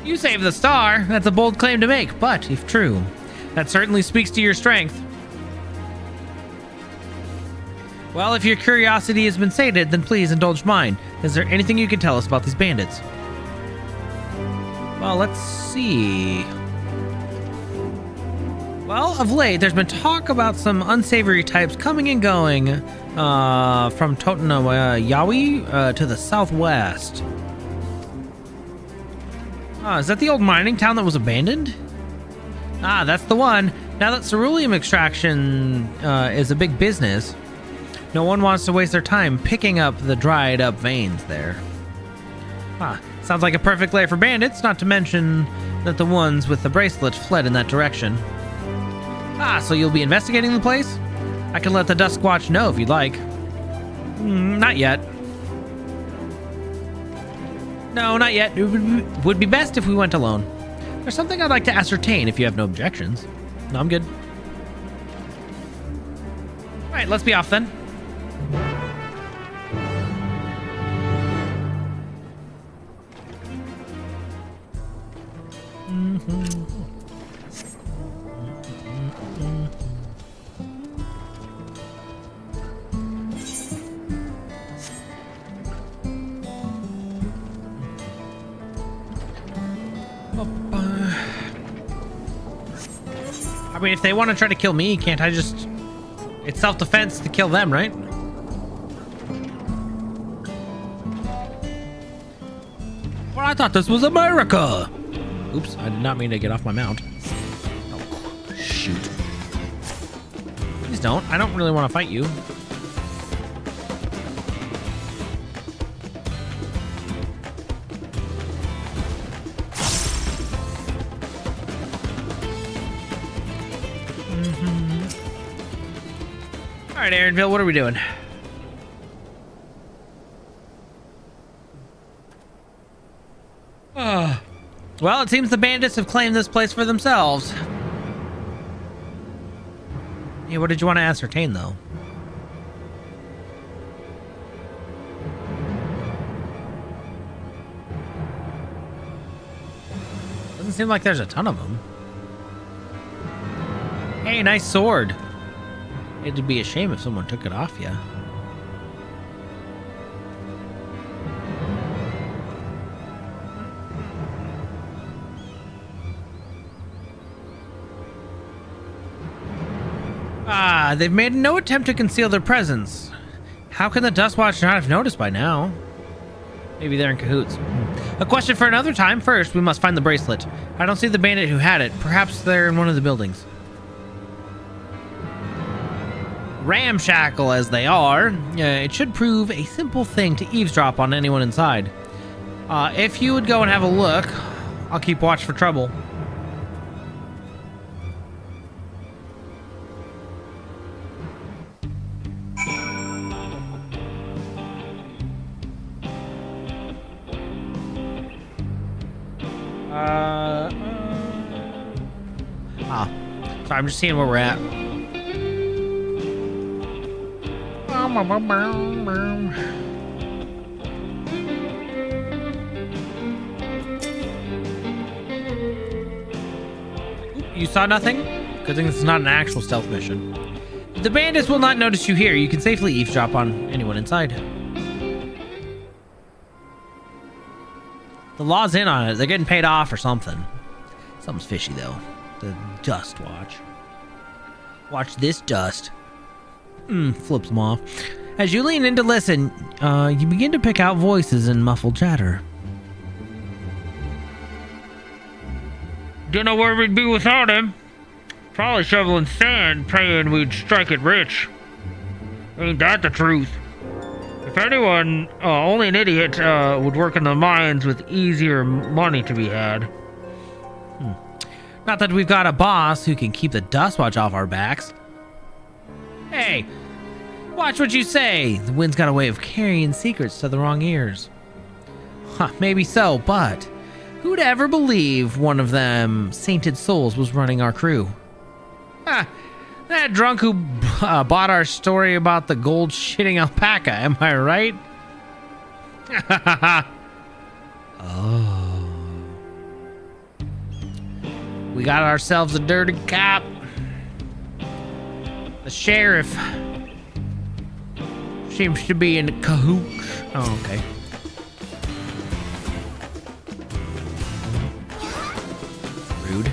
A: You saved the star? That's a bold claim to make, but if true, that certainly speaks to your strength. Well, if your curiosity has been sated, then please indulge mine. Is there anything you can tell us about these bandits? Well, let's see. Well, of late, there's been talk about some unsavory types coming and going from Yawi to the southwest. Is that the old mining town that was abandoned? Ah, that's the one. Now that ceruleum extraction is a big business, no one wants to waste their time picking up the dried up veins there. Sounds like a perfect lair for bandits, not to mention that the ones with the bracelet fled in that direction. So you'll be investigating the place? I can let the Duskwatch know if you'd like. Not yet. No, not yet. It would be best if we went alone. There's something I'd like to ascertain if you have no objections. No, I'm good. All right, let's be off then. I mean, if they want to try to kill me, can't I just... It's self-defense to kill them, right? Well, I thought this was America! Oops, I did not mean to get off my mount. Oh, shoot. Please don't. I don't really want to fight you. All right, Aaronville, what are we doing? Well, it seems the bandits have claimed this place for themselves. Hey, what did you want to ascertain, though? Doesn't seem like there's a ton of them. Hey, nice sword. It'd be a shame if someone took it off you. They've made no attempt to conceal their presence. How can the Dustwatch not have noticed by now? Maybe they're in cahoots. A question for another time. First, we must find the bracelet. I don't see the bandit who had it. Perhaps they're in one of the buildings. Ramshackle as they are, it should prove a simple thing to eavesdrop on anyone inside. If you would go and have a look, I'll keep watch for trouble. Sorry, I'm just seeing where we're at. You saw nothing? Good thing this is not an actual stealth mission. The bandits will not notice you here. You can safely eavesdrop on anyone inside. The law's in on it. They're getting paid off or something. Something's fishy, though. The dust watch. Watch this dust. Flips them off. As you lean in to listen, you begin to pick out voices and muffled chatter. Don't know where we'd be without him. Probably shoveling sand, praying we'd strike it rich. Ain't that the truth? If anyone, only an idiot would work in the mines with easier money to be had. Not that we've got a boss who can keep the Dustwatch off our backs. Hey, watch what you say. The wind's got a way of carrying secrets to the wrong ears. Maybe so, but Who'd ever believe one of them sainted souls was running our crew? Ah, that drunk who bought our story about the gold shitting alpaca, am I right? Oh. We got ourselves a dirty cop. The sheriff seems to be in cahoots. Oh, okay. Rude.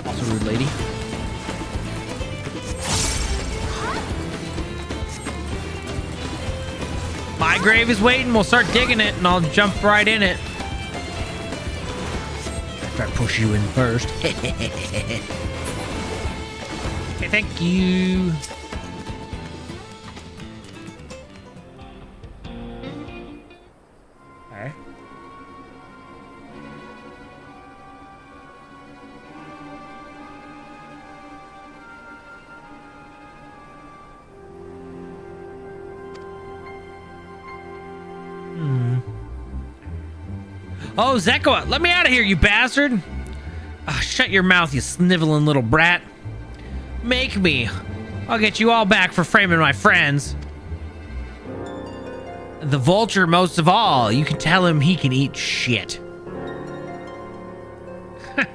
A: Also rude lady. My grave is waiting. We'll start digging it and I'll jump right in it. After I push you in first. Okay, thank you. Alright. Oh, Zekoa, let me out of here, you bastard! Shut your mouth, you sniveling little brat. Make me. I'll get you all back for framing my friends. The vulture most of all. You can tell him he can eat shit.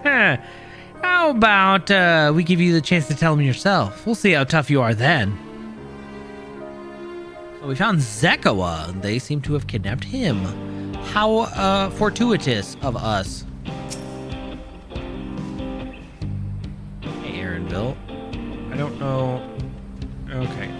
A: How about we give you the chance to tell him yourself? We'll see how tough you are then. So we found Zekoa. They seem to have kidnapped him. How fortuitous of us. Hey, Aaronville. I don't know. Okay.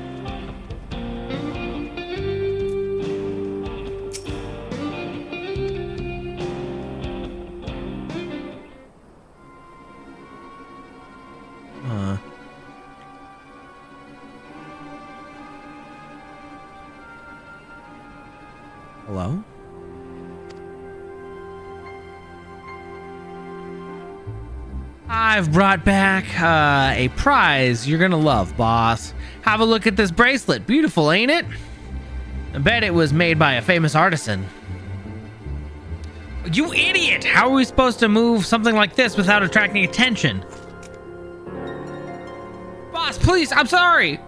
A: Hello? I've brought back a prize you're gonna love, boss. Have a look at this bracelet. Beautiful, ain't it? I bet it was made by a famous artisan. You idiot! How are we supposed to move something like this without attracting attention? Boss, please, I'm sorry!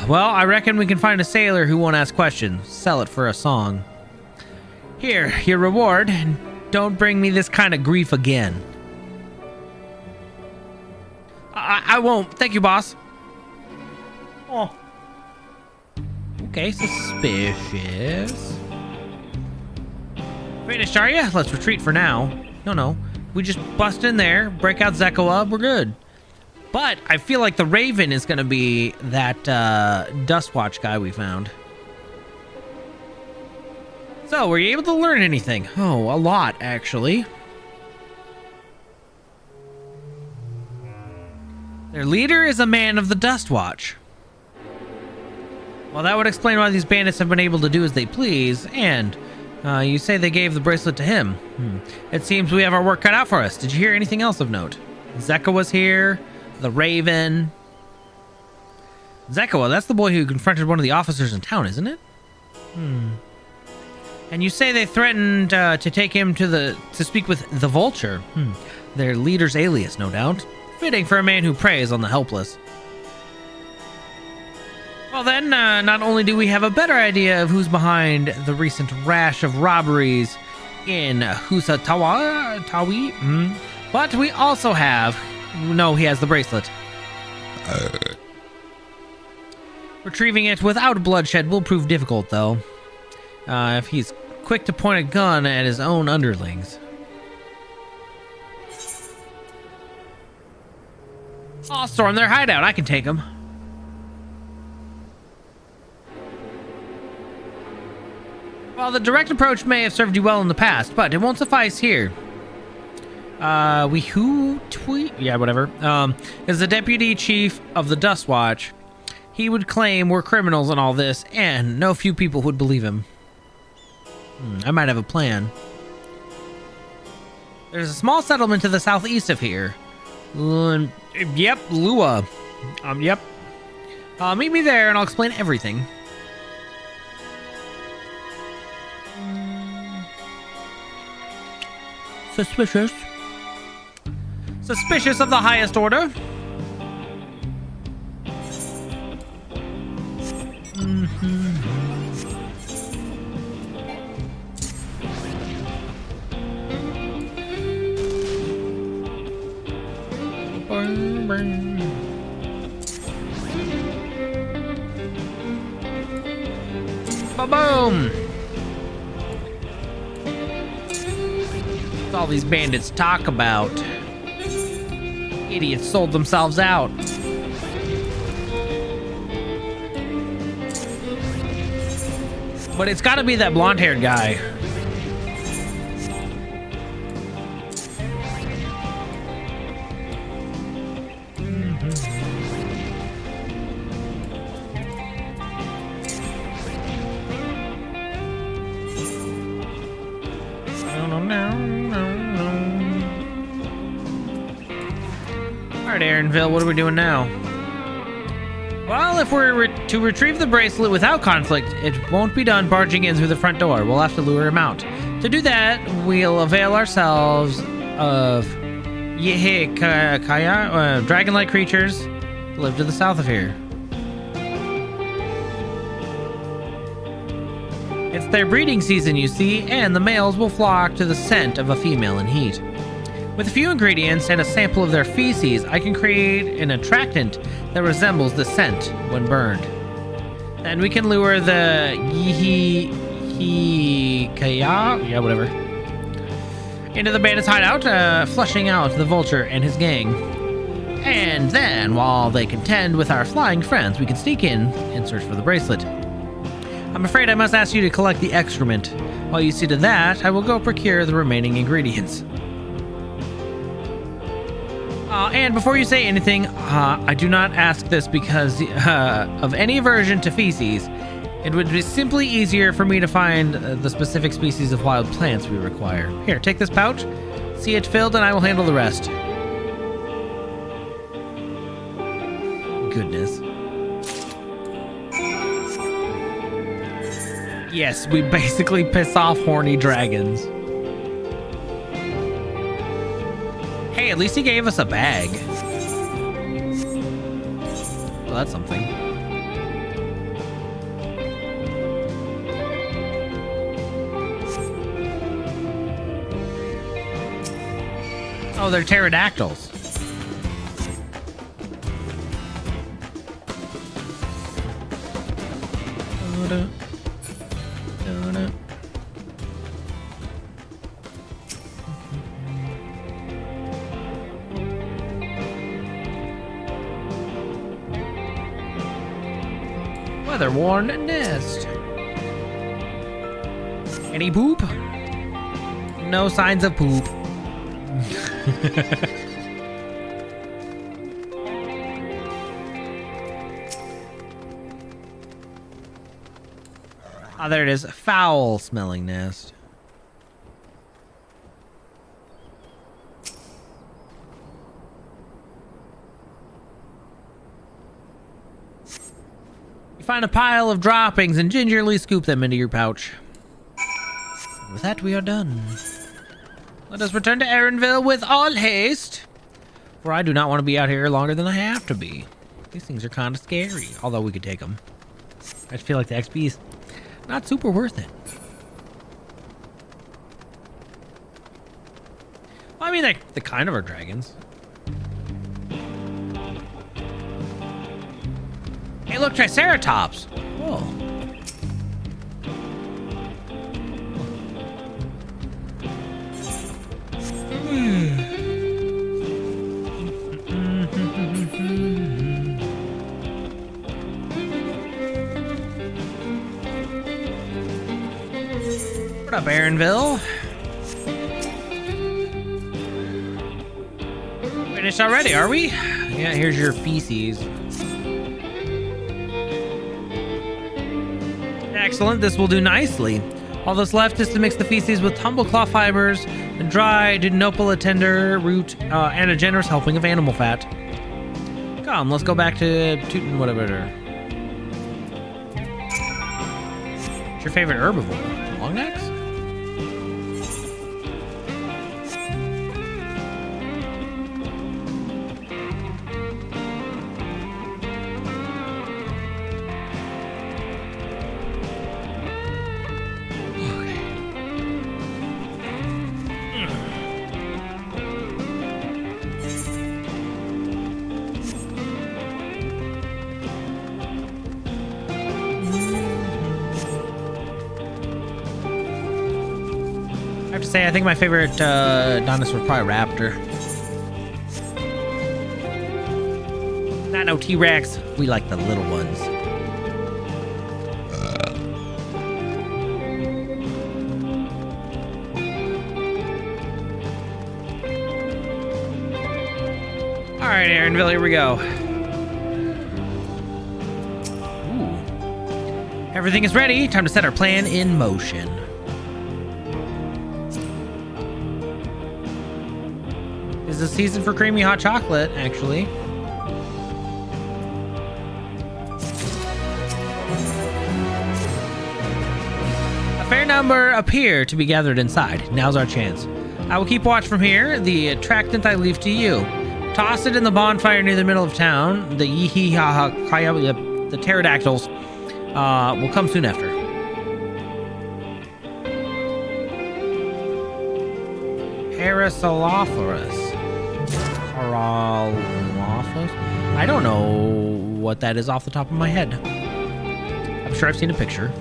A: Well, I reckon we can find a sailor who won't ask questions. Sell it for a song. Here, your reward, and don't bring me this kind of grief again. I won't. Thank you, boss. Oh. Okay, suspicious. Finished, are you? Let's retreat for now. No. We just bust in there, break out Zekoa, we're good. But I feel like the Raven is going to be that Dustwatch guy we found. So, were you able to learn anything? Oh, a lot, actually. Their leader is a man of the Dustwatch. Well, that would explain why these bandits have been able to do as they please, and you say they gave the bracelet to him. It seems we have our work cut out for us. Did you hear anything else of note? Zekoa was here, the Raven. Zekoa, that's the boy who confronted one of the officers in town, isn't it? And you say they threatened to take him to speak with the Vulture. Their leader's alias, no doubt. Fitting for a man who preys on the helpless. Well then, not only do we have a better idea of who's behind the recent rash of robberies in Tawi, but we also have... No, he has the bracelet. Retrieving it without bloodshed will prove difficult, though. If he's quick to point a gun at his own underlings. I'll storm their hideout. I can take them. Well, the direct approach may have served you well in the past, but it won't suffice here. Yeah, whatever. Is the deputy chief of the Dustwatch. He would claim we're criminals and all this, and no few people would believe him. I might have a plan. There's a small settlement to the southeast of here. Yep, Lua. Yep. Meet me there and I'll explain everything. Suspicious. Suspicious of the highest order. Ba-boom! That's all these bandits talk about. Idiots sold themselves out. But it's gotta be that blonde-haired guy. Alright, Aaronville, what are we doing now? Well, if we're to retrieve the bracelet without conflict, it won't be done barging in through the front door. We'll have to lure him out. To do that, we'll avail ourselves of dragon-like creatures that live to the south of here. It's their breeding season, you see, and the males will flock to the scent of a female in heat. With a few ingredients and a sample of their feces, I can create an attractant that resembles the scent when burned. Then we can lure the into the bandit's hideout, flushing out the vulture and his gang. And then, while they contend with our flying friends, we can sneak in and search for the bracelet. I'm afraid I must ask you to collect the excrement. While you see to that, I will go procure the remaining ingredients. And before you say anything, I do not ask this because of any aversion to feces. It would be simply easier for me to find the specific species of wild plants we require. Here, take this pouch. See it filled and I will handle the rest. Goodness. Yes, we basically piss off horny dragons. Hey, at least he gave us a bag. Well, that's something. Oh, they're pterodactyls. Weather-worn nest. Any poop? No signs of poop. Ah, there it is. Foul-smelling nest. Find a pile of droppings and gingerly scoop them into your pouch. And with that, we are done. Let us return to Aaronville with all haste, for I do not want to be out here longer than I have to be. These things are kind of scary, although we could take them. I just feel like the XP's not super worth it. Well, I mean, they kind of are dragons. Hey, look, Triceratops. Whoa. What up, Aaronville? Finished already, are we? Yeah, here's your feces. Excellent, this will do nicely. All that's left is to mix the feces with tumbleclaw fibers, and dried nopala tender root, and a generous helping of animal fat. Come, let's go back to Tootin' whatever. What's your favorite herbivore? Longnecks? I have to say, I think my favorite dinosaur is probably raptor. Not no T-Rex. We like the little ones. All right, Aaronville, here we go. Ooh. Everything is ready. Time to set our plan in motion. It's the season for creamy hot chocolate, actually. A fair number appear to be gathered inside. Now's our chance. I will keep watch from here. The attractant I leave to you. Toss it in the bonfire near the middle of town. The the pterodactyls will come soon after. Parasolophoros. I don't know what that is off the top of my head. I'm sure I've seen a picture.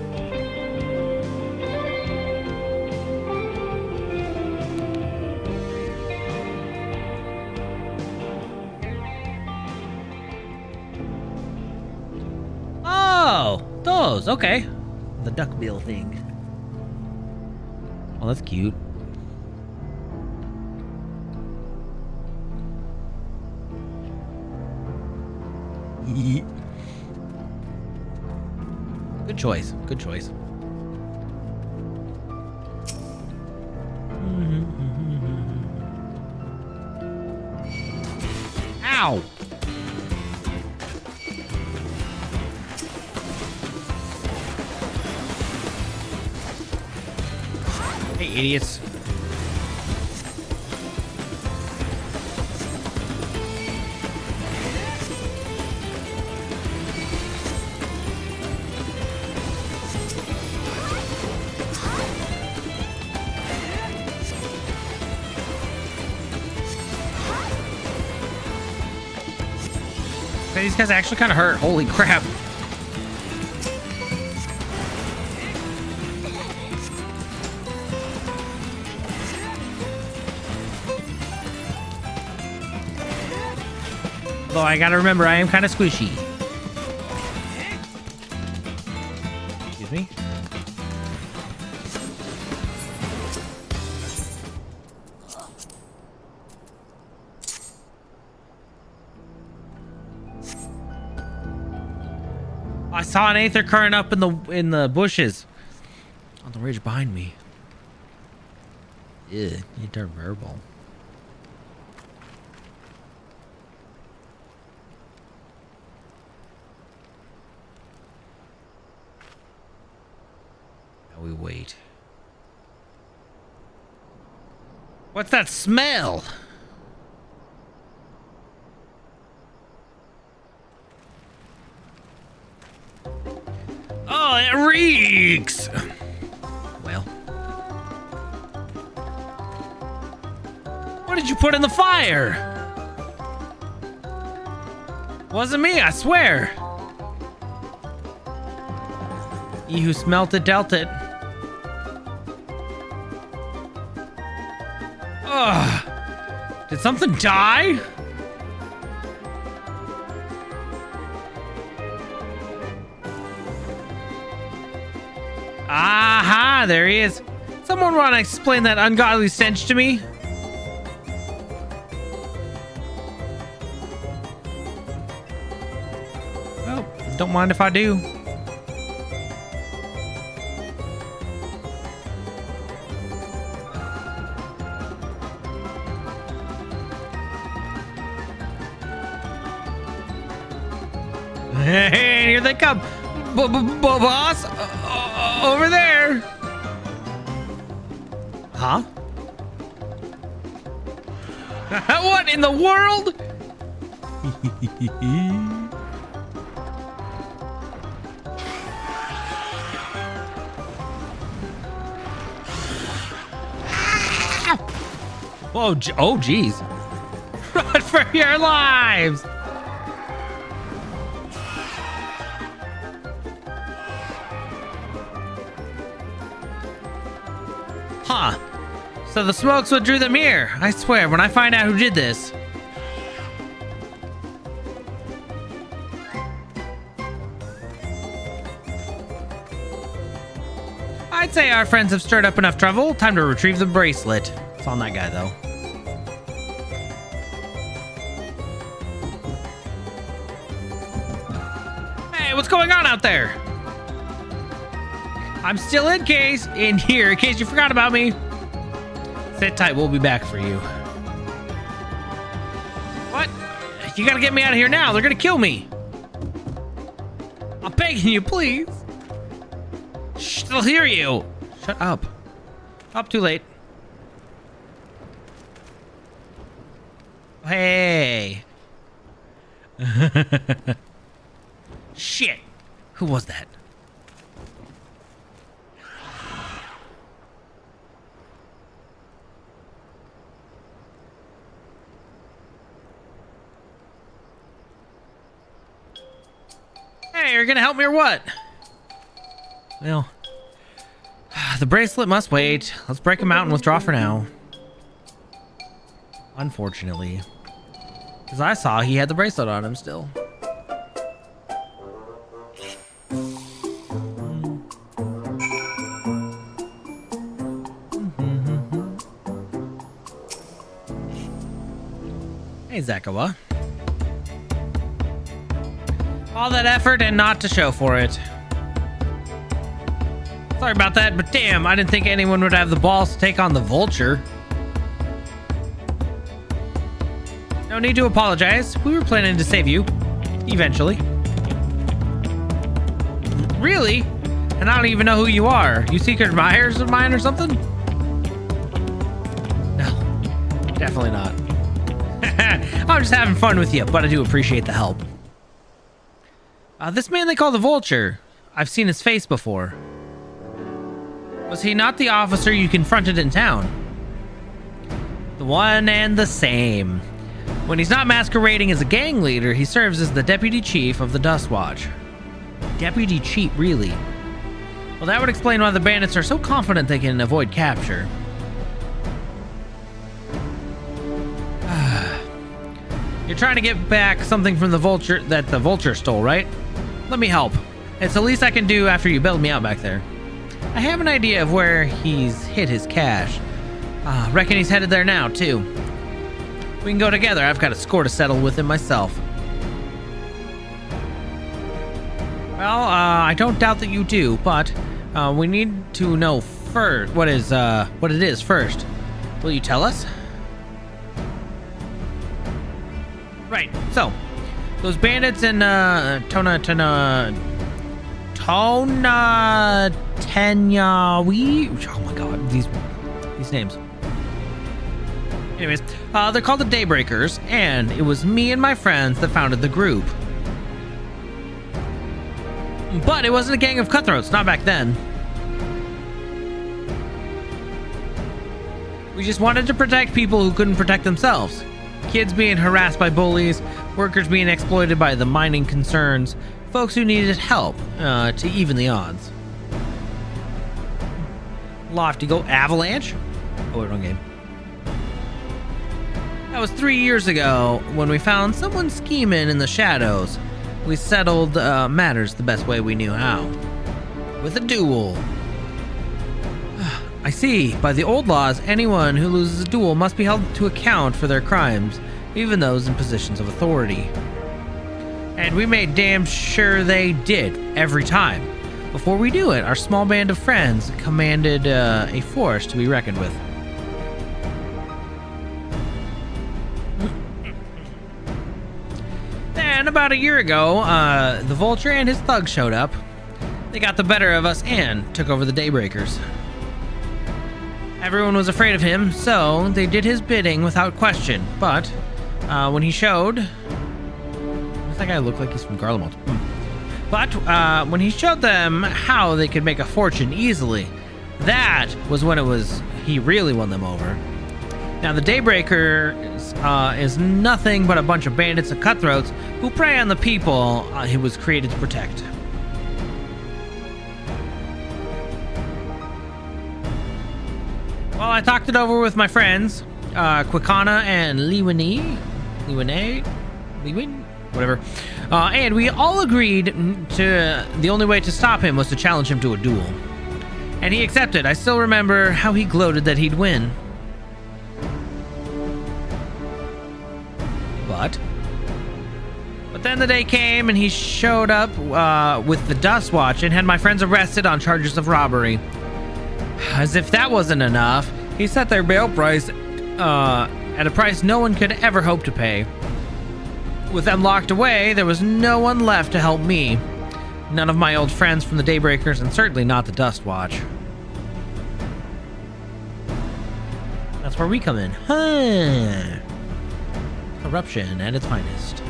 A: Oh, those. Okay. The duckbill thing. Oh, that's cute. Good choice. Good choice. Ow! Hey, idiots. These guys actually kind of hurt. Holy crap. Though I gotta remember, I am kind of squishy. Excuse me. I saw an aether current up in the bushes on the ridge behind me. Ew, you turned verbal. Now we wait. What's that smell? Oh, it reeks! Well. What did you put in the fire? Wasn't me, I swear. He who smelt it dealt it. Ugh. Did something die? Aha, there he is. Someone want to explain that ungodly stench to me? Well, don't mind if I do. And here they come. Boss, over there. Huh? What in the world? Whoa, oh geez. Run for your lives. Huh. So the smoke's what drew them here. I swear, when I find out who did this. I'd say our friends have stirred up enough trouble. Time to retrieve the bracelet. It's on that guy, though. Hey, what's going on out there? I'm still in here, in case you forgot about me. Sit tight, we'll be back for you. What? You gotta get me out of here now. They're gonna kill me. I'm begging you, please. Shh, they'll hear you. Shut up. Up, too late. Hey. Shit. Who was that? Hey, you're gonna help me or what? Well, the bracelet must wait. Let's break him out and withdraw for now. Unfortunately. Because I saw he had the bracelet on him still. Hey, Zakawa. All that effort and not to show for it. Sorry about that, but damn, I didn't think anyone would have the balls to take on the vulture. No need to apologize. We were planning to save you. Eventually. Really? And I don't even know who you are. You secret admirers of mine or something? No. Definitely not. I'm just having fun with you, but I do appreciate the help. This man they call the Vulture. I've seen his face before. Was he not the officer you confronted in town? The one and the same. When he's not masquerading as a gang leader, he serves as the deputy chief of the Dust Watch. Deputy chief, really? Well, that would explain why the bandits are so confident they can avoid capture. You're trying to get back something from the Vulture that the Vulture stole, right? Let me help. It's the least I can do after you bailed me out back there. I have an idea of where he's hid his cash. Reckon he's headed there now, too. We can go together. I've got a score to settle with him myself. Well, I don't doubt that you do, but we need to know first what it is first. Will you tell us? Right. So, those bandits in Tenyawi. Oh my God, these names. Anyways, they're called the Daybreakers, and it was me and my friends that founded the group. But it wasn't a gang of cutthroats, not back then. We just wanted to protect people who couldn't protect themselves. Kids being harassed by bullies, workers being exploited by the mining concerns, folks who needed help to even the odds. Lofty go Avalanche? Oh, wait, wrong game. That was 3 years ago when we found someone scheming in the shadows. We settled matters the best way we knew how. With a duel. I see. By the old laws, anyone who loses a duel must be held to account for their crimes, even those in positions of authority. And we made damn sure they did, every time. Before we do it, our small band of friends commanded a force to be reckoned with. then, about a year ago, the Vulture and his thugs showed up. They got the better of us and took over the Daybreakers. Everyone was afraid of him, so they did his bidding without question. But when he showed... Does that guy look like he's from Garlemald? But when he showed them how they could make a fortune easily, that was when he really won them over. Now, the Daybreaker is nothing but a bunch of bandits and cutthroats who prey on the people he was created to protect. Well, I talked it over with my friends, Quicana and Liwin, whatever. And we all agreed to the only way to stop him was to challenge him to a duel. And he accepted. I still remember how he gloated that he'd win. But then the day came and he showed up with the Dustwatch and had my friends arrested on charges of robbery. As if that wasn't enough, he set their bail price at a price no one could ever hope to pay. With them locked away, there was no one left to help me. None of my old friends from the Daybreakers, and certainly not the Dustwatch. That's where we come in. Huh. Corruption at its finest.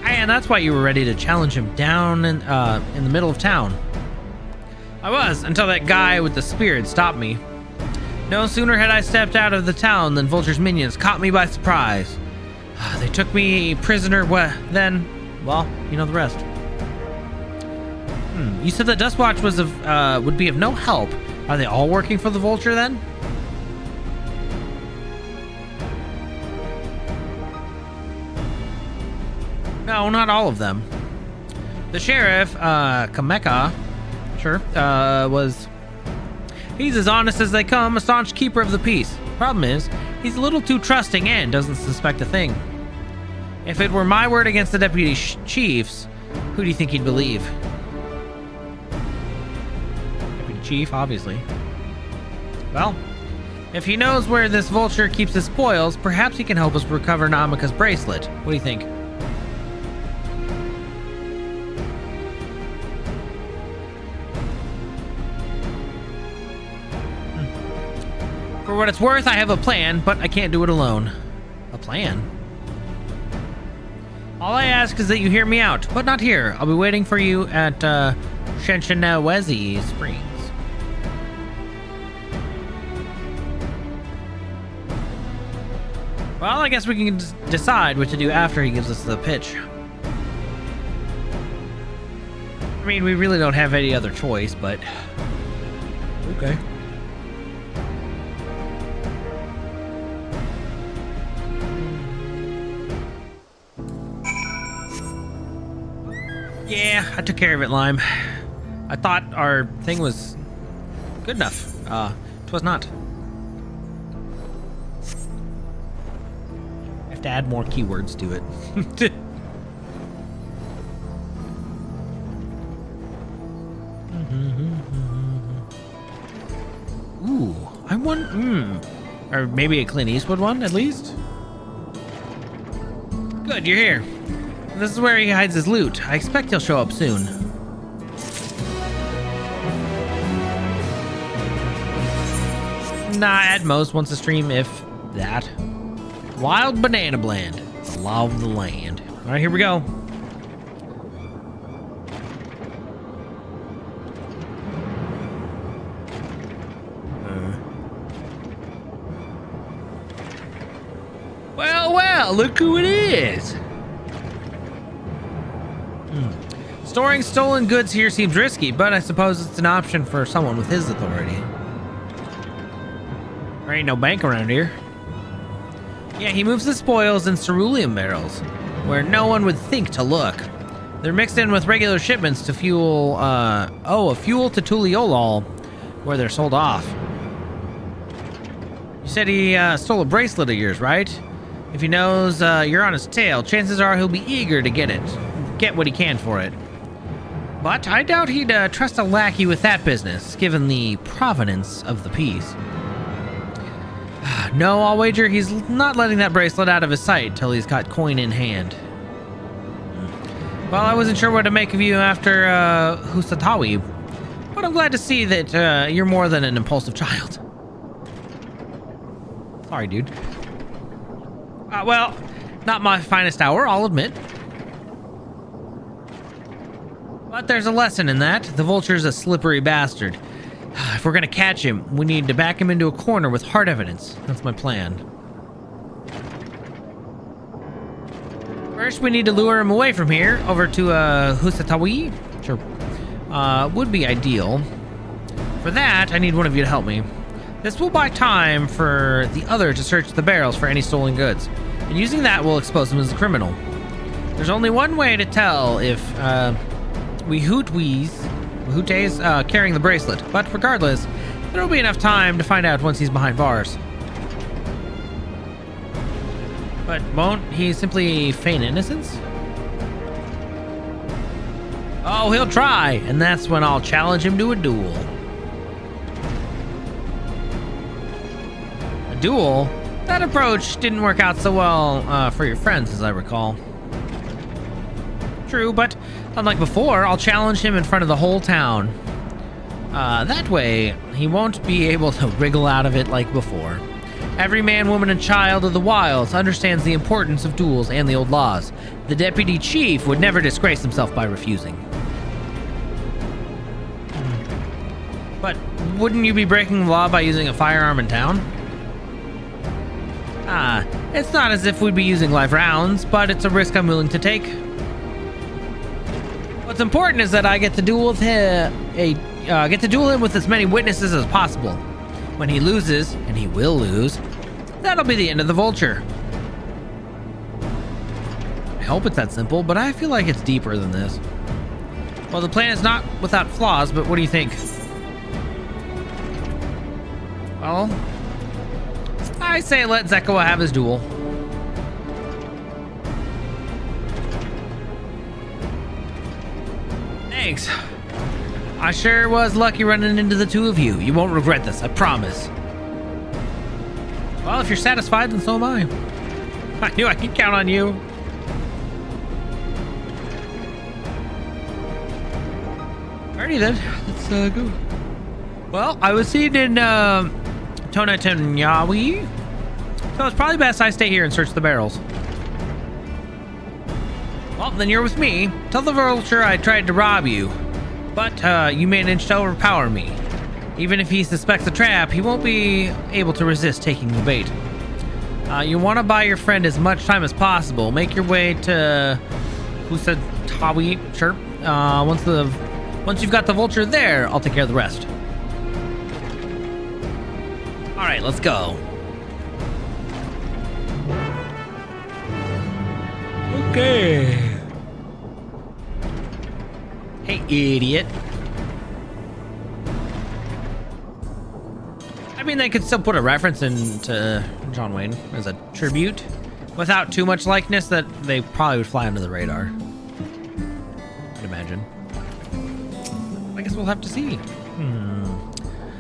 A: And that's why you were ready to challenge him down in the middle of town. I was, until that guy with the spear had stopped me. No sooner had I stepped out of the town than Vulture's minions caught me by surprise. They took me prisoner, then, well, you know the rest. You said the Dustwatch would be of no help. Are they all working for the Vulture, then? No, not all of them. The sheriff, Kameka, he's as honest as they come, a staunch keeper of the peace. Problem is, he's a little too trusting and doesn't suspect a thing. If it were my word against the deputy chiefs, who do you think he'd believe? Deputy chief, obviously. Well, if he knows where this Vulture keeps his spoils, perhaps he can help us recover Namika's bracelet. What do you think? For what it's worth, I have a plan, but I can't do it alone. A plan? All I ask is that you hear me out, but not here. I'll be waiting for you at Shenshonawezi Springs. Well, I guess we can decide what to do after he gives us the pitch. I mean, we really don't have any other choice, but... Okay. Yeah, I took care of it, Lime. I thought our thing was good enough. 'Twas not. I have to add more keywords to it. Ooh, I want... Or maybe a Clint Eastwood one, at least? Good, you're here. This is where he hides his loot. I expect he'll show up soon. Nah, at most once a stream, if that. Wild Banana Blend. The law of the land. Alright, here we go. Well, look who it is. Storing stolen goods here seems risky, but I suppose it's an option for someone with his authority. There ain't no bank around here. Yeah, he moves the spoils in cerulean barrels, where no one would think to look. They're mixed in with regular shipments to fuel, fuel to Tuliolol, where they're sold off. You said he stole a bracelet of yours, right? If he knows you're on his tail, chances are he'll be eager to get what he can for it. But I doubt he'd trust a lackey with that business, given the provenance of the piece. No, I'll wager he's not letting that bracelet out of his sight till he's got coin in hand. Well, I wasn't sure what to make of you after Husatawi, but I'm glad to see that you're more than an impulsive child. Sorry, dude. Well, not my finest hour, I'll admit. But there's a lesson in that. The vulture's a slippery bastard. If we're gonna catch him, we need to back him into a corner with hard evidence. That's my plan. First, we need to lure him away from here, over to Husatawi. Sure. Would be ideal. For that, I need one of you to help me. This will buy time for the other to search the barrels for any stolen goods. And using that will expose him as a criminal. There's only one way to tell if Hute's carrying the bracelet, but regardless, there will be enough time to find out once he's behind bars. But won't he simply feign innocence? Oh, he'll try, and that's when I'll challenge him to a duel. A duel? That approach didn't work out so well for your friends, as I recall. True, but unlike before, I'll challenge him in front of the whole town. That way, he won't be able to wriggle out of it like before. Every man, woman, and child of the wilds understands the importance of duels and the old laws. The deputy chief would never disgrace himself by refusing. But wouldn't you be breaking the law by using a firearm in town? It's not as if we'd be using live rounds, but it's a risk I'm willing to take. What's important is that I get to duel with him, with as many witnesses as possible. When he loses, and he will lose, that'll be the end of the vulture. I hope it's that simple, but I feel like it's deeper than this. Well, the plan is not without flaws, but what do you think? Well, I say let Zekawa have his duel. Thanks. I sure was lucky running into the two of you. You won't regret this, I promise. Well, if you're satisfied, then so am I. I knew I could count on you. Alrighty then, let's go. Well, I was seen in Tonatanyawi, so it's probably best I stay here and search the barrels. Well, then you're with me. Tell the vulture I tried to rob you. But you managed to overpower me. Even if he suspects a trap, he won't be able to resist taking the bait. You want to buy your friend as much time as possible. Make your way to Husatawi. Sure. Once you've got the vulture there, I'll take care of the rest. All right, let's go. Okay. Hey, idiot. I mean, they could still put a reference into John Wayne as a tribute without too much likeness that they probably would fly under the radar. I'd imagine. I guess we'll have to see.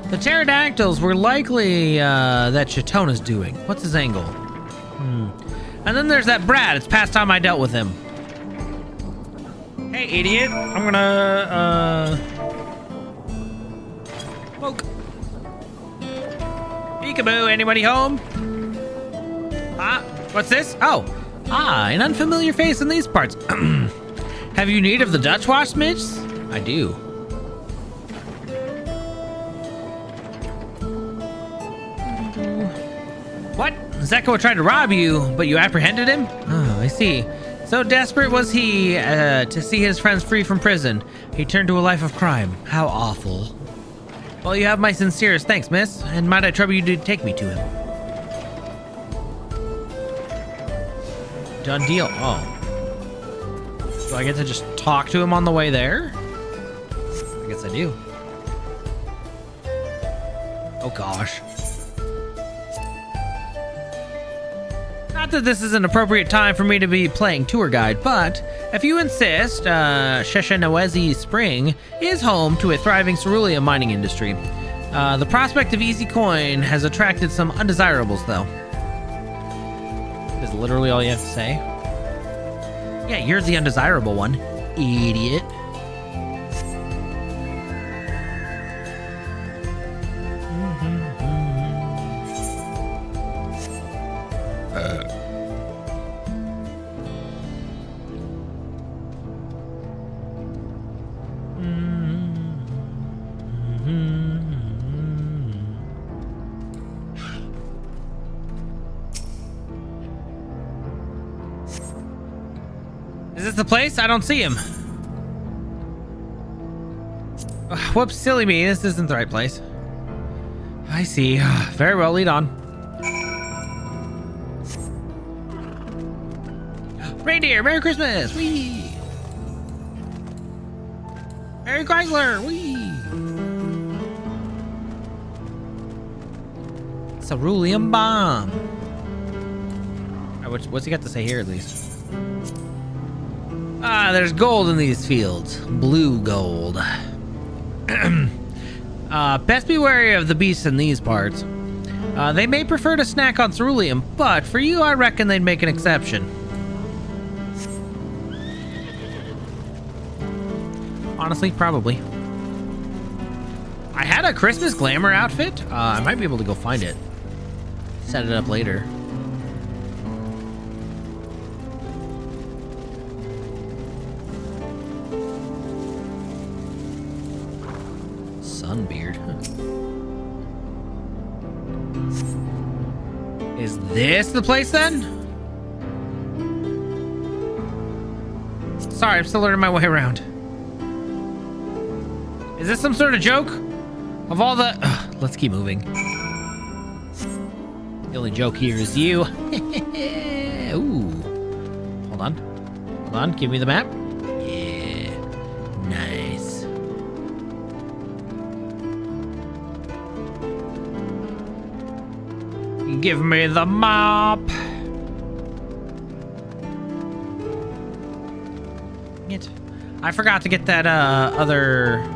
A: The pterodactyls were likely that Chatona's doing. What's his angle? And then there's that Brad. It's past time I dealt with him. Hey, idiot. I'm gonna, poke. Peekaboo, anybody home? What's this? Oh. An unfamiliar face in these parts. Have you need of the Dutch wash, Mitch? I do. What? Zekawa tried to rob you, but you apprehended him? Oh, I see. So desperate was he to see his friends free from prison, he turned to a life of crime. How awful. Well, you have my sincerest thanks, miss, and might I trouble you to take me to him? Done deal. Oh. Do I get to just talk to him on the way there? I guess I do. Oh gosh. Not that this is an appropriate time for me to be playing tour guide, but if you insist, Sheshanawezi Spring is home to a thriving cerulean mining industry. The prospect of easy coin has attracted some undesirables, though. Is literally all you have to say? Yeah, you're the undesirable one. idiot. Is this the place? I don't see him. Whoops, silly me. This isn't the right place. I see. Very well, lead on. Reindeer, Merry Christmas! Whee! Merry Chrysler! Whee! Cerulean bomb. What's he got to say here, at least? Ah, there's gold in these fields. Blue gold. Best be wary of the beasts in these parts. They may prefer to snack on cerulean, but for you, I reckon they'd make an exception. Honestly, probably. I had a Christmas glamour outfit. I might be able to go find it. Set it up later. Sunbeard. Is this the place then? Sorry, I'm still learning my way around. Is this some sort of joke? Of all the... let's keep moving. The only joke here is you. Ooh. Hold on. Hold on. Give me the map. Yeah. Nice. Give me the map. It. I forgot to get that other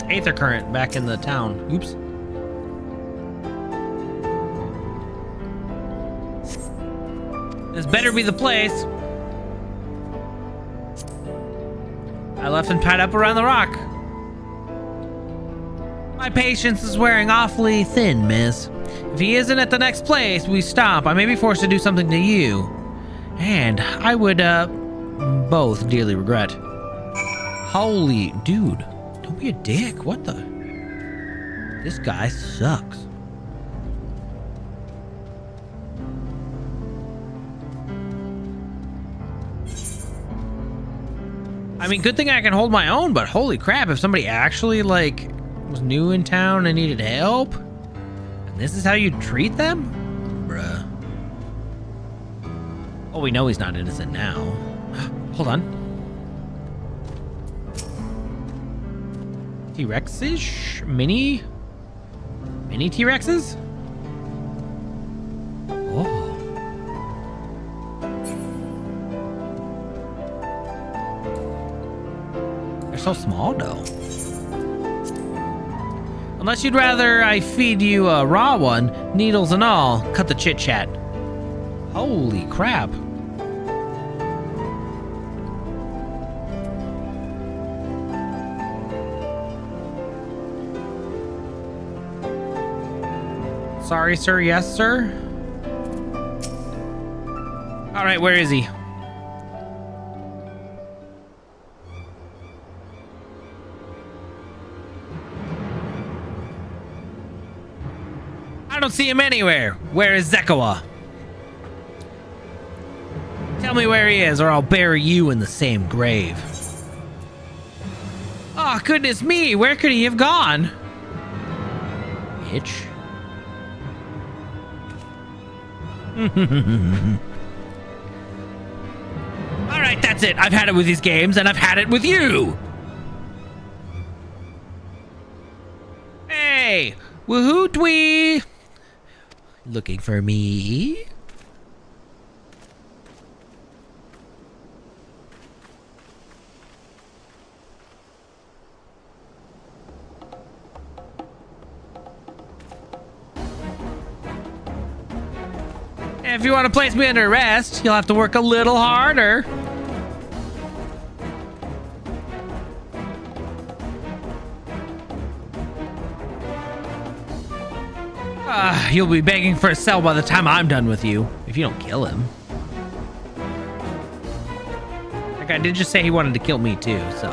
A: Aether current back in the town. Oops. This better be the place. I left him tied up around the rock. My patience is wearing awfully thin, miss. If he isn't at the next place we stop, I may be forced to do something to you. And I would, both dearly regret. Holy dude. Don't be a dick. What the? This guy sucks. I mean, good thing I can hold my own, but holy crap, if somebody actually, like, was new in town and needed help, and this is how you treat them? Bruh. Oh, we know he's not innocent now. Hold on. T-Rex-ish? Mini T-Rexes? Oh. They're so small, though. Unless you'd rather I feed you a raw one, needles and all, cut the chit-chat. Holy crap. Sorry, sir. Yes, sir. All right, where is he? I don't see him anywhere. Where is Zekawa? Tell me where he is, or I'll bury you in the same grave. Oh, goodness me. Where could he have gone? Bitch. Alright, that's it. I've had it with these games, and I've had it with you. Hey, woohoo twee. Looking for me? If you want to place me under arrest, you'll have to work a little harder. You'll be begging for a cell by the time I'm done with you, if you don't kill him. That guy did just say he wanted to kill me too, so.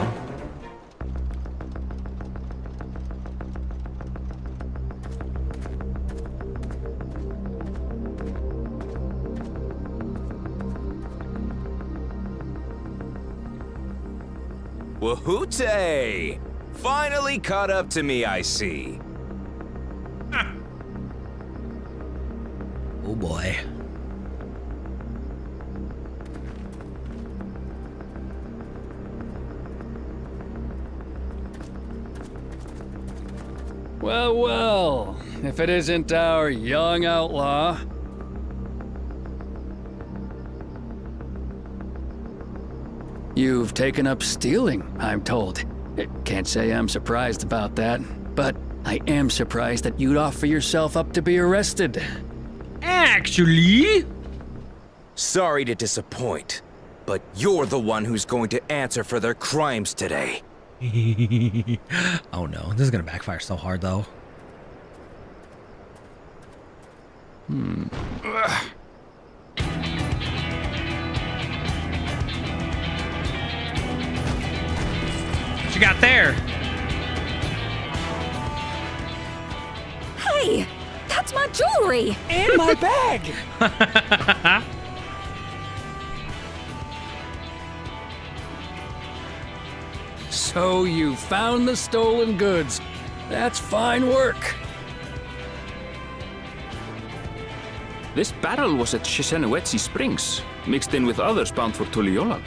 H: Wahoote! Finally caught up to me, I see.
A: Oh boy.
M: Well, well, if it isn't our young outlaw. You've taken up stealing, I'm told. Can't say I'm surprised about that, but I am surprised that you'd offer yourself up to be arrested.
A: Actually?
H: Sorry to disappoint, but you're the one who's going to answer for their crimes today.
A: Oh no, this is gonna backfire so hard though. What you got there?
B: Hey, that's my jewelry.
M: In my bag! So you found the stolen goods. That's fine work.
L: This barrel was at Shisenuetsi Springs, mixed in with others bound for Tuliyola.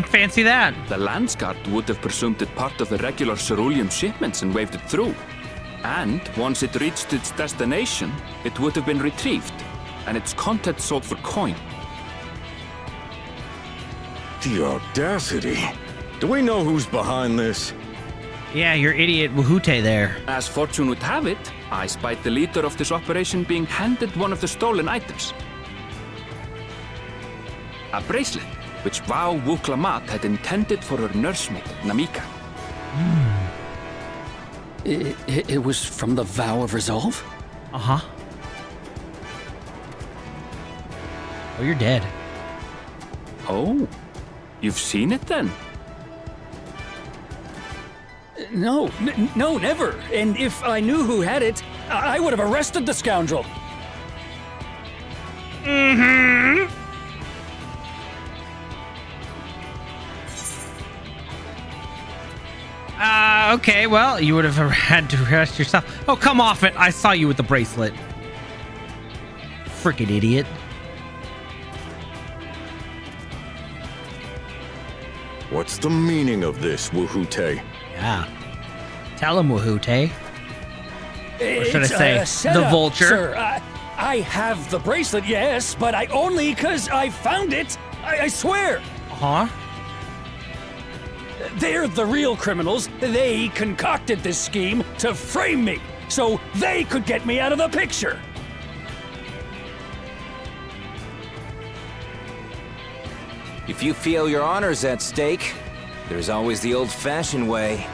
A: Fancy that.
L: The Landsguard would have presumed it part of the regular ceruleum shipments and waved it through. And once it reached its destination, it would have been retrieved, and its contents sold for coin.
N: The audacity. Do we know who's behind this?
A: Yeah, your idiot Wahoote there.
L: As fortune would have it, I spied the leader of this operation being handed one of the stolen items. A bracelet, which Vau Wuklamat had intended for her nursemaid, Namika.
M: It was from the Vow of Resolve?
A: Uh-huh. Oh, you're dead.
L: Oh, you've seen it then?
M: No, no, never. And if I knew who had it, I would have arrested the scoundrel.
A: Okay, well, you would have had to arrest yourself. Oh, come off it. I saw you with the bracelet. Frickin' idiot.
N: What's the meaning of this, Wahoote?
A: Yeah. Tell him, Wahoote. Or should
M: It's
A: I
M: a
A: say, the
M: setup,
A: vulture?
M: Sir, I have the bracelet, yes, but I only because I found it. I swear.
A: Uh-huh.
M: They're the real criminals. They concocted this scheme to frame me, so they could get me out of the picture.
H: If you feel your honor's at stake, there's always the old-fashioned way.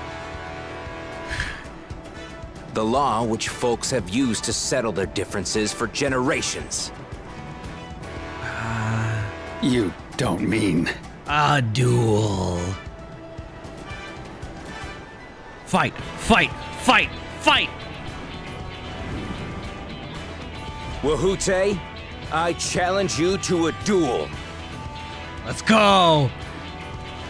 H: The law which folks have used to settle their differences for generations.
M: You don't mean...
A: A duel. Fight, fight, fight, fight!
H: Wahoote, I challenge you to a duel.
A: Let's go!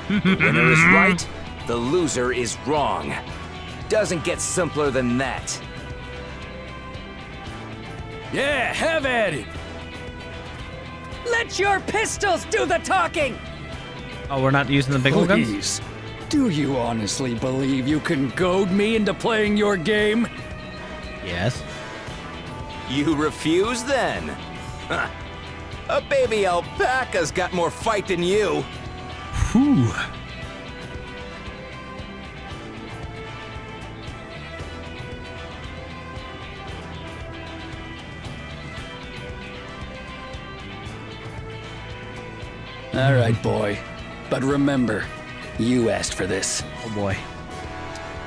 H: The winner is right, the loser is wrong. Doesn't get simpler than that.
M: Yeah, have at it. Let your pistols do the talking.
A: Oh, we're not using the big old guns?
M: Please, do you honestly believe you can goad me into playing your game?
A: Yes.
H: You refuse then? Huh. A baby alpaca's got more fight than you.
A: Whew.
M: All right, boy. But remember, you asked for this.
A: Oh boy.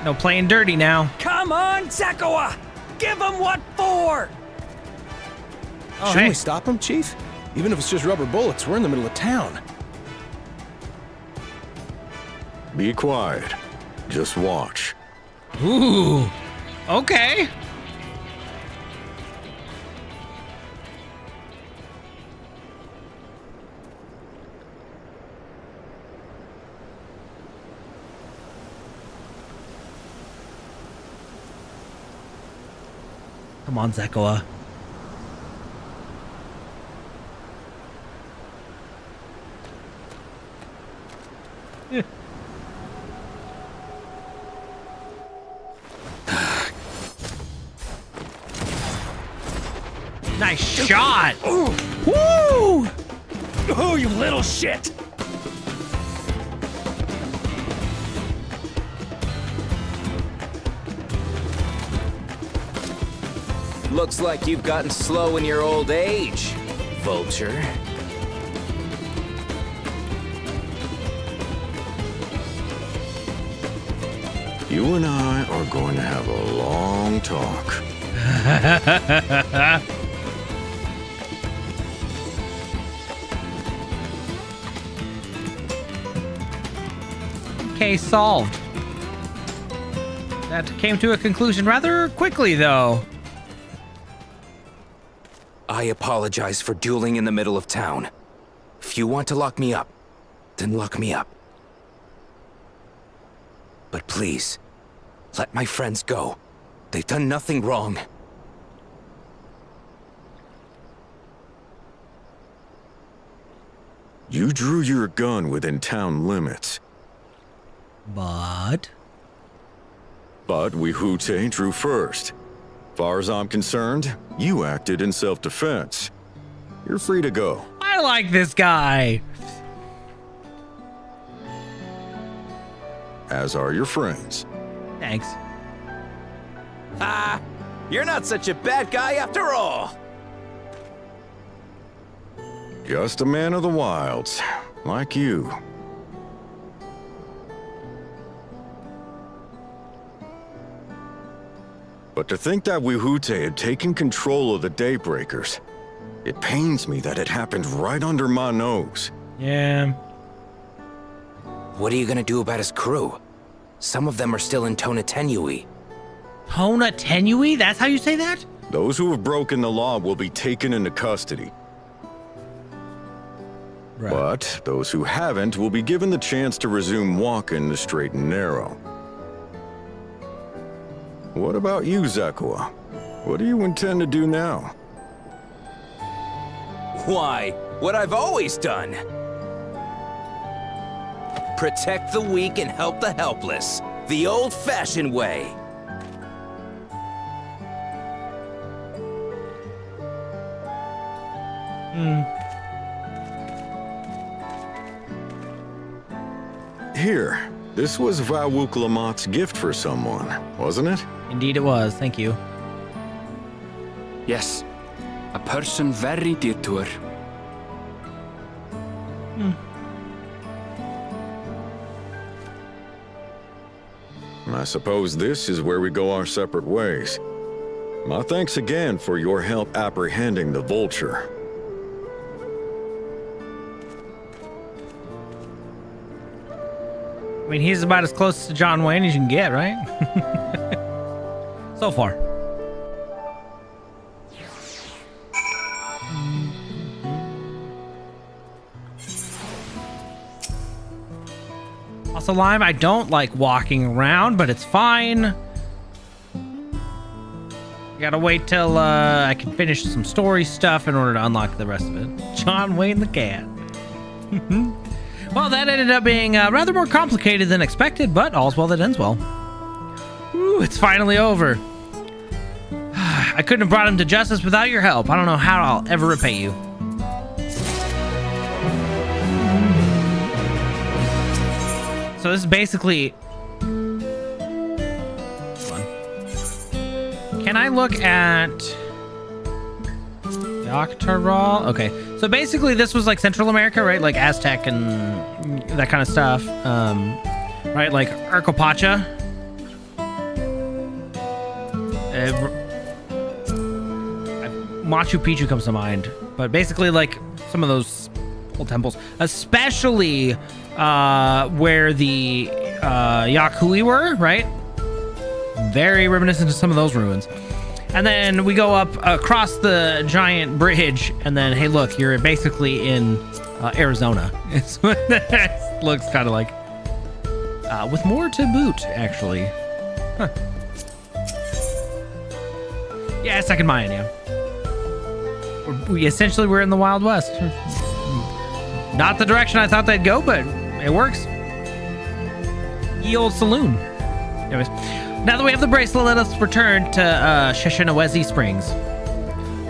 A: No playing dirty now.
M: Come on, Zakawa! Give him what for!
A: Oh,
O: Shouldn't
A: hey.
O: we stop him, Chief? Even if it's just rubber bullets, we're in the middle of town.
N: Be quiet. Just watch.
A: Ooh. Okay. Come on, Zakawa. Nice shot! Woo!
M: Oh, you little shit!
H: Looks like you've gotten slow in your old age, Vulture.
N: You and I are going to have a long talk.
A: Case solved. That came to a conclusion rather quickly, though.
H: I apologize for dueling in the middle of town. If you want to lock me up, then lock me up. But please, let my friends go. They've done nothing wrong.
N: You drew your gun within town limits.
A: But
N: Wihute drew first. Far as I'm concerned, you acted in self-defense. You're free to go.
A: I like this guy.
N: As are your friends.
A: Thanks.
H: Ah, you're not such a bad guy after all.
N: Just a man of the wilds, like you. But to think that Wihute had taken control of the Daybreakers, it pains me that it happened right under my nose.
A: Yeah.
H: What are you gonna do about his crew? Some of them are still in Tona Tenui.
A: Tona Tenui? That's how you say that?
N: Those who have broken the law will be taken into custody.
A: Right.
N: But those who haven't will be given the chance to resume walking the straight and narrow. What about you, Zakawa? What do you intend to do now?
H: Why, what I've always done. Protect the weak and help the helpless. The old-fashioned way.
N: Here, this was Vawuk Lamott's gift for someone, wasn't it?
A: Indeed it was, thank you.
L: Yes, a person very dear to her.
N: I suppose this is where we go our separate ways. My thanks again for your help apprehending the Vulture.
A: I mean, he's about as close to John Wayne as you can get, right? So far. Also, Lime, I don't like walking around, but it's fine. Gotta wait till I can finish some story stuff in order to unlock the rest of it. John Wayne the cat. Well, that ended up being rather more complicated than expected, but all's well that ends well. Ooh, it's finally over. I couldn't have brought him to justice without your help. I don't know how I'll ever repay you. So this is basically... Hold on. Can I look at... Doctoral. Okay, so basically this was like Central America, right? Like Aztec and that kind of stuff. Right, like Arcopacha. Machu Picchu comes to mind, but basically like some of those old temples, especially where the Yakui were, right? Very reminiscent of some of those ruins. And then we go up across the giant bridge, and then, hey, look, you're basically in Arizona. It's what it looks kind of like. With more to boot, actually. Huh. Yeah, second Mayan, yeah. We essentially were in the Wild West. Not the direction I thought they'd go, but it works. Ye old saloon. Anyways, now that we have the bracelet, let us return to Sheshinawezi Springs.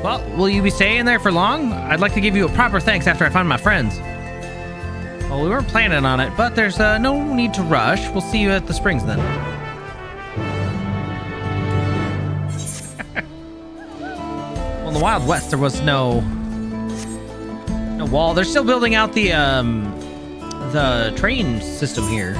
A: Well, will you be staying there for long? I'd like to give you a proper thanks after I find my friends. Well, we weren't planning on it, but there's no need to rush. We'll see you at the springs then. Well, in the Wild West, there was no wall. They're still building out the train system here.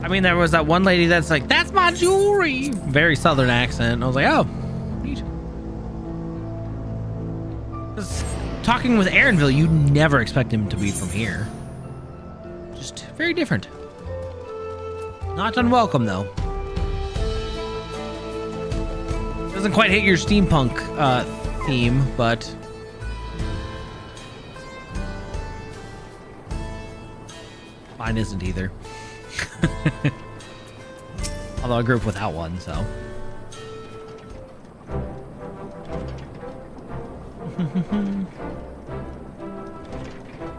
A: I mean, there was that one lady that's like, "That's my jewelry." Very southern accent. I was like, oh, neat. 'Cause talking with Aaronville, you never expect him to be from here. Just very different. Not unwelcome, though. Doesn't quite hit your steampunk theme, but mine isn't either. Although I grew up without one, so.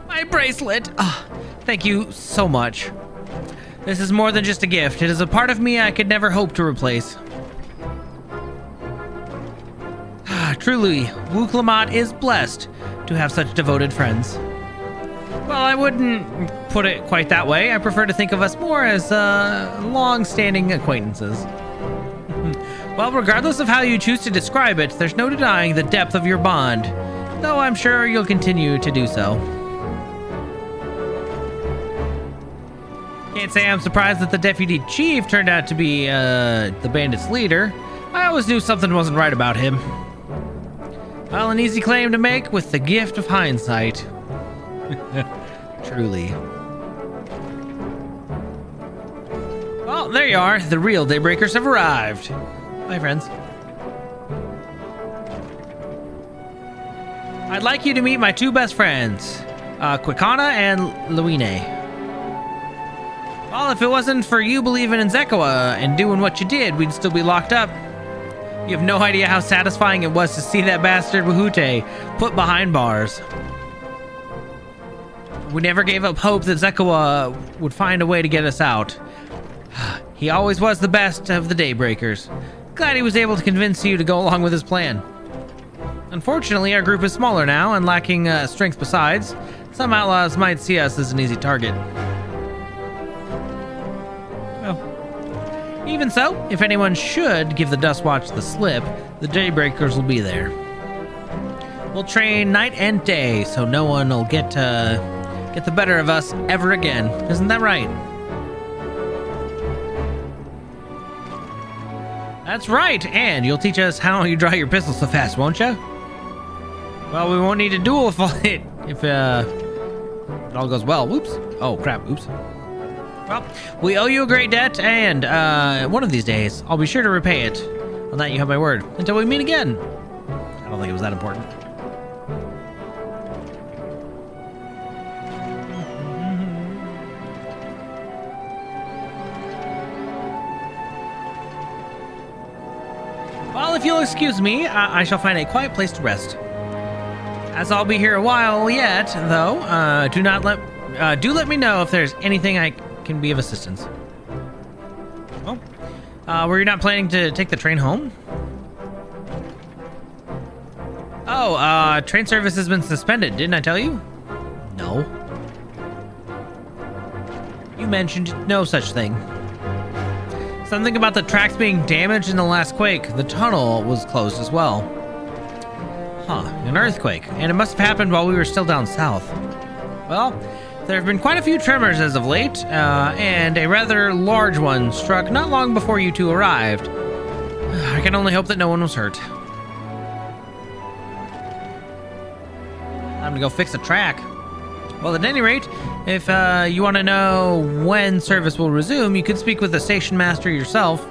A: My bracelet! Oh, thank you so much. This is more than just a gift. It is a part of me I could never hope to replace. Truly, Wu Klamat is blessed to have such devoted friends. Well, I wouldn't put it quite that way. I prefer to think of us more as long-standing acquaintances. Well, regardless of how you choose to describe it, there's no denying the depth of your bond, though I'm sure you'll continue to do so. Can't say I'm surprised that the deputy chief turned out to be the bandits' leader. I always knew something wasn't right about him. Well, an easy claim to make with the gift of hindsight. Truly. Well, there you are. The real Daybreakers have arrived. Bye, friends. I'd like you to meet my two best friends, Quicana and Luine. Well, if it wasn't for you believing in Zekawa and doing what you did, we'd still be locked up. You have no idea how satisfying it was to see that bastard Wahute put behind bars. We never gave up hope that Zekawa would find a way to get us out. He always was the best of the Daybreakers. Glad he was able to convince you to go along with his plan. Unfortunately, our group is smaller now and lacking strength besides. Some outlaws might see us as an easy target. Well, even so, if anyone should give the Dustwatch the slip, the Daybreakers will be there. We'll train night and day, so no one will get the better of us ever again. Isn't that right? That's right, and you'll teach us how you draw your pistol so fast, won't you? Well, we won't need to duel if it all goes well. Whoops. Oh, crap. Oops. Well, we owe you a great debt, and one of these days, I'll be sure to repay it. On that, you have my word. Until we meet again. I don't think it was that important. Well, if you'll excuse me, I shall find a quiet place to rest. As I'll be here a while yet, though, do let me know if there's anything I can be of assistance. Well, were you not planning to take the train home? Oh, train service has been suspended. Didn't I tell you? No. You mentioned no such thing. Something about the tracks being damaged in the last quake. The tunnel was closed as well. Huh, an earthquake. And it must have happened while we were still down south. Well, there have been quite a few tremors as of late, and a rather large one struck not long before you two arrived. I can only hope that no one was hurt. Time to go fix the track. Well, at any rate, if you want to know when service will resume, you could speak with the station master yourself.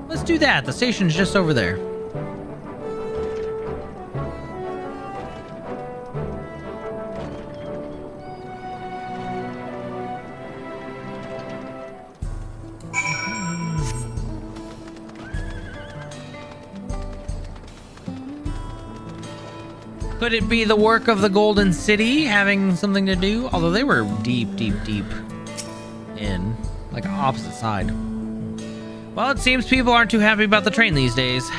A: Let's do that. The station's just over there. Could it be the work of the Golden City having something to do? Although they were deep, deep, deep in, like opposite side. Well, it seems people aren't too happy about the train these days.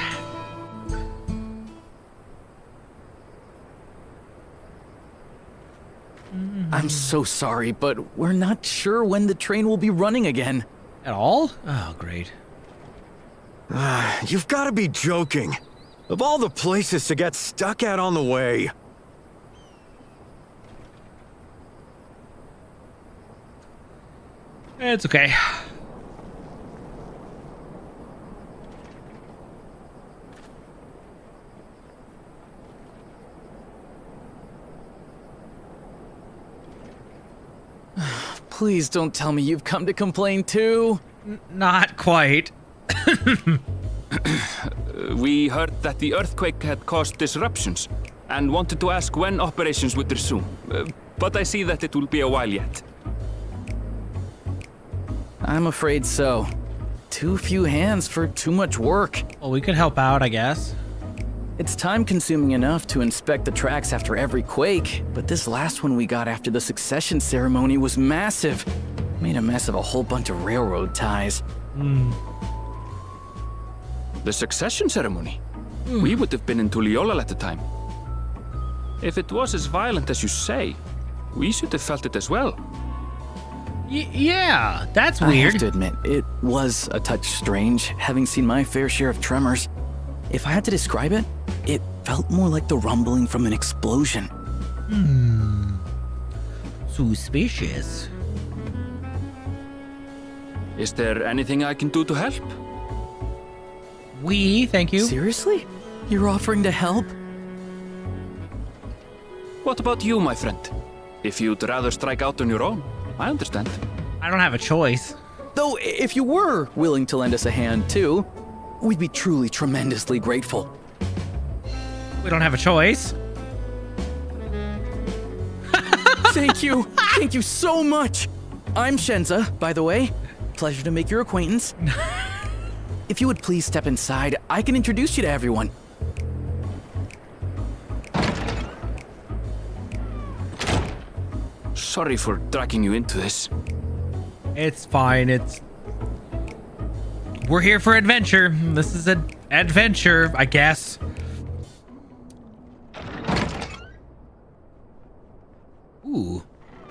M: I'm so sorry, but we're not sure when the train will be running again.
A: At all? Oh, great.
N: You've got to be joking. Of all the places to get stuck at on the way.
A: It's okay.
M: Please don't tell me you've come to complain too.
A: Not quite.
L: We heard that the earthquake had caused disruptions and wanted to ask when operations would resume. But I see that it will be a while yet.
M: I'm afraid so. Too few hands for too much work.
A: Well, we could help out, I guess.
M: It's time-consuming enough to inspect the tracks after every quake, but this last one we got after the succession ceremony was massive. Made a mess of a whole bunch of railroad ties.
L: The succession ceremony? We would have been in Tuliolal at the time. If it was as violent as you say, we should have felt it as well.
A: Yeah, that's
M: I
A: weird.
M: have to admit, it was a touch strange, having seen my fair share of tremors. If I had to describe it, it felt more like the rumbling from an explosion.
A: Suspicious.
L: Is there anything I can do to help?
A: Thank you.
M: Seriously? You're offering to help?
L: What about you, my friend? If you'd rather strike out on your own, I understand.
A: I don't have a choice.
M: Though, if you were willing to lend us a hand too, we'd be truly tremendously grateful.
A: We don't have a choice.
M: Thank you. Thank you so much. I'm Shenza, by the way. Pleasure to make your acquaintance. If you would please step inside, I can introduce you to everyone.
L: Sorry for dragging you into this.
A: It's fine. We're here for adventure. This is an adventure, I guess. Ooh.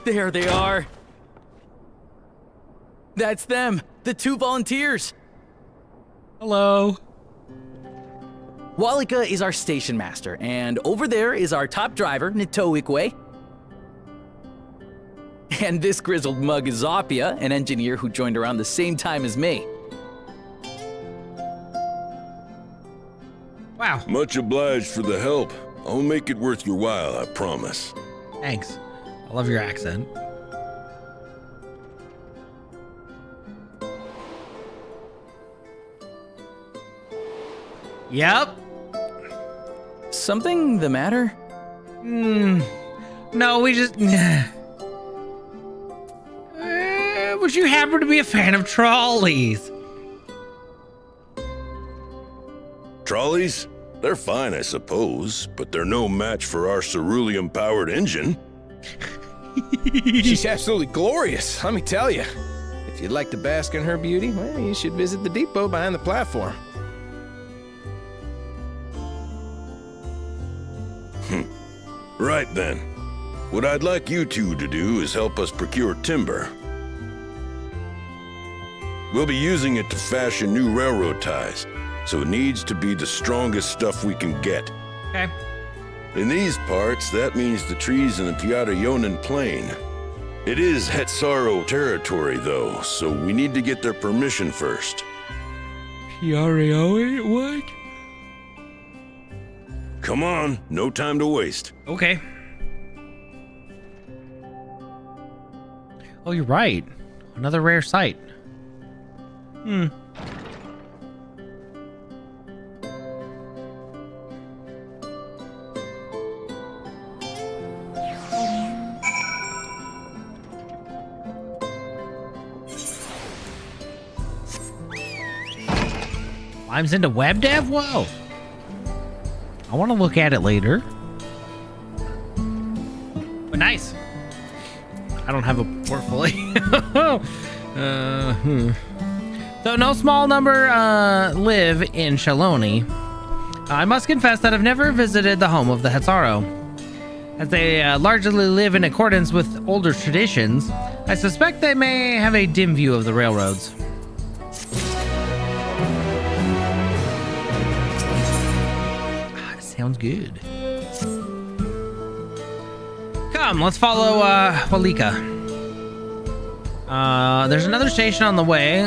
M: There they are. That's them, the two volunteers.
A: Hello.
M: Walika is our station master, and over there is our top driver, Nitoikwe. And this grizzled mug is Zapia, an engineer who joined around the same time as me.
A: Wow.
C: Much obliged for the help. I'll make it worth your while, I promise.
A: Thanks. I love your accent. Yep.
M: Something the matter?
A: No, we just... would you happen to be a fan of trolleys?
C: Trolleys? They're fine, I suppose, but they're no match for our cerulean-powered engine.
O: She's absolutely glorious, let me tell you. If you'd like to bask in her beauty, well, you should visit the depot behind the platform.
C: Right then. What I'd like you two to do is help us procure timber. We'll be using it to fashion new railroad ties, so it needs to be the strongest stuff we can get.
A: Okay.
C: In these parts, that means the trees in the Piata-Yonan Plain. It is Hetsaro territory, though, so we need to get their permission first.
A: Piata-Yonan? What?
C: Come on, no time to waste.
A: Okay. Oh, you're right. Another rare site. Climbs into web dev? Whoa. I want to look at it later. But nice. I don't have a portfolio. Though no small number live in Shaloni, I must confess that I've never visited the home of the Hetsaro. As they largely live in accordance with older traditions, I suspect they may have a dim view of the railroads. Sounds good. Come, let's follow Walika. There's another station on the way,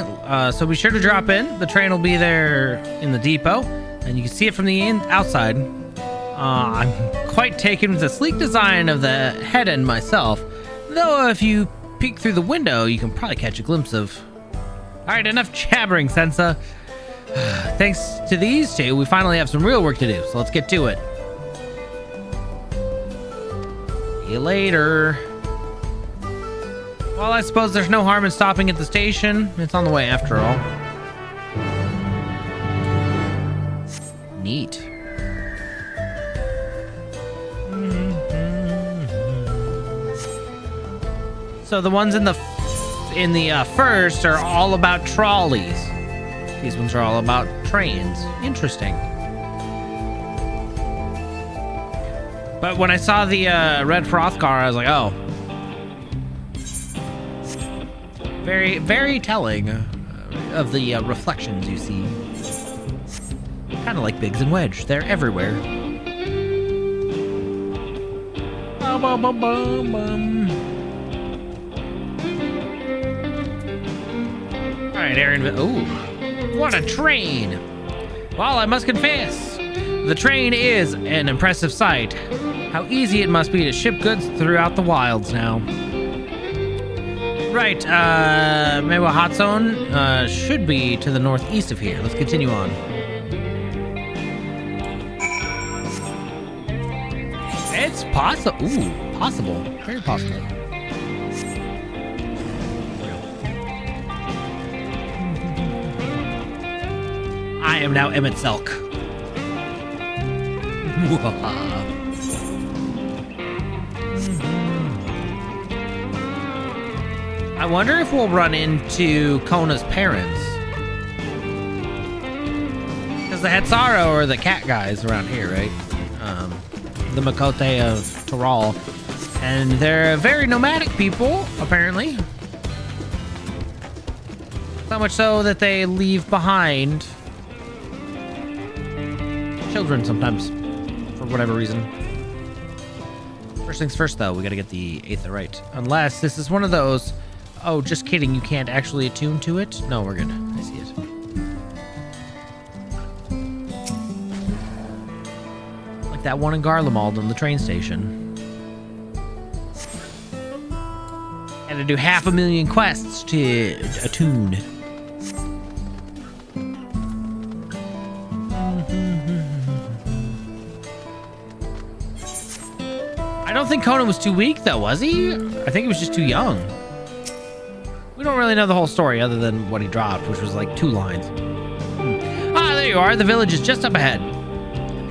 A: so be sure to drop in. The train will be there in the depot, and you can see it from the outside. I'm quite taken with the sleek design of the head end myself, though if you peek through the window, you can probably catch a glimpse of... Alright, enough jabbering, Sensa. Thanks to these two, we finally have some real work to do, so let's get to it. See you later. Well, I suppose there's no harm in stopping at the station. It's on the way after all. Neat. So the ones in the first are all about trolleys. These ones are all about trains. Interesting. But when I saw the red froth car, I was like, oh. Very, very telling of the reflections you see. Kind of like Biggs and Wedge. They're everywhere. Alright, Aaron. Ooh. What a train! Well, I must confess, the train is an impressive sight. How easy it must be to ship goods throughout the wilds now. Right, Mewa Hot Zone should be to the northeast of here. Let's continue on. It's possible. Ooh, possible. Very possible. I am now Emmett Selk. I wonder if we'll run into Kona's parents. Because the Hetsaro are the cat guys around here, right? The Makote of Taral. And they're very nomadic people, apparently. So much so that they leave behind children sometimes, for whatever reason. First things first, though, we gotta get the Aether right. Unless this is one of those, oh, just kidding, you can't actually attune to it? No, we're good. I see it. Like that one in Garlemald on the train station. Had to do 500,000 quests to attune. I don't think Kona was too weak, though, was he? I think he was just too young. We don't really know the whole story other than what he dropped, which was like 2 lines. Ah, there you are. The village is just up ahead.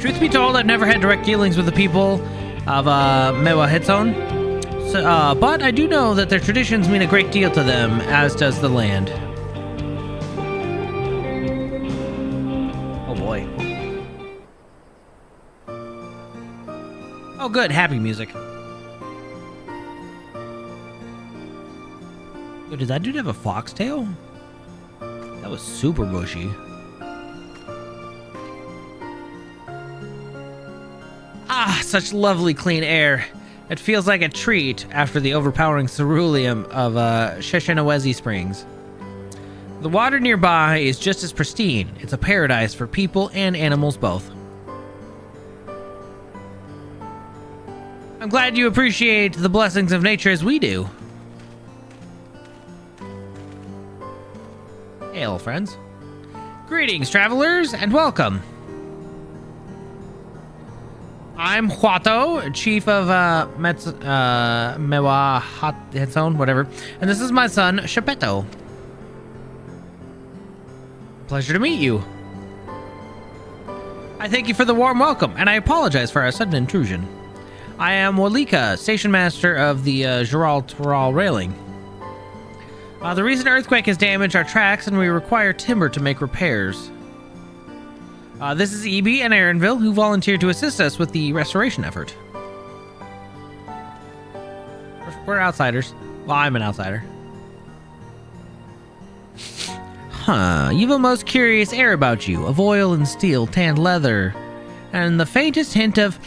A: Truth be told, I've never had direct dealings with the people of Mewa Hitzon. So, but I do know that their traditions mean a great deal to them, as does the land. Oh boy. Oh, good. Happy music. Yo, did that dude have a foxtail? That was super bushy. Ah, such lovely clean air. It feels like a treat after the overpowering ceruleum of Sheshenawezi Springs. The water nearby is just as pristine. It's a paradise for people and animals both. I'm glad you appreciate the blessings of nature as we do. Hail, friends. Greetings, travelers, and welcome. I'm Huato, chief of Mewahatson, whatever, and this is my son, Shapeto. Pleasure to meet you. I thank you for the warm welcome, and I apologize for our sudden intrusion. I am Walika, station master of the Gibraltar railing. The recent earthquake has damaged our tracks, and we require timber to make repairs. This is EB and Aaronville, who volunteered to assist us with the restoration effort. We're outsiders. Well, I'm an outsider. Huh, you've a most curious air about you, of oil and steel, tanned leather, and the faintest hint of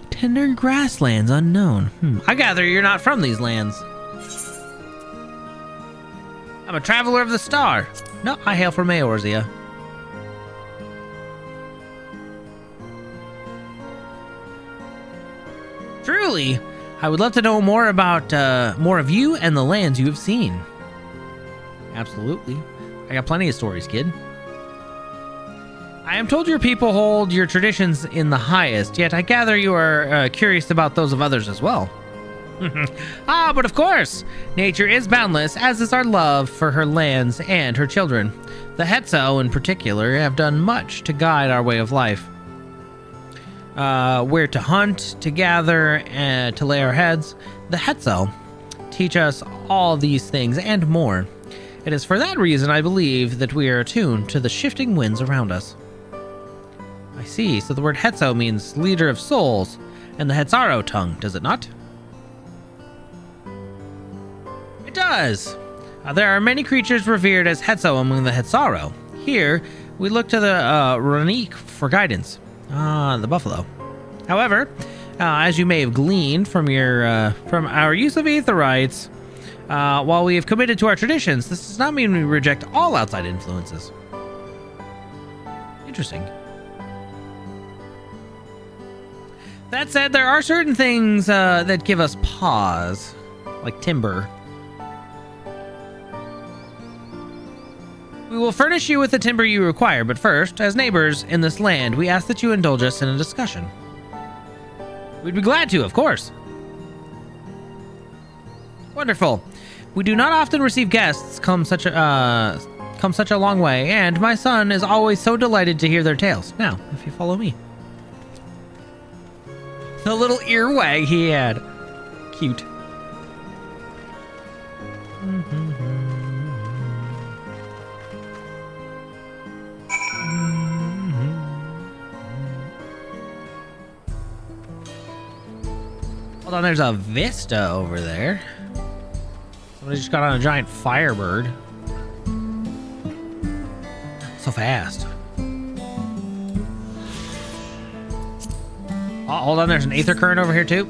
A: tender grasslands unknown. I gather you're not from these lands. I'm a traveler of the star. No, I hail from Eorzea. Truly, I would love to know more about more of you and the lands you have seen. Absolutely. I got plenty of stories, kid. I am told your people hold your traditions in the highest, yet I gather you are curious about those of others as well. But of course, nature is boundless, as is our love for her lands and her children. The Hetzo, in particular, have done much to guide our way of life. Where to hunt, to gather, and to lay our heads. The Hetzo teach us all these things and more. It is for that reason I believe that we are attuned to the shifting winds around us. I see, so the word Hetzo means leader of souls, and the Hetzaro tongue, does it not? It does! There are many creatures revered as Hetzo among the Hetzaro. Here, we look to the Ranik for guidance. The buffalo. However, as you may have gleaned from our use of aetherites, while we have committed to our traditions, this does not mean we reject all outside influences. Interesting. That said, there are certain things that give us pause, like timber. We will furnish you with the timber you require, but first, as neighbors in this land, we ask that you indulge us in a discussion. We'd be glad to, of course. Wonderful. We do not often receive guests come such a long way, and my son is always so delighted to hear their tales. Now, if you follow me. The little earwag he had. Cute. Hold on, there's a vista over there. Somebody just got on a giant firebird. So fast. Oh, hold on, there's an aether current over here too.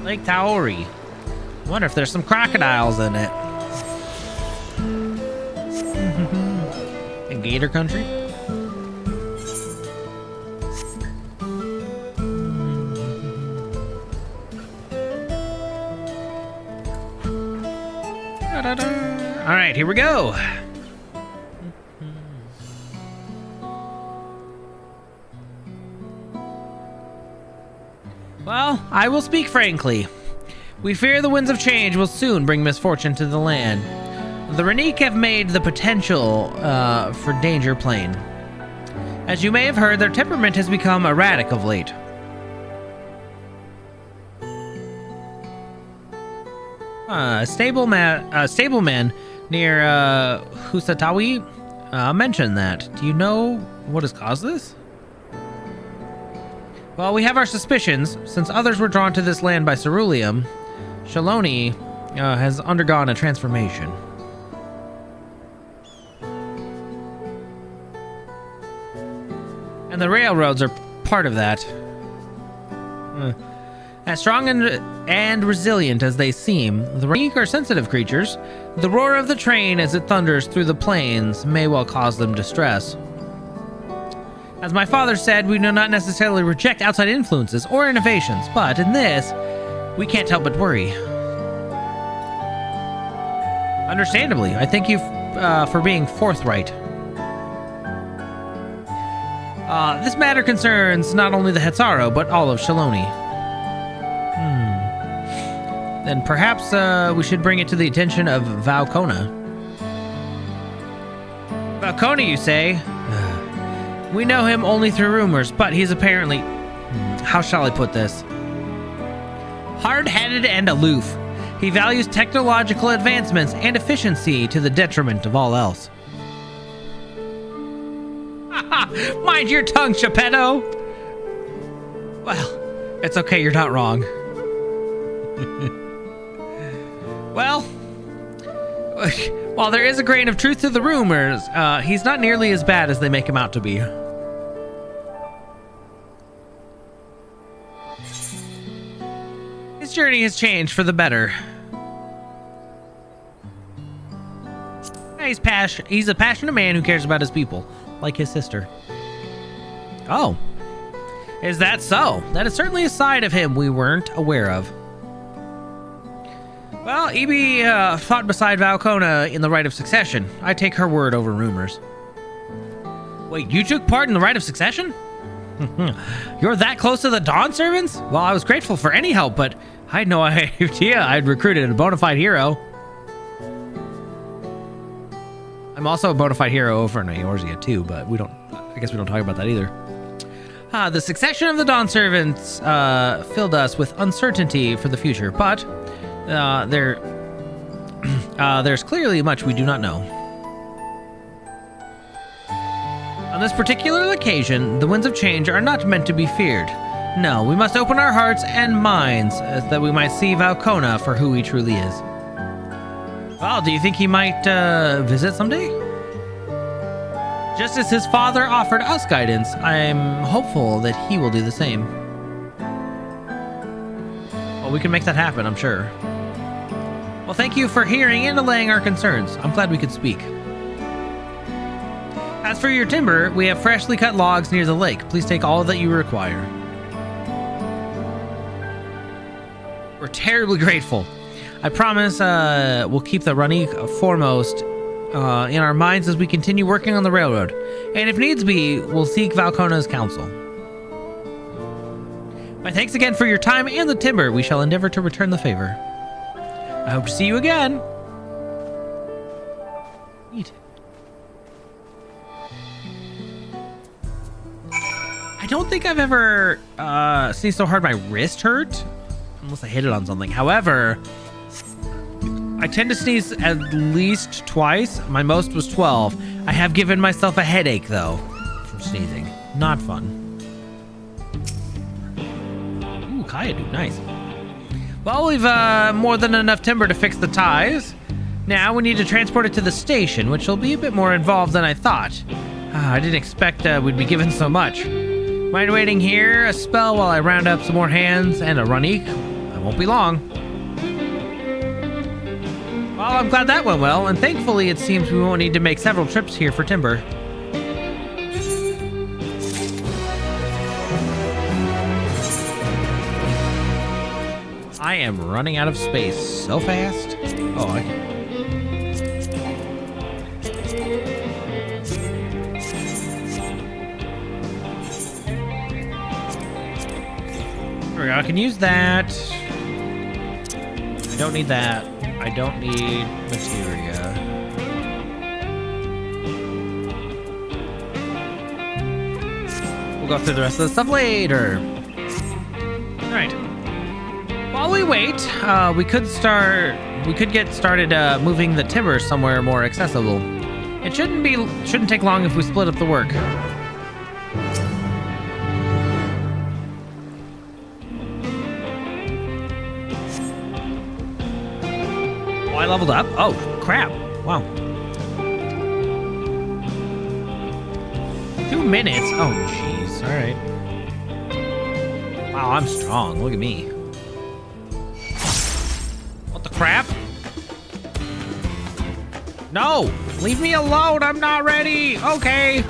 A: Lake Taori. Wonder if there's some crocodiles in it. In Gator Country. All right, here we go. Well, I will speak frankly. We fear the winds of change will soon bring misfortune to the land. The Ranik have made the potential for danger plain. As you may have heard, their temperament has become erratic of late. A stableman near Husatawi mentioned that. Do you know what has caused this? Well, we have our suspicions. Since others were drawn to this land by ceruleum, Shaloni has undergone a transformation. And the railroads are part of that. As strong and resilient as they seem, the Raniq are sensitive creatures. The roar of the train as it thunders through the plains may well cause them distress. As my father said, we do not necessarily reject outside influences or innovations, but in this, we can't help but worry. Understandably, I thank you for being forthright. This matter concerns not only the Hetzaro, but all of Shaloni. Then perhaps we should bring it to the attention of Valkona. Valkona, you say? We know him only through rumors, but he's apparently... how shall I put this? Hard-headed and aloof. He values technological advancements and efficiency to the detriment of all else. Mind your tongue, Geppetto! Well, it's okay, you're not wrong. Well, while there is a grain of truth to the rumors, he's not nearly as bad as they make him out to be. His journey has changed for the better. He's a passionate man who cares about his people, like his sister. Oh, is that so? That is certainly a side of him we weren't aware of. Well, Ibi fought beside Valkona in the Rite of Succession. I take her word over rumors. Wait, you took part in the Rite of Succession? You're that close to the Dawn Servants? Well, I was grateful for any help, but I had no idea I'd recruited a bona fide hero. I'm also a bona fide hero over in Eorzea too, but I guess we don't talk about that either. The succession of the Dawn Servants filled us with uncertainty for the future, but there's clearly much we do not know. On this particular occasion, the winds of change are not meant to be feared. No, we must open our hearts and minds that we might see Valkona for who he truly is. Well, do you think he might visit someday? Just as his father offered us guidance, I'm hopeful that he will do the same. Well, we can make that happen, I'm sure. Well, thank you for hearing and allaying our concerns. I'm glad we could speak. As for your timber, we have freshly cut logs near the lake. Please take all that you require. We're terribly grateful. I promise we'll keep the Raniq foremost in our minds as we continue working on the railroad. And if needs be, we'll seek Valkona's counsel. My thanks again for your time and the timber. We shall endeavor to return the favor. I hope to see you again. Neat. I don't think I've ever sneezed so hard my wrist hurt. Unless I hit it on something. However, I tend to sneeze at least twice. My most was 12. I have given myself a headache, though, from sneezing. Not fun. Ooh, Kayadu, nice. Well, we've more than enough timber to fix the ties. Now we need to transport it to the station, which will be a bit more involved than I thought. I didn't expect we'd be given so much. Mind waiting here a spell while I round up some more hands and a Raniq? I won't be long. Well, I'm glad that went well, and thankfully it seems we won't need to make several trips here for timber. I am running out of space so fast. Oh, there we go. I can use that. I don't need that. I don't need materia. We'll go through the rest of the stuff later. Alright. While we wait, we could get started moving the timber somewhere more accessible. It shouldn't take long if we split up the work. Oh, I leveled up. Oh, crap. Wow. 2 minutes. Oh, jeez. All right. Wow, I'm strong. Look at me. What the crap? No! Leave me alone! I'm not ready! Okay!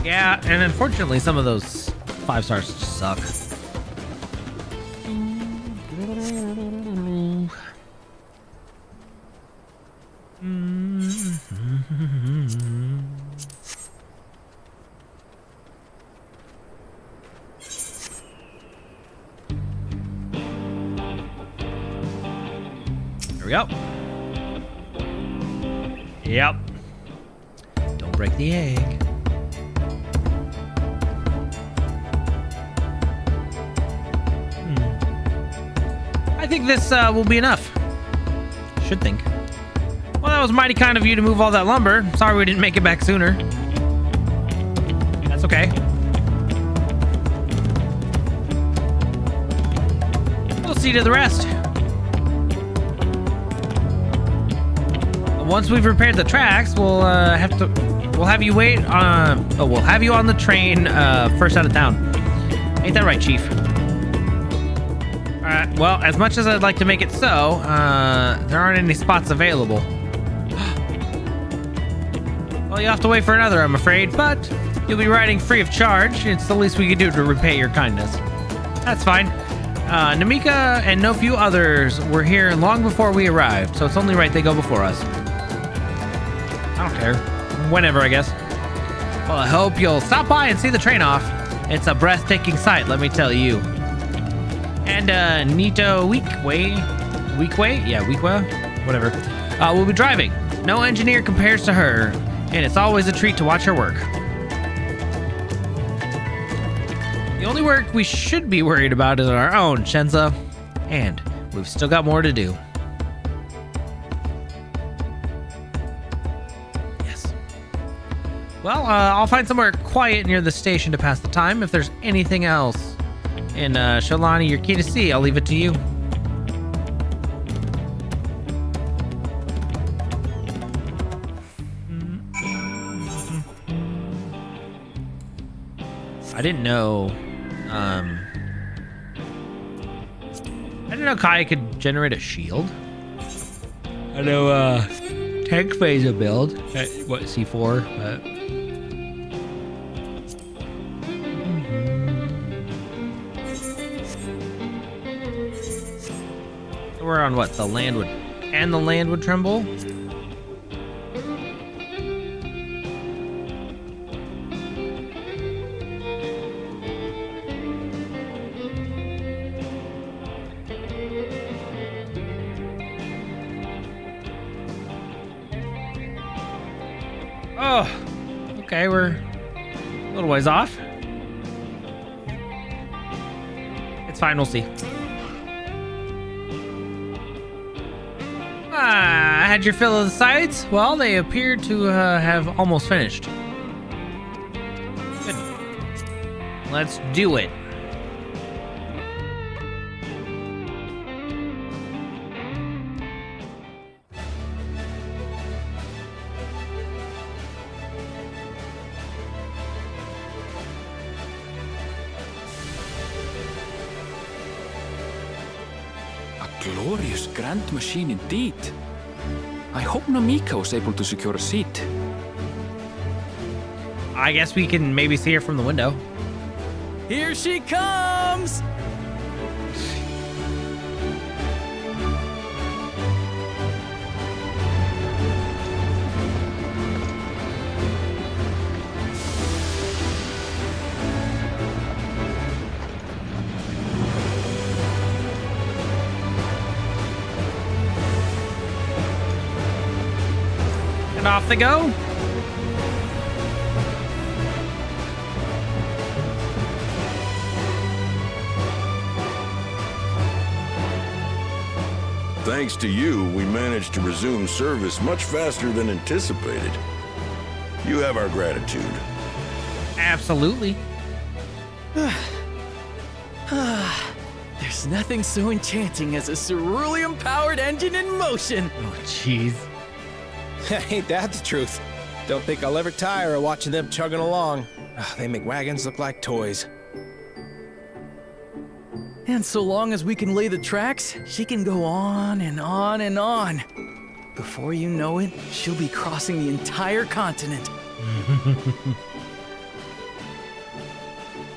A: Yeah, and unfortunately some of those 5 stars just suck. There we go. Yep. Don't break the egg. I think this will be enough. Should think. Well, that was mighty kind of you to move all that lumber. Sorry we didn't make it back sooner. That's okay. We'll see to the rest. Once we've repaired the tracks, we'll have you wait on. Oh, we'll have you on the train first out of town. Ain't that right, Chief? Well, as much as I'd like to make it so, there aren't any spots available. Well, you'll have to wait for another, I'm afraid, but you'll be riding free of charge. It's the least we can do to repay your kindness. That's fine. Namika and no few others were here long before we arrived, so it's only right they go before us. I don't care. Whenever, I guess. Well, I hope you'll stop by and see the train off. It's a breathtaking sight, let me tell you. And Nito Weekway? Yeah, Weekwa? Whatever. We'll be driving. No engineer compares to her, and it's always a treat to watch her work. The only work we should be worried about is our own, Shenza. And we've still got more to do. Yes. Well, I'll find somewhere quiet near the station to pass the time. If there's anything else in Shalani you're keen to see, I'll leave it to you. I didn't know Kai could generate a shield. I know tank phase a build at what, C4, but we're on what, the land would tremble. Oh, okay, we're a little ways off. It's fine, we'll see. Had your fill of the sights? Well, they appear to have almost finished. Good. Let's do it.
L: Glorious grand machine indeed. I hope Namika was able to secure a seat.
A: I guess we can maybe see her from the window.
M: Here she comes!
A: And off they go.
C: Thanks to you, we managed to resume service much faster than anticipated. You have our gratitude.
A: Absolutely.
P: There's nothing so enchanting as a cerulean-powered engine in motion.
A: Oh, jeez.
O: Ain't that the truth? Don't think I'll ever tire of watching them chugging along. They make wagons look like toys.
P: And so long as we can lay the tracks, she can go on and on and on. Before you know it, she'll be crossing the entire continent.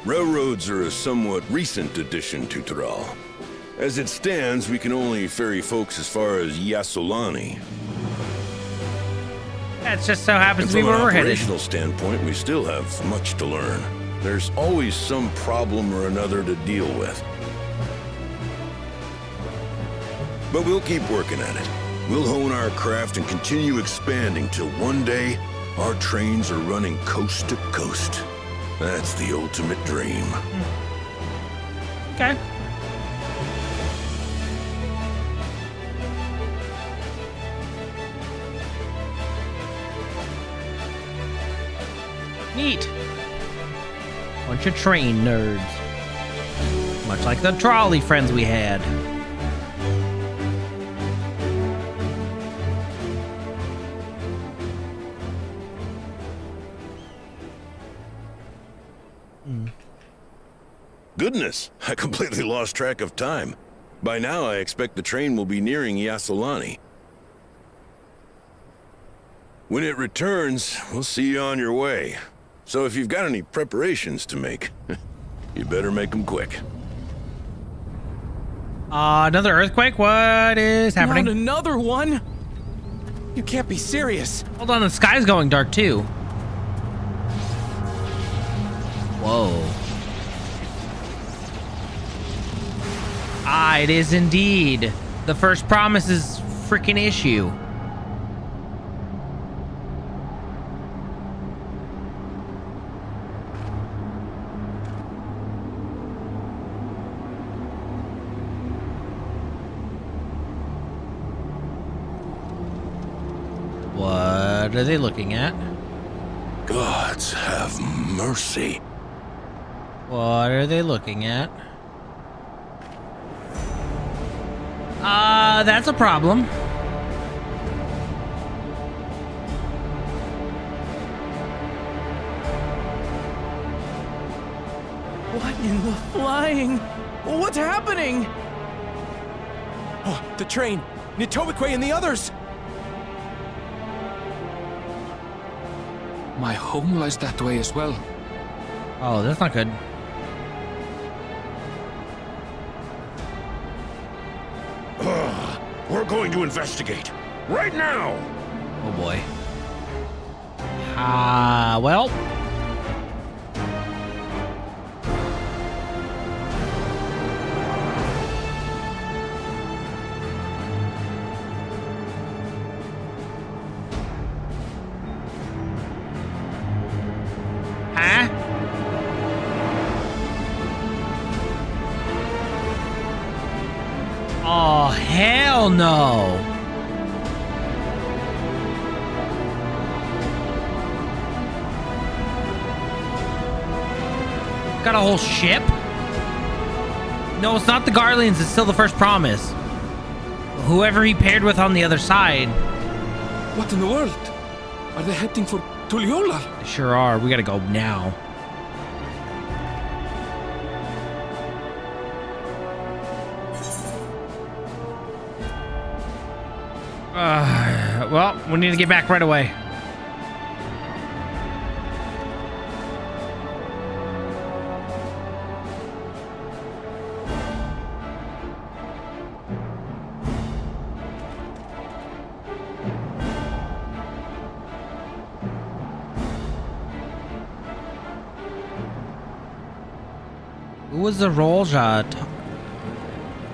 C: Railroads are a somewhat recent addition to Thrall. As it stands, we can only ferry folks as far as Yassolani.
A: That just so happens to be
C: From
A: where
C: an
A: we're headed.
C: operational standpoint, we still have much to learn. There's always some problem or another to deal with. But we'll keep working at it. We'll hone our craft and continue expanding till one day our trains are running coast to coast. That's the ultimate dream.
A: Okay. Neat. Bunch of train nerds. Much like the trolley friends we had.
C: Goodness, I completely lost track of time. By now, I expect the train will be nearing Yassolani. When it returns, we'll see you on your way. So if you've got any preparations to make, you better make them quick.
A: Another earthquake? What is happening?
P: Not another one? You can't be serious.
A: Hold on, the sky's going dark too. Whoa. Ah, it is indeed. The first promise's freaking issue. What are they looking at?
C: Gods have mercy.
A: What are they looking at? That's a problem.
P: What in the flying? What's happening?
O: Oh, the train! Nitobekwe and the others!
L: My home lies that way as well.
A: Oh, that's not good.
C: We're going to investigate. Right now!
A: Oh boy. Well. Huh? Oh, hell no. Got a whole ship? No, it's not the Garleans. It's still the first promise. Whoever he paired with on the other side.
L: What in the world? Are they heading for Tuliyollal?
A: They sure are. We gotta go now. Well, we need to get back right away. Who was the Rolja?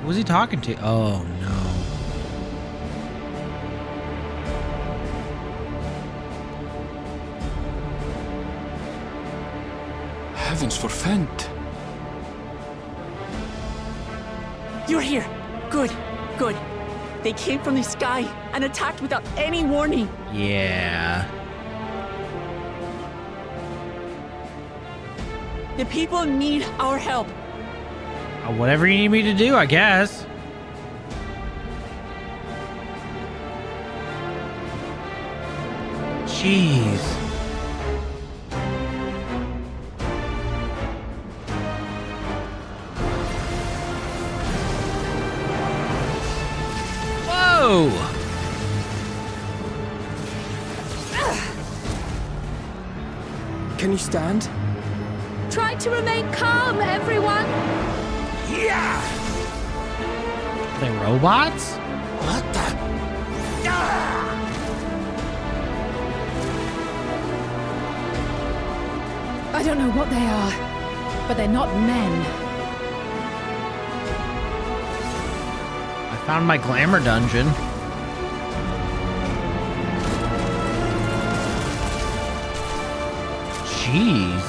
A: Who was he talking to? Oh no.
L: Heavens forfend.
E: You're here. Good, good. They came from the sky and attacked without any warning.
A: Yeah.
E: The people need our help.
A: Whatever you need me to do, I guess. Jeez. Whoa!
D: Can you stand?
B: Try to remain calm, everyone.
F: Yeah!
A: Are they robots?
F: What the?
B: I don't know what they are, but they're not men.
A: I found my glamour dungeon. Jeez.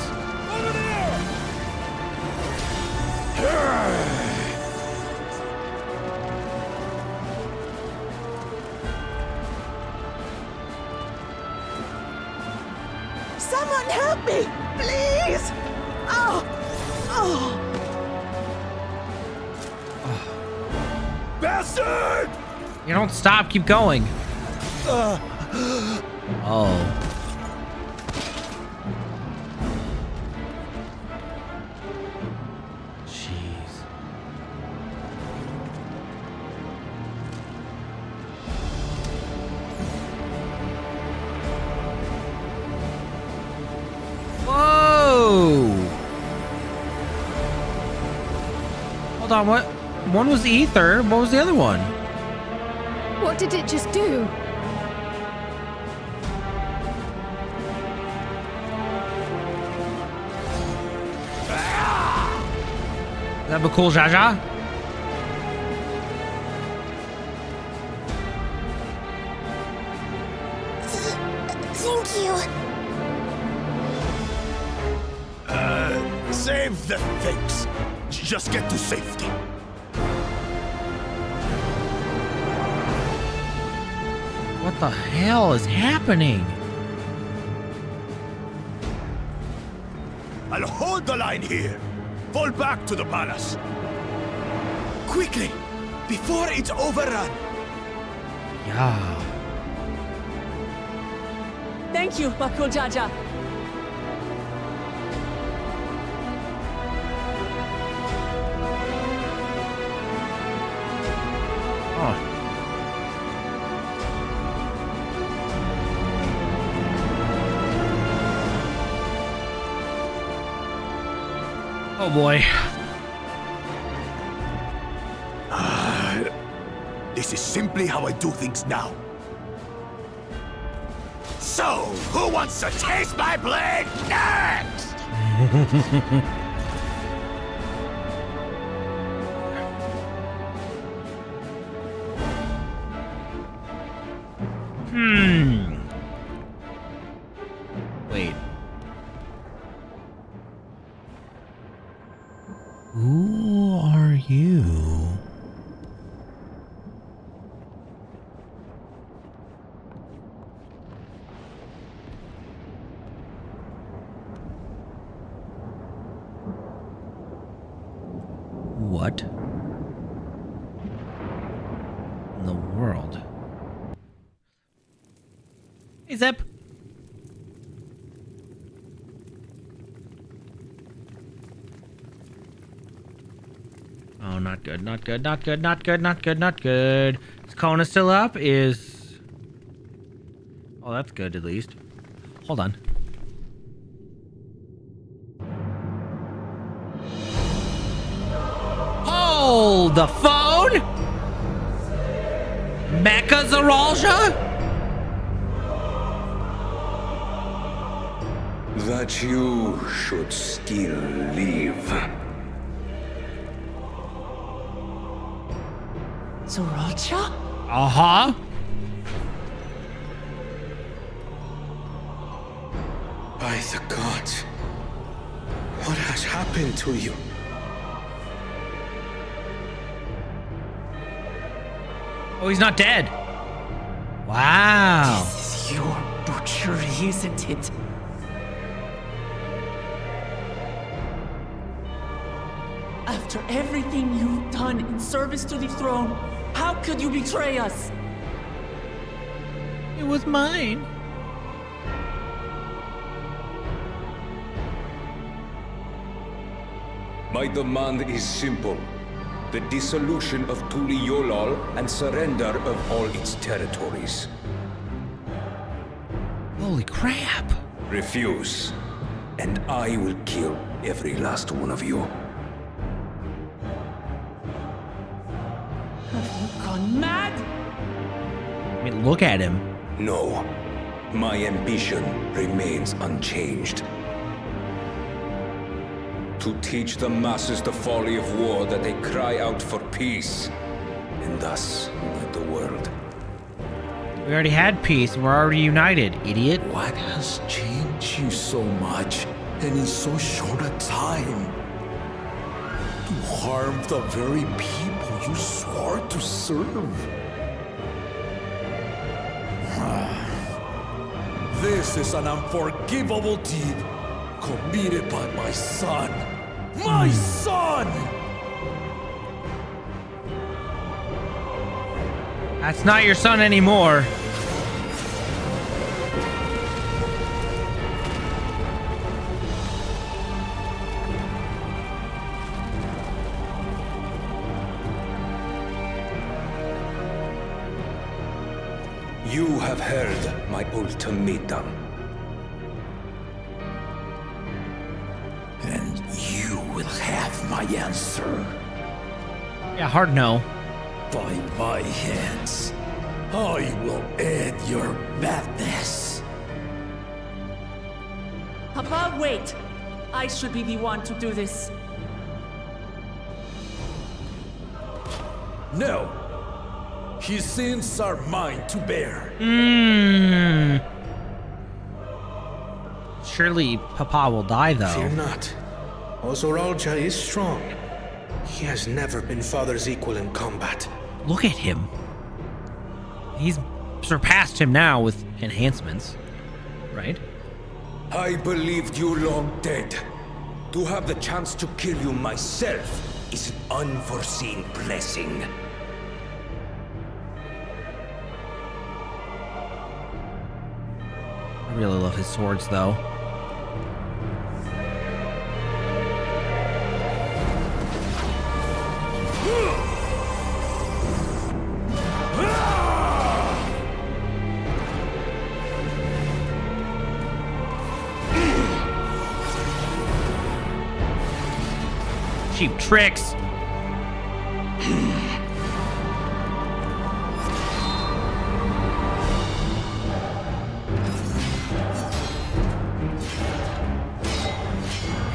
E: Someone help me, please! Oh! Oh!
F: Bastard!
A: You don't stop, keep going. Oh. Jeez. Whoa! Hold on, what? One was ether. What was the other one?
B: What did it just do?
A: Is that cool, Jaja?
Q: Thank you.
F: Save the things. Just get to safety.
A: What the hell is happening?
F: I'll hold the line here. Fall back to the palace. Quickly, before it's overrun.
A: Yeah.
E: Thank you, Bakul Jaja.
A: Oh boy.
F: This is simply how I do things now. So, who wants to taste my blade next?
A: Wait. Who are you? What in the world? Hey, Zip. Oh, not good, not good, not good, not good, not good, not good. Is Kona still up? Is... Oh, that's good, at least. Hold on. Hold the phone! Mecha Zaralja?
F: That you should still live.
E: Zaralja?
A: Uh-huh.
I: By the gods, what has happened to you?
A: Oh, he's not dead. Wow.
E: This is your butchery, isn't it? After everything you've done in service to the throne, how could you betray us?
A: It was mine.
L: My demand is simple. The dissolution of Tuli Yolal and surrender of all its territories.
A: Holy crap.
L: Refuse, and I will kill every last one of you.
E: Have you gone mad?
A: I mean, look at him.
L: No, my ambition remains unchanged. To teach the masses the folly of war, that they cry out for peace, and thus unite the world.
A: We already had peace. We're already united, idiot.
F: What has changed you so much and in so short a time? To harm the very people you swore to serve. This is an unforgivable deed committed by my son. My son!
A: That's not your son anymore.
L: You have heard my ultimatum.
F: And you will have my answer.
A: Yeah, hard no.
F: By my hands, I will end your madness.
E: Papa, wait! I should be the one to do this.
F: No. His sins are mine to bear.
A: Surely Papa will die, though.
I: Fear not. Ozoralja is strong. He has never been father's equal in combat.
A: Look at him. He's surpassed him now with enhancements, right?
L: I believed you long dead. To have the chance to kill you myself is an unforeseen blessing.
A: I really love his swords, though. Cheap tricks.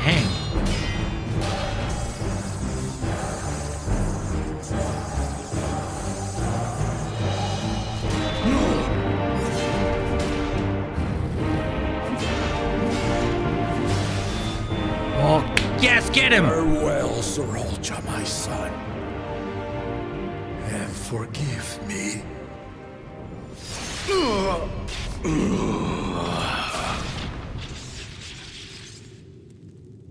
A: Hang. Oh, yes, get him!
F: Farewell, Zoralja, my son. And forgive me.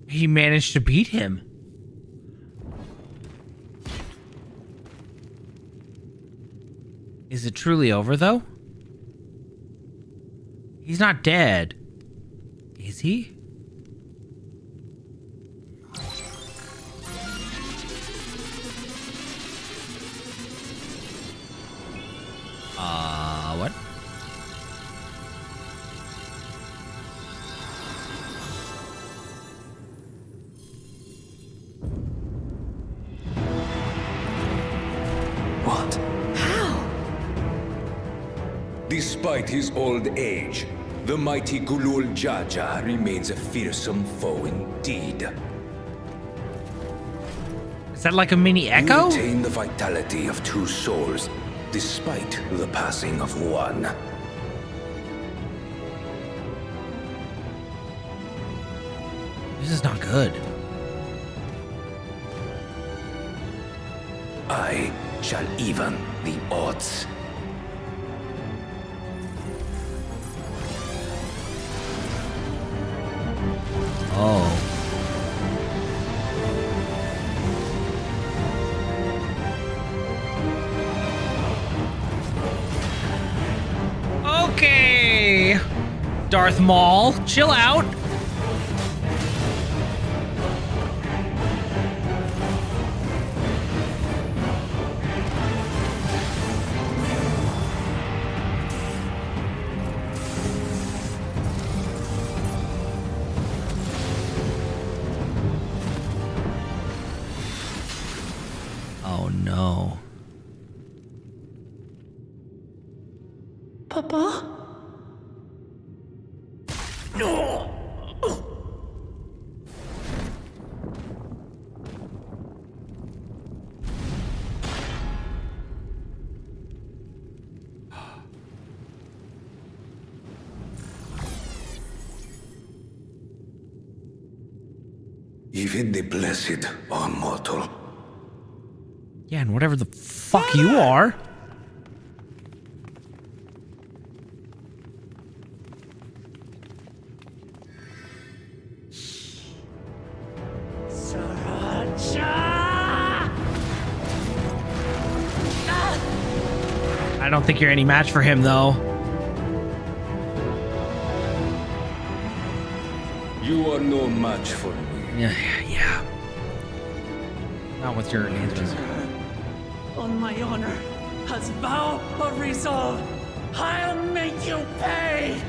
A: He managed to beat him. Is it truly over, though? He's not dead. Is he? What?
L: What? How? Despite his old age, the mighty Gulul Jaja remains a fearsome foe indeed.
A: Is that like a mini echo?
L: You retain the vitality of two souls, despite the passing of one.
A: This is not good.
L: I
F: shall even the odds.
A: Oh. Okay. Darth Maul, chill out. Oh no.
E: Papa?
F: No! Even the blessed are mortal.
A: Yeah, and whatever the fuck you are. I don't think you're any match for him, though.
L: You are no match for me.
A: Yeah. Not with your answers.
E: On my honor, as vow of resolve, I'll make you pay!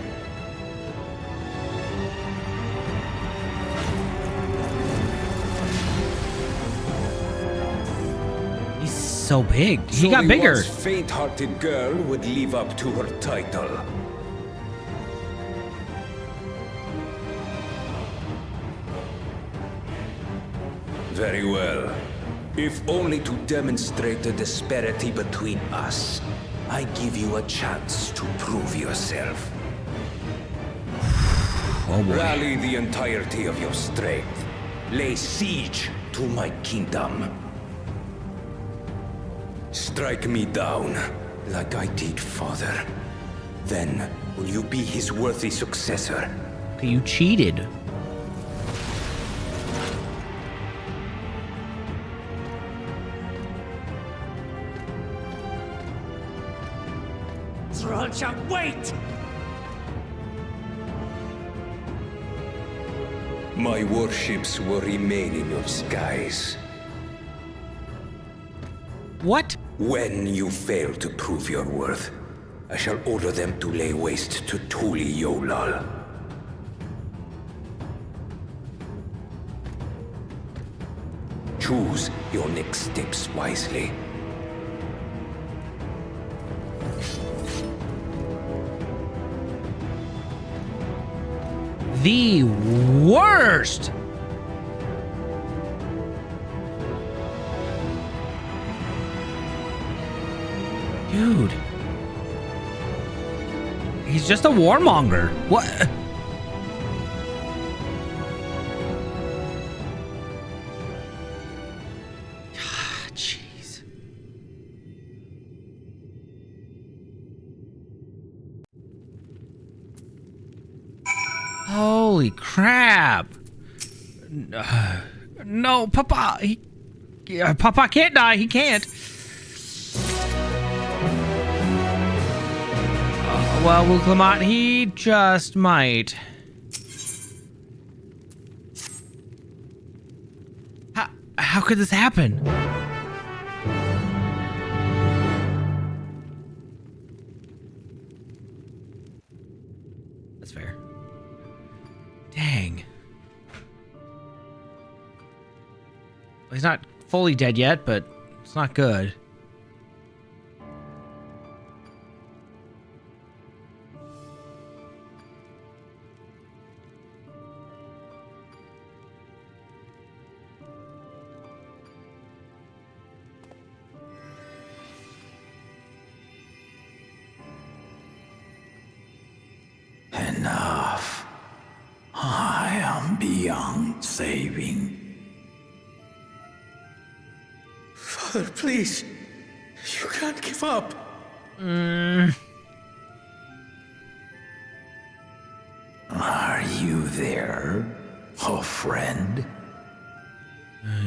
A: He's so big. He
L: So
A: got
L: the
A: bigger.
L: once faint-hearted girl would live up to her title. Very well. If only to demonstrate the disparity between us, I give you a chance to prove yourself.
A: Oh boy.
L: Rally the entirety of your strength. Lay siege to my kingdom. Strike me down, like I did father. Then, will you be his worthy successor?
A: You cheated.
E: Roger, wait!
L: My warships will remain in your skies.
A: What?
L: When you fail to prove your worth, I shall order them to lay waste to Tuli Yolal. Choose your next steps wisely.
A: The worst. Dude. He's just a warmonger. What? Jeez. Holy crap. No, Papa. Papa can't die. He can't. Well, Wuklamat, he just might. How could this happen? That's fair. Dang. Well, he's not fully dead yet, but it's not good.
F: Enough. I am beyond saving.
I: Father, please. You can't give up.
F: Are you there, oh friend?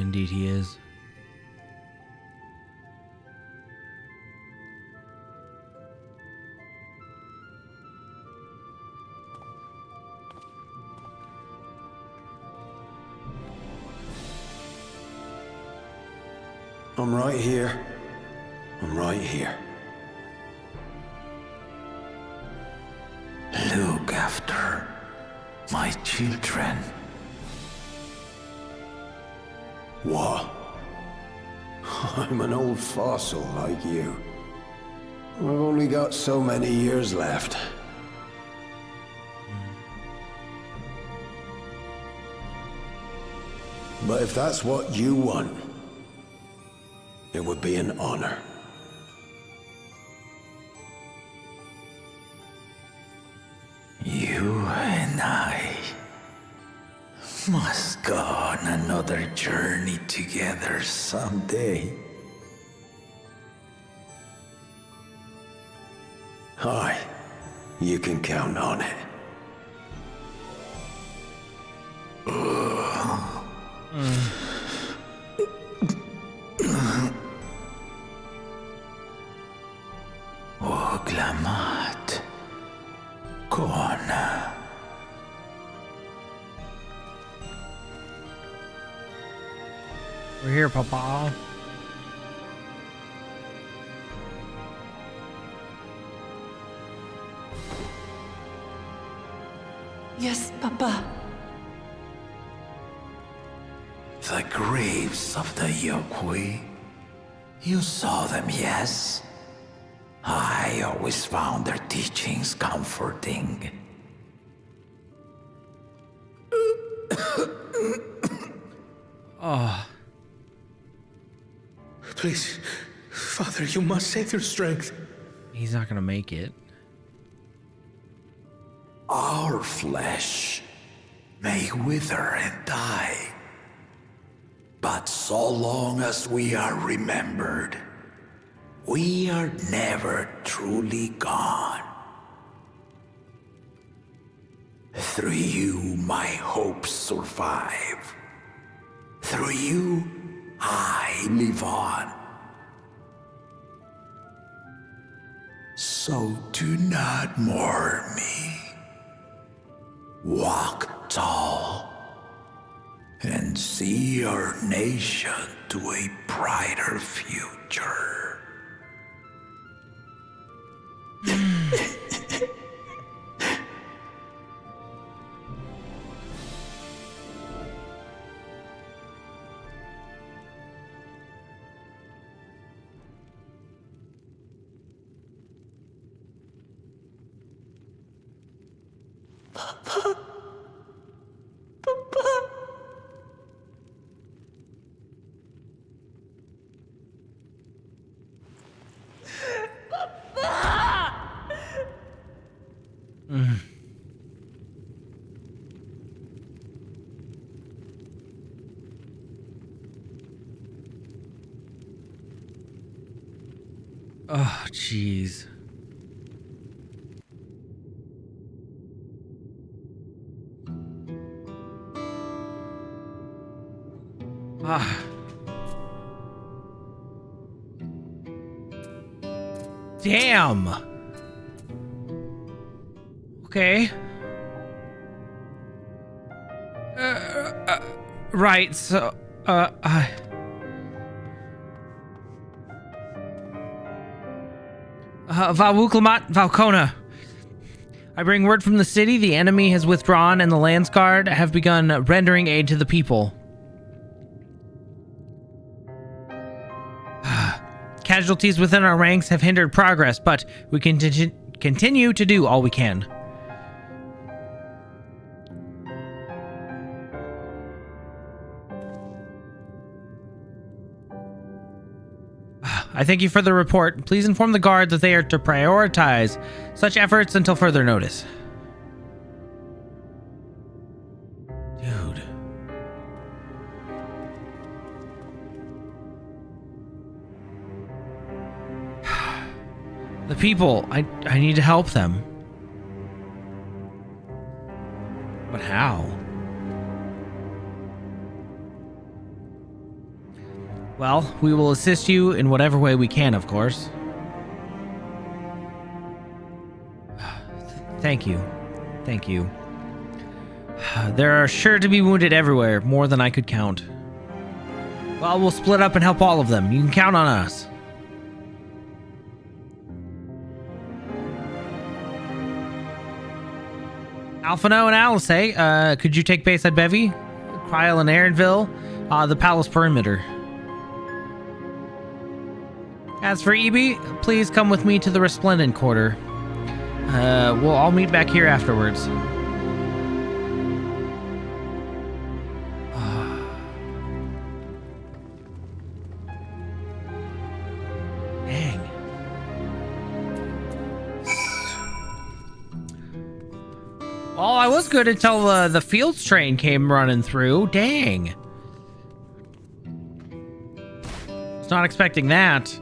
A: Indeed he is.
F: I'm right here. I'm right here. Look after my children. What? I'm an old fossil like you. I've only got so many years left. But if that's what you want, it would be an honor. You and I must go on another journey together someday. Aye, you can count on it. Oglamat. Kona.
A: We're here, Papa.
E: Yes, Papa.
F: The graves of the Yokwi. You saw them, yes? I always found their teachings comforting.
A: Oh.
I: Please, Father, you must save your strength.
A: He's not gonna make it.
F: Our flesh may wither and die, but so long as we are remembered, we are never truly gone. Through you, my hopes survive. Through you, I live on. So do not mourn me. Walk tall and see our nation to a brighter future.
E: Papa. Papa.
A: Oh, jeez. Ah. Damn. Okay. Right, so, Valwuklamat Valkona. I bring word from the city. The enemy has withdrawn and the Landsguard have begun rendering aid to the people. Casualties within our ranks have hindered progress, but we can continue to do all we can. I thank you for the report. Please inform the guard that they are to prioritize such efforts until further notice. Dude. The people, I need to help them. But how? Well, we will assist you in whatever way we can, of course. Thank you. Thank you. There are sure to be wounded everywhere, more than I could count. Well, we'll split up and help all of them. You can count on us. Alphino and Alice, could you take base at Bevy, Kryl and Aaronville, the palace perimeter? As for Ebi, please come with me to the Resplendent Quarter. We'll all meet back here afterwards. Dang. Well, I was good until the Fields train came running through. Dang. Was not expecting that.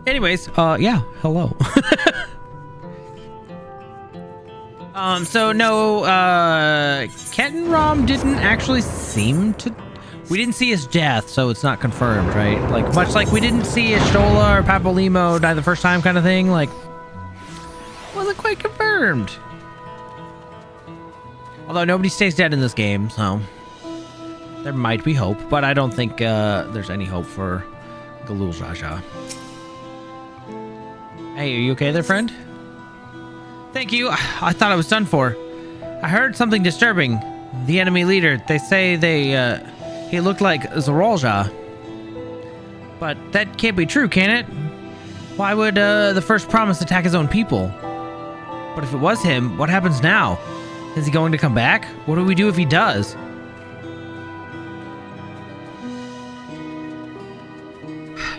A: Anyways, yeah, hello. So no, Kettenrom didn't actually seem to... We didn't see his death, so it's not confirmed, right? Like, much like we didn't see Ashola or Papolimo die the first time kind of thing, like... Wasn't quite confirmed. Although nobody stays dead in this game, so... There might be hope, but I don't think, there's any hope for Galul Jaja. Hey, are you okay there, friend? Thank you. I thought I was done for. I heard something disturbing. The enemy leader, they say he looked like Zoralja. But that can't be true, can it? Why would the first promise attack his own people? But if it was him, what happens now? Is he going to come back? What do we do if he does?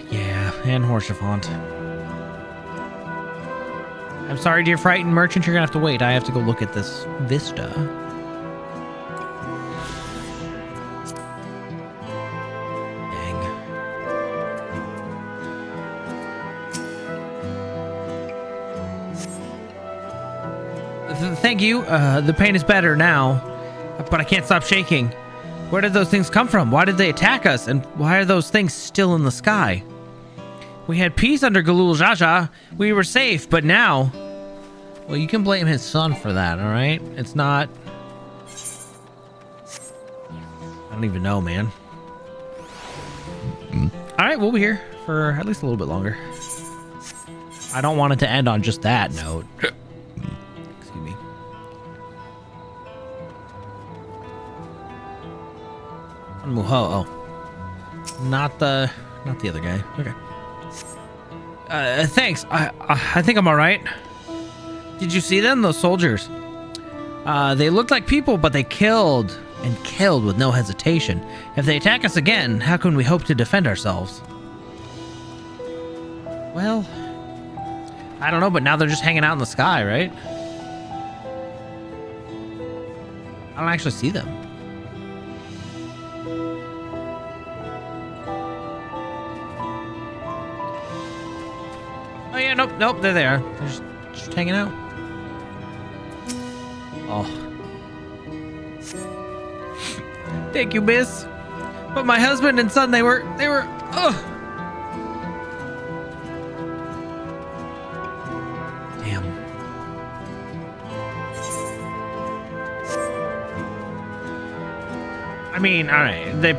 A: Yeah, and Horsefont. I'm sorry, dear frightened merchant, you're gonna have to wait. I have to go look at this vista. Dang. Thank you. The pain is better now, but I can't stop shaking. Where did those things come from? Why did they attack us? And why are those things still in the sky? We had peace under Galul Jaja. We were safe, but now... Well, you can blame his son for that, alright? It's not... I don't even know, man. Alright, we'll be here for at least a little bit longer. I don't want it to end on just that note. Excuse me. Muho, oh. Not the other guy. Okay. Thanks. I think I'm all right. Did you see them? Those soldiers. They looked like people, but they killed and killed with no hesitation. If they attack us again, how can we hope to defend ourselves? Well, I don't know, but now they're just hanging out in the sky, right? I don't actually see them. Oh yeah, nope, they're there. They're just hanging out. Oh. Thank you, miss. But my husband and son, they were, ugh. Damn. I mean, alright, they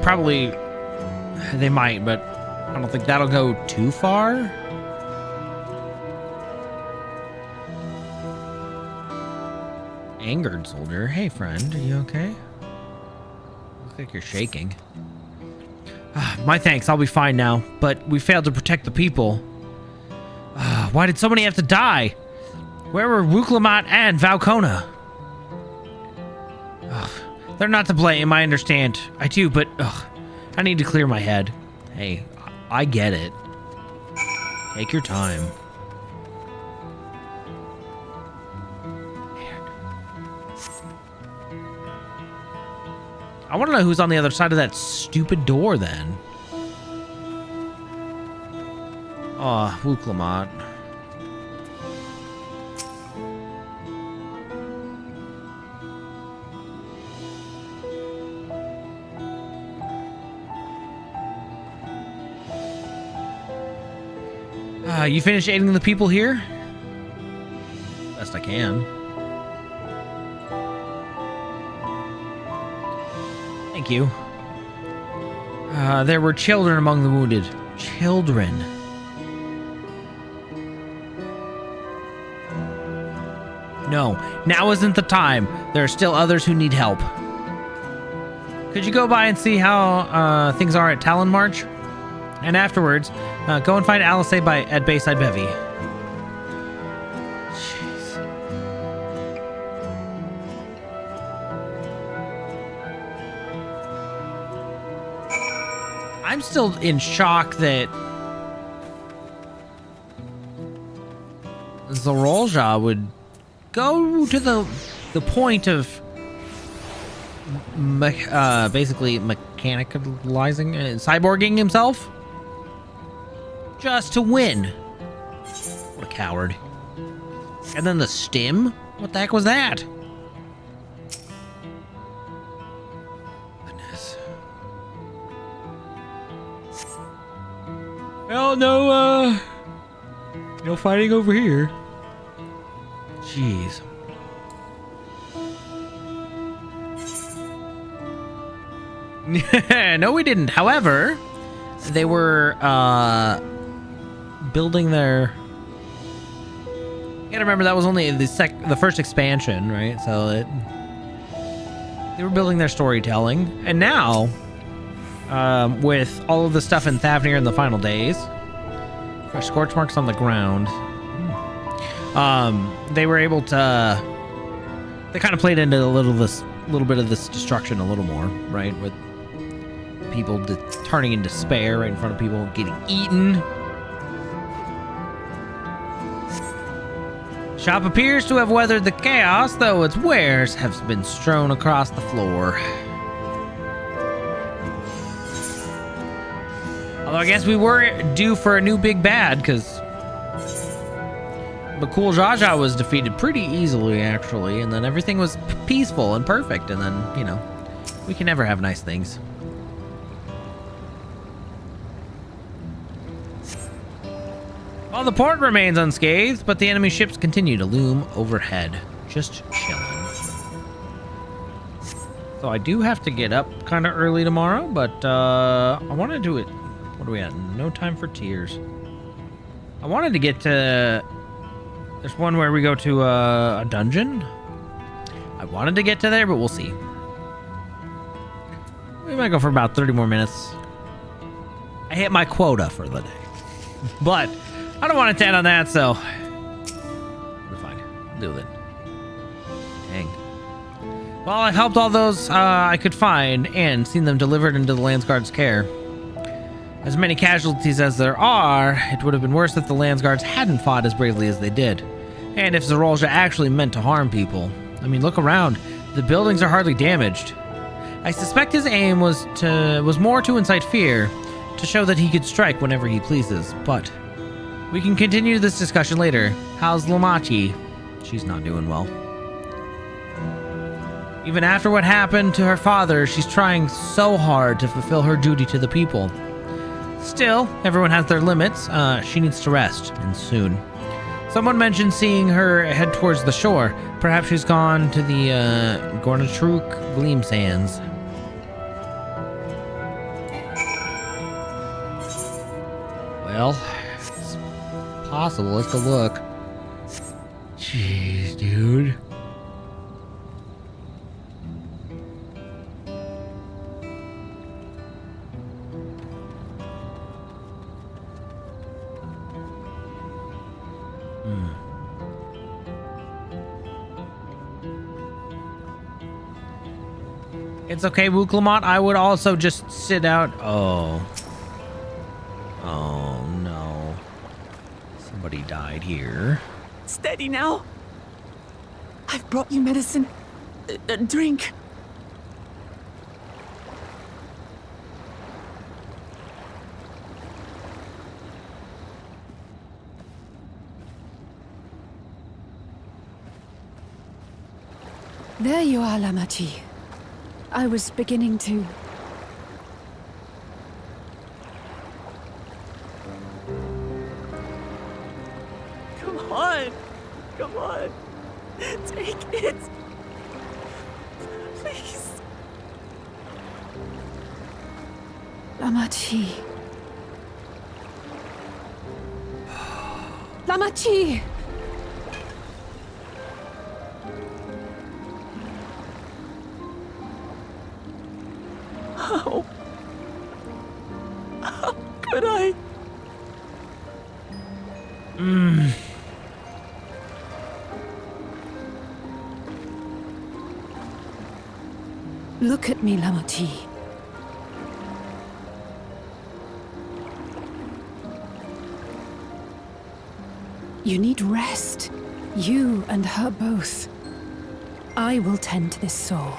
A: might, but I don't think that'll go too far. Angered soldier. Hey, friend, are you okay? Looks like you're shaking. My thanks, I'll be fine now, but we failed to protect the people. Why did so many have to die? Where were Wuklamat and Valkona? They're not to blame, I understand. I do, but I need to clear my head. Hey, I get it. Take your time. I want to know who's on the other side of that stupid door then. Oh, Wuklamot. You finished aiding the people here? Best I can. Thank you. There were children among the wounded. Children. No, now isn't the time. There are still others who need help. Could you go by and see how things are at Talon March? And afterwards, go and find Alice at Bayside Bevy. Jeez. I'm still in shock that Zorolja would go to the point of basically mechanicalizing, cyborging himself just to win. What a coward. And then the stim? What the heck was that? Goodness. Well, no fighting over here. Jeez. No, we didn't. However, they were building their... You gotta remember that was only the first expansion, right? So they were building their storytelling, and now with all of the stuff in Thavnir in the final days, for scorch marks on the ground, they were able to. They kind of played into a little bit of this destruction a little more, right? With people turning in despair right in front of people, getting eaten. Shop appears to have weathered the chaos, though its wares have been strewn across the floor. Although I guess we were due for a new big bad, because Bakul Jaja was defeated pretty easily, actually, and then everything was peaceful and perfect, and then, you know, we can never have nice things. Well, the port remains unscathed, but the enemy ships continue to loom overhead. Just chilling. So I do have to get up kind of early tomorrow, but I want to do it. What are we at? No time for tears. I wanted to get to... There's one where we go to a dungeon. I wanted to get to there, but we'll see. We might go for about 30 more minutes. I hit my quota for the day. But I don't want to stand on that, so... We're fine. Deal with it. Dang. Well, I helped all those I could find and seen them delivered into the Landsguard's care. As many casualties as there are, it would have been worse if the Landsguards hadn't fought as bravely as they did. And if Zorolja actually meant to harm people. I mean, look around. The buildings are hardly damaged. I suspect his aim was more to incite fear, to show that he could strike whenever he pleases, but... We can continue this discussion later. How's Lamachi? She's not doing well. Even after what happened to her father, she's trying so hard to fulfill her duty to the people. Still, everyone has their limits. She needs to rest, and soon. Someone mentioned seeing her head towards the shore. Perhaps she's gone to the Gornatruk Gleam Sands. Well, it's possible. Let's go look. Jeez, dude. It's okay, Wuklamot. I would also just sit out. Oh. Oh, no. Somebody died here.
E: Steady now. I've brought you medicine. Drink.
B: There you are, Lamachi. I was beginning to...
E: Come on. Come on. Take it. Please.
B: Lamachi. Lamachi!
E: How could I?
B: Look at me, Lamachi. You need rest. You and her both. I will tend to this soul.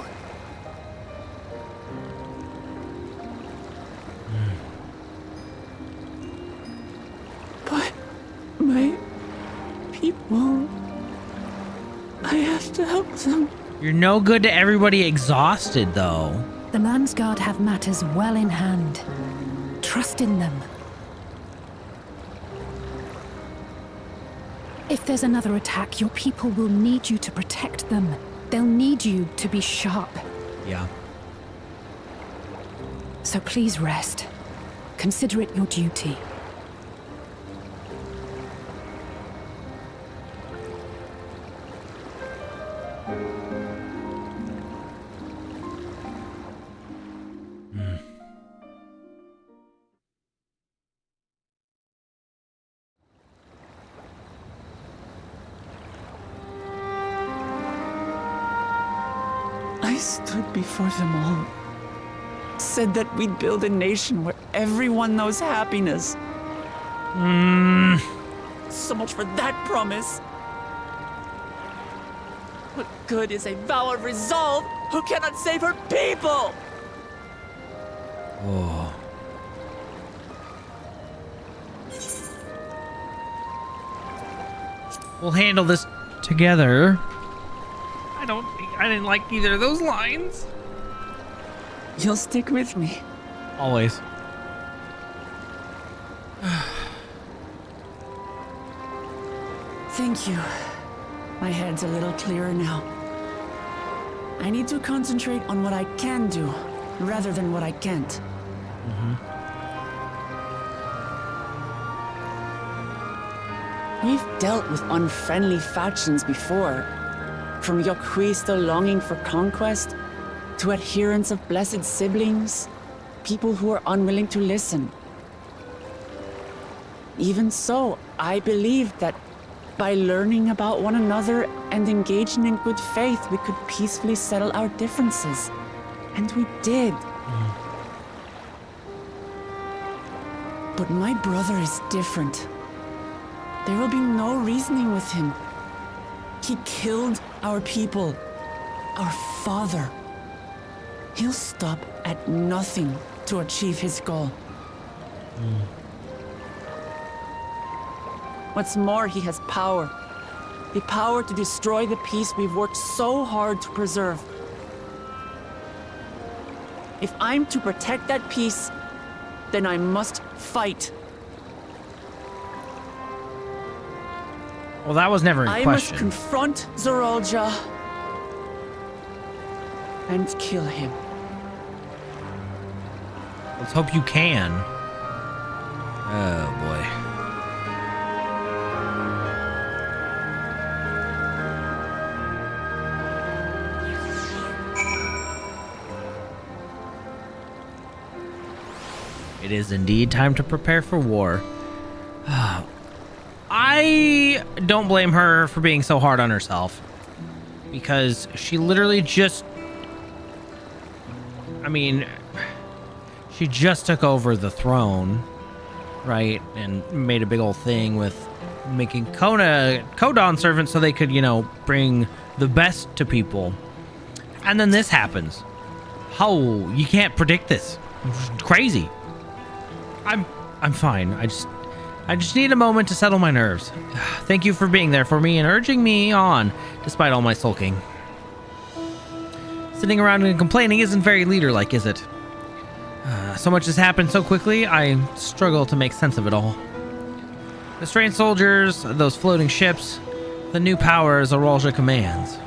E: But my people... I have to help them.
A: You're no good to everybody exhausted, though.
B: The Landsguard have matters well in hand. Trust in them. If there's another attack, your people will need you to protect them. They'll need you to be sharp.
A: Yeah.
B: So please rest. Consider it your duty.
E: I stood before them all. Said that we'd build a nation where everyone knows happiness. So much for that promise. What good is a vow of resolve who cannot save her people?
A: Oh. We'll handle this together. I didn't like either of those lines.
E: You'll stick with me.
A: Always.
E: Thank you. My head's a little clearer now. I need to concentrate on what I can do, rather than what I can't. We've dealt with unfriendly factions before. From Yokhui still longing for conquest, to adherents of blessed siblings, people who are unwilling to listen. Even so, I believed that by learning about one another and engaging in good faith, we could peacefully settle our differences. And we did. But my brother is different. There will be no reasoning with him. He killed our people, our father. He'll stop at nothing to achieve his goal. What's more, he has power. The power to destroy the peace we've worked so hard to preserve. If I'm to protect that peace, then I must fight.
A: Well, that was never in
E: I
A: question.
E: must confront Zorolja and kill him.
A: Let's hope you can. Oh, boy. It is indeed time to prepare for war. I don't blame her for being so hard on herself, because she literally just, I mean, she just took over the throne, right? And made a big old thing with making Kodon servants so they could, you know, bring the best to people. And then this happens. How? You can't predict this. It's crazy. I'm fine. I just need a moment to settle my nerves. Thank you for being there for me and urging me on, despite all my sulking. Sitting around and complaining isn't very leader-like, is it? So much has happened so quickly, I struggle to make sense of it all. The strange soldiers, those floating ships, the new powers Aralja commands.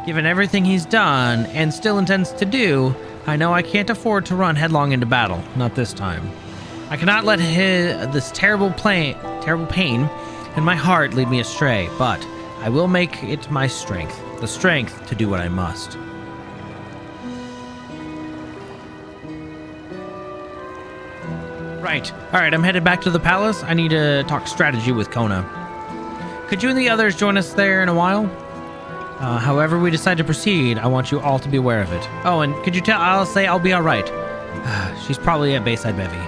A: Given everything he's done, and still intends to do, I know I can't afford to run headlong into battle. Not this time. I cannot let this terrible pain in my heart lead me astray, but I will make it my strength. The strength to do what I must. Right. Alright, I'm headed back to the palace. I need to talk strategy with Kona. Could you and the others join us there in a while? However we decide to proceed, I want you all to be aware of it. Oh, and could you tell Alice I'll be alright? She's probably at Bayside Bevy.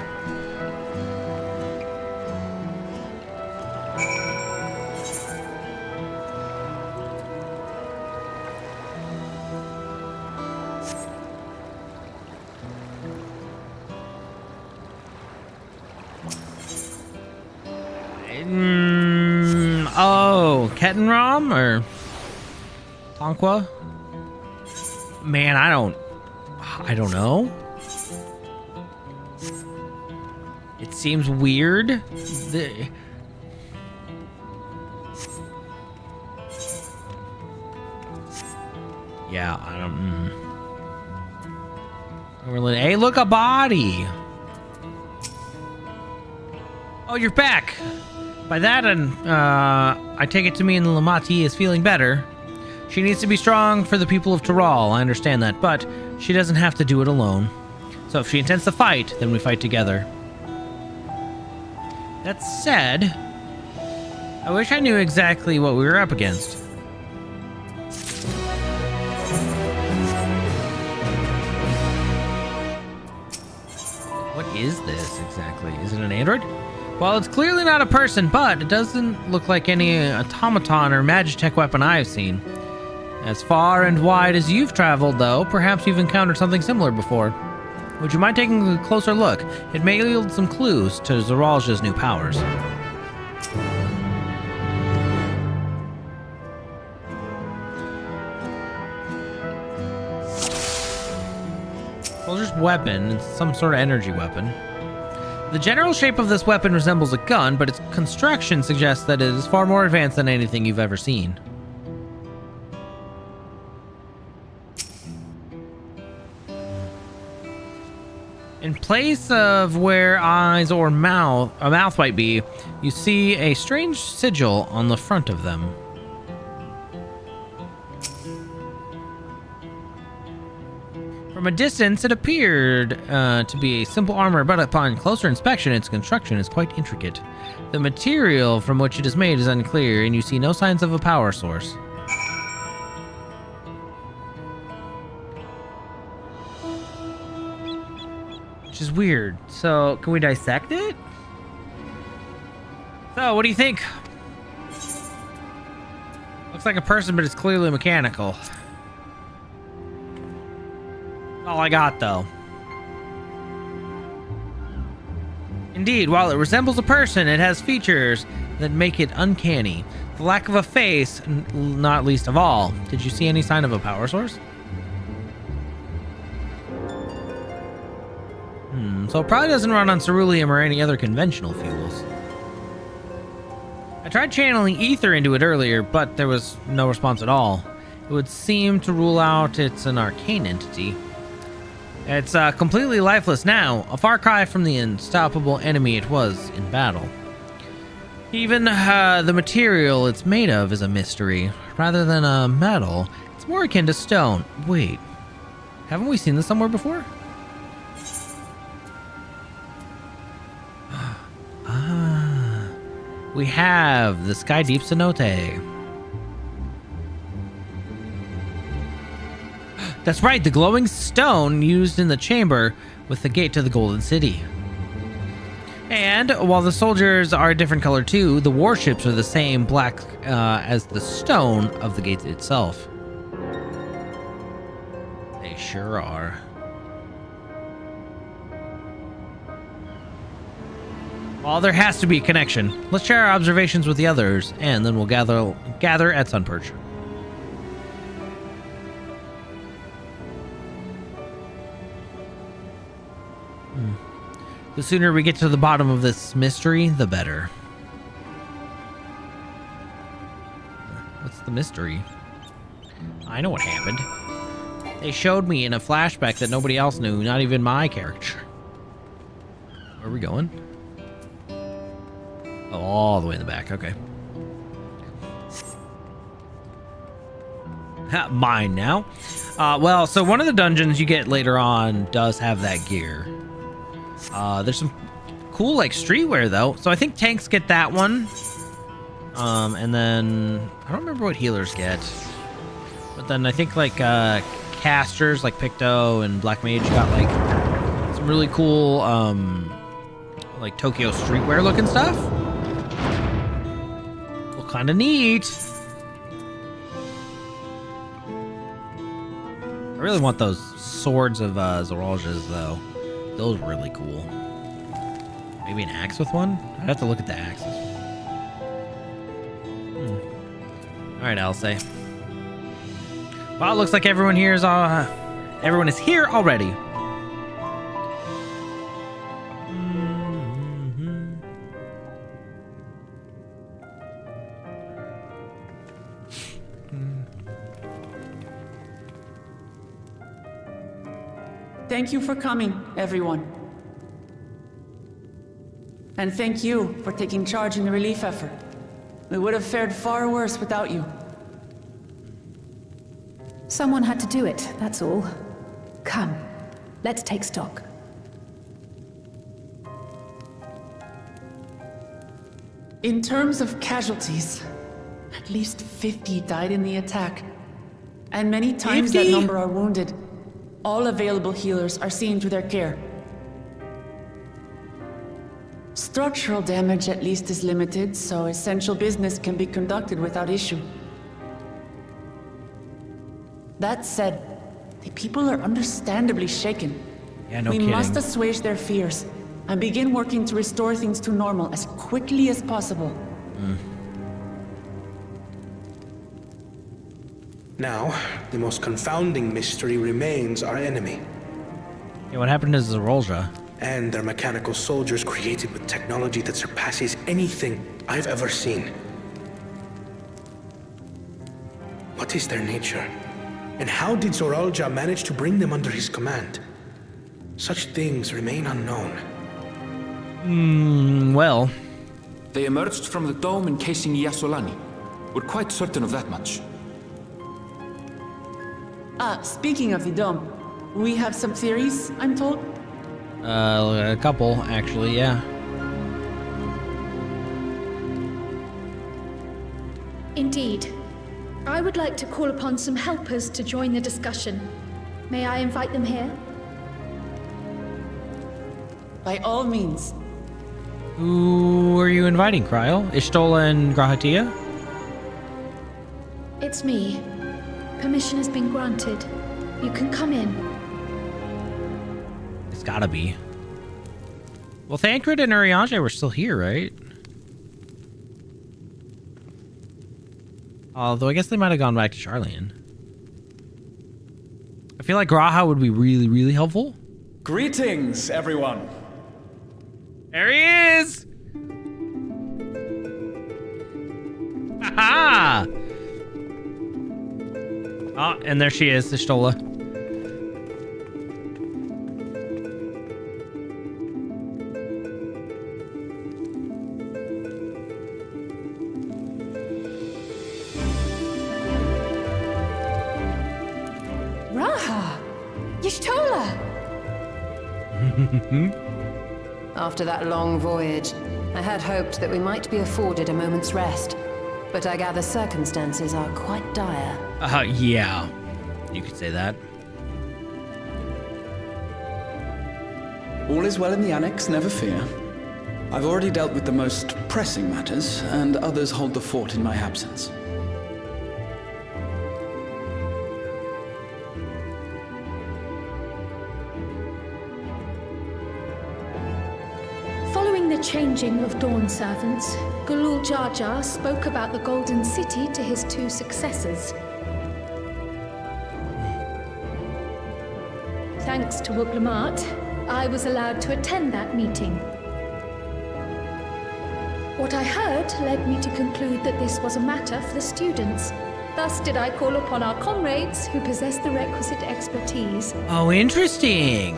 A: Oh, Kettenrom or Tonqua? Man, I don't know. It seems weird. Yeah, I don't. Hey, look, a body. Oh, you're back. By that, and I take it to mean Lamati is feeling better. She needs to be strong for the people of Tyrol, I understand that, but she doesn't have to do it alone. So if she intends to fight, then we fight together. That said, I wish I knew exactly what we were up against. What is this exactly? Is it an android? Well, it's clearly not a person, but it doesn't look like any automaton or magitech weapon I've seen. As far and wide as you've traveled, though, perhaps you've encountered something similar before. Would you mind taking a closer look? It may yield some clues to Zaralja's new powers. Soldier's weapon, it's some sort of energy weapon. The general shape of this weapon resembles a gun, but its construction suggests that it is far more advanced than anything you've ever seen. In place of where eyes or a mouth might be, you see a strange sigil on the front of them. From a distance, it appeared to be a simple armor, but upon closer inspection, its construction is quite intricate. The material from which it is made is unclear, and you see no signs of a power source. Which is weird. So, can we dissect it? So, what do you think? Looks like a person, but it's clearly mechanical. All I got, though. Indeed, while it resembles a person, it has features that make it uncanny. The lack of a face, not least of all. Did you see any sign of a power source? So it probably doesn't run on ceruleum or any other conventional fuels. I tried channeling ether into it earlier, but there was no response at all. It would seem to rule out it's an arcane entity. It's completely lifeless now, a far cry from the unstoppable enemy it was in battle. Even the material it's made of is a mystery. Rather than a metal, it's more akin to stone. Wait, haven't we seen this somewhere before? We have the Sky Deep Cenote. That's right, the glowing stone used in the chamber with the gate to the Golden City. And while the soldiers are a different color too, the warships are the same black as the stone of the gate itself. They sure are. Well, there has to be a connection. Let's share our observations with the others, and then we'll gather at Sunperch. The sooner we get to the bottom of this mystery, the better. What's the mystery? I know what happened. They showed me in a flashback that nobody else knew, not even my character. Where are we going? Oh, all the way in the back. Okay. Mine now. Well, so one of the dungeons you get later on does have that gear. There's some cool like streetwear though. So I think tanks get that one. And then I don't remember what healers get. But then I think like casters like Picto and Black Mage got like some really cool like Tokyo streetwear looking stuff. Well, kind of neat. I really want those swords of Zoralja's though. Those are really cool. Maybe an axe with one? I'd have to look at the axes. Alright, Alcé. Well, it looks like everyone here is everyone is here already.
E: Thank you for coming, everyone. And thank you for taking charge in the relief effort. We would have fared far worse without you.
B: Someone had to do it, that's all. Come, let's take stock.
E: In terms of casualties, at least 50 died in the attack. And many times
A: 50?
E: that number are wounded. All available healers are seen to their care. Structural damage at least is limited, so essential business can be conducted without issue. That said, the people are understandably shaken.
A: Yeah, no
E: we
A: kidding.
E: must assuage their fears and begin working to restore things to normal as quickly as possible.
I: Now, the most confounding mystery remains our enemy.
A: Yeah, what happened to Zoralja?
I: And their mechanical soldiers created with technology that surpasses anything I've ever seen. What is their nature? And how did Zoralja manage to bring them under his command? Such things remain unknown.
A: Well.
L: They emerged from the dome encasing Yasolani. We're quite certain of that much.
E: Speaking of the dome, we have some theories, I'm told?
A: A couple, actually, yeah.
B: Indeed. I would like to call upon some helpers to join the discussion. May I invite them here?
E: By all means.
A: Who are you inviting, Kryl? Ishtola and Grahatia?
B: It's me. Permission has been granted. You can come in.
A: It's gotta be. Well, Thancred and Urianger were still here, right? Although I guess they might have gone back to Sharlayan. I feel like Graha would be really, really helpful.
R: Greetings, everyone.
A: There he is! Aha! Oh, and there she is, Ishtola.
B: Raha! Y'shtola!
S: After that long voyage, I had hoped that we might be afforded a moment's rest. But I gather circumstances are quite dire.
A: Yeah. You could say that.
R: All is well in the annex, never fear. I've already dealt with the most pressing matters, and others hold the fort in my absence.
B: Following the changing of Dawn servants, Gulul Jar Jar spoke about the Golden City to his two successors. Thanks to Wuglamat, I was allowed to attend that meeting. What I heard led me to conclude that this was a matter for the students. Thus did I call upon our comrades who possess the requisite expertise.
A: Oh, interesting.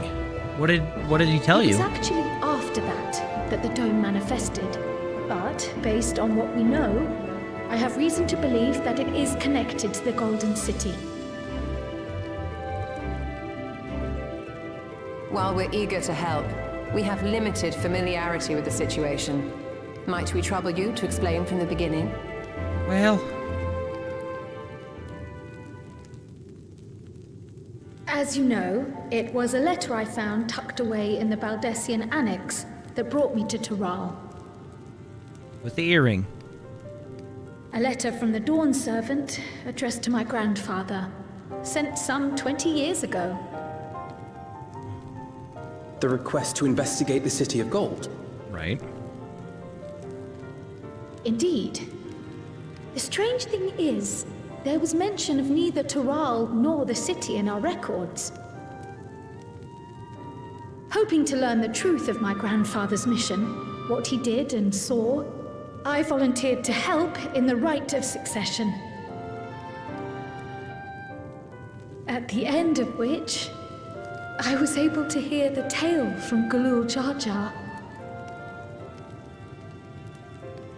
A: What did he tell
B: It
A: you?
B: was actually after that the dome manifested. But, based on what we know, I have reason to believe that it is connected to the Golden City.
S: While we're eager to help, we have limited familiarity with the situation. Might we trouble you to explain from the beginning?
A: Well...
B: As you know, it was a letter I found tucked away in the Baldessian Annex that brought me to Toral.
A: With the earring.
B: A letter from the Dawn servant addressed to my grandfather, sent some 20 years ago.
D: The request to investigate the City of Gold.
A: Right.
B: Indeed. The strange thing is, there was mention of neither Toral nor the city in our records. Hoping to learn the truth of my grandfather's mission, what he did and saw, I volunteered to help in the rite of succession. At the end of which, I was able to hear the tale from Galul Jar Jar.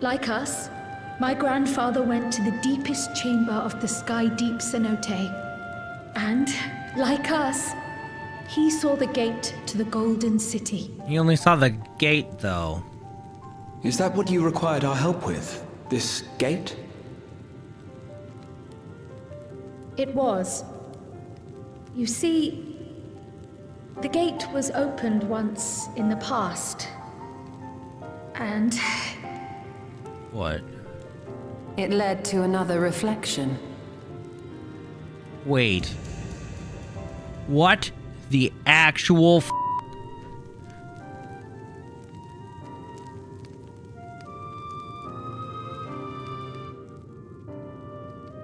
B: Like us, my grandfather went to the deepest chamber of the Sky Deep Cenote. And, like us, he saw the gate to the Golden City.
A: He only saw the gate, though.
F: Is that what you required our help with? This gate?
B: It was. You see, the gate was opened once in the past. And...
A: What?
S: It led to another reflection.
A: Wait. What the actual f?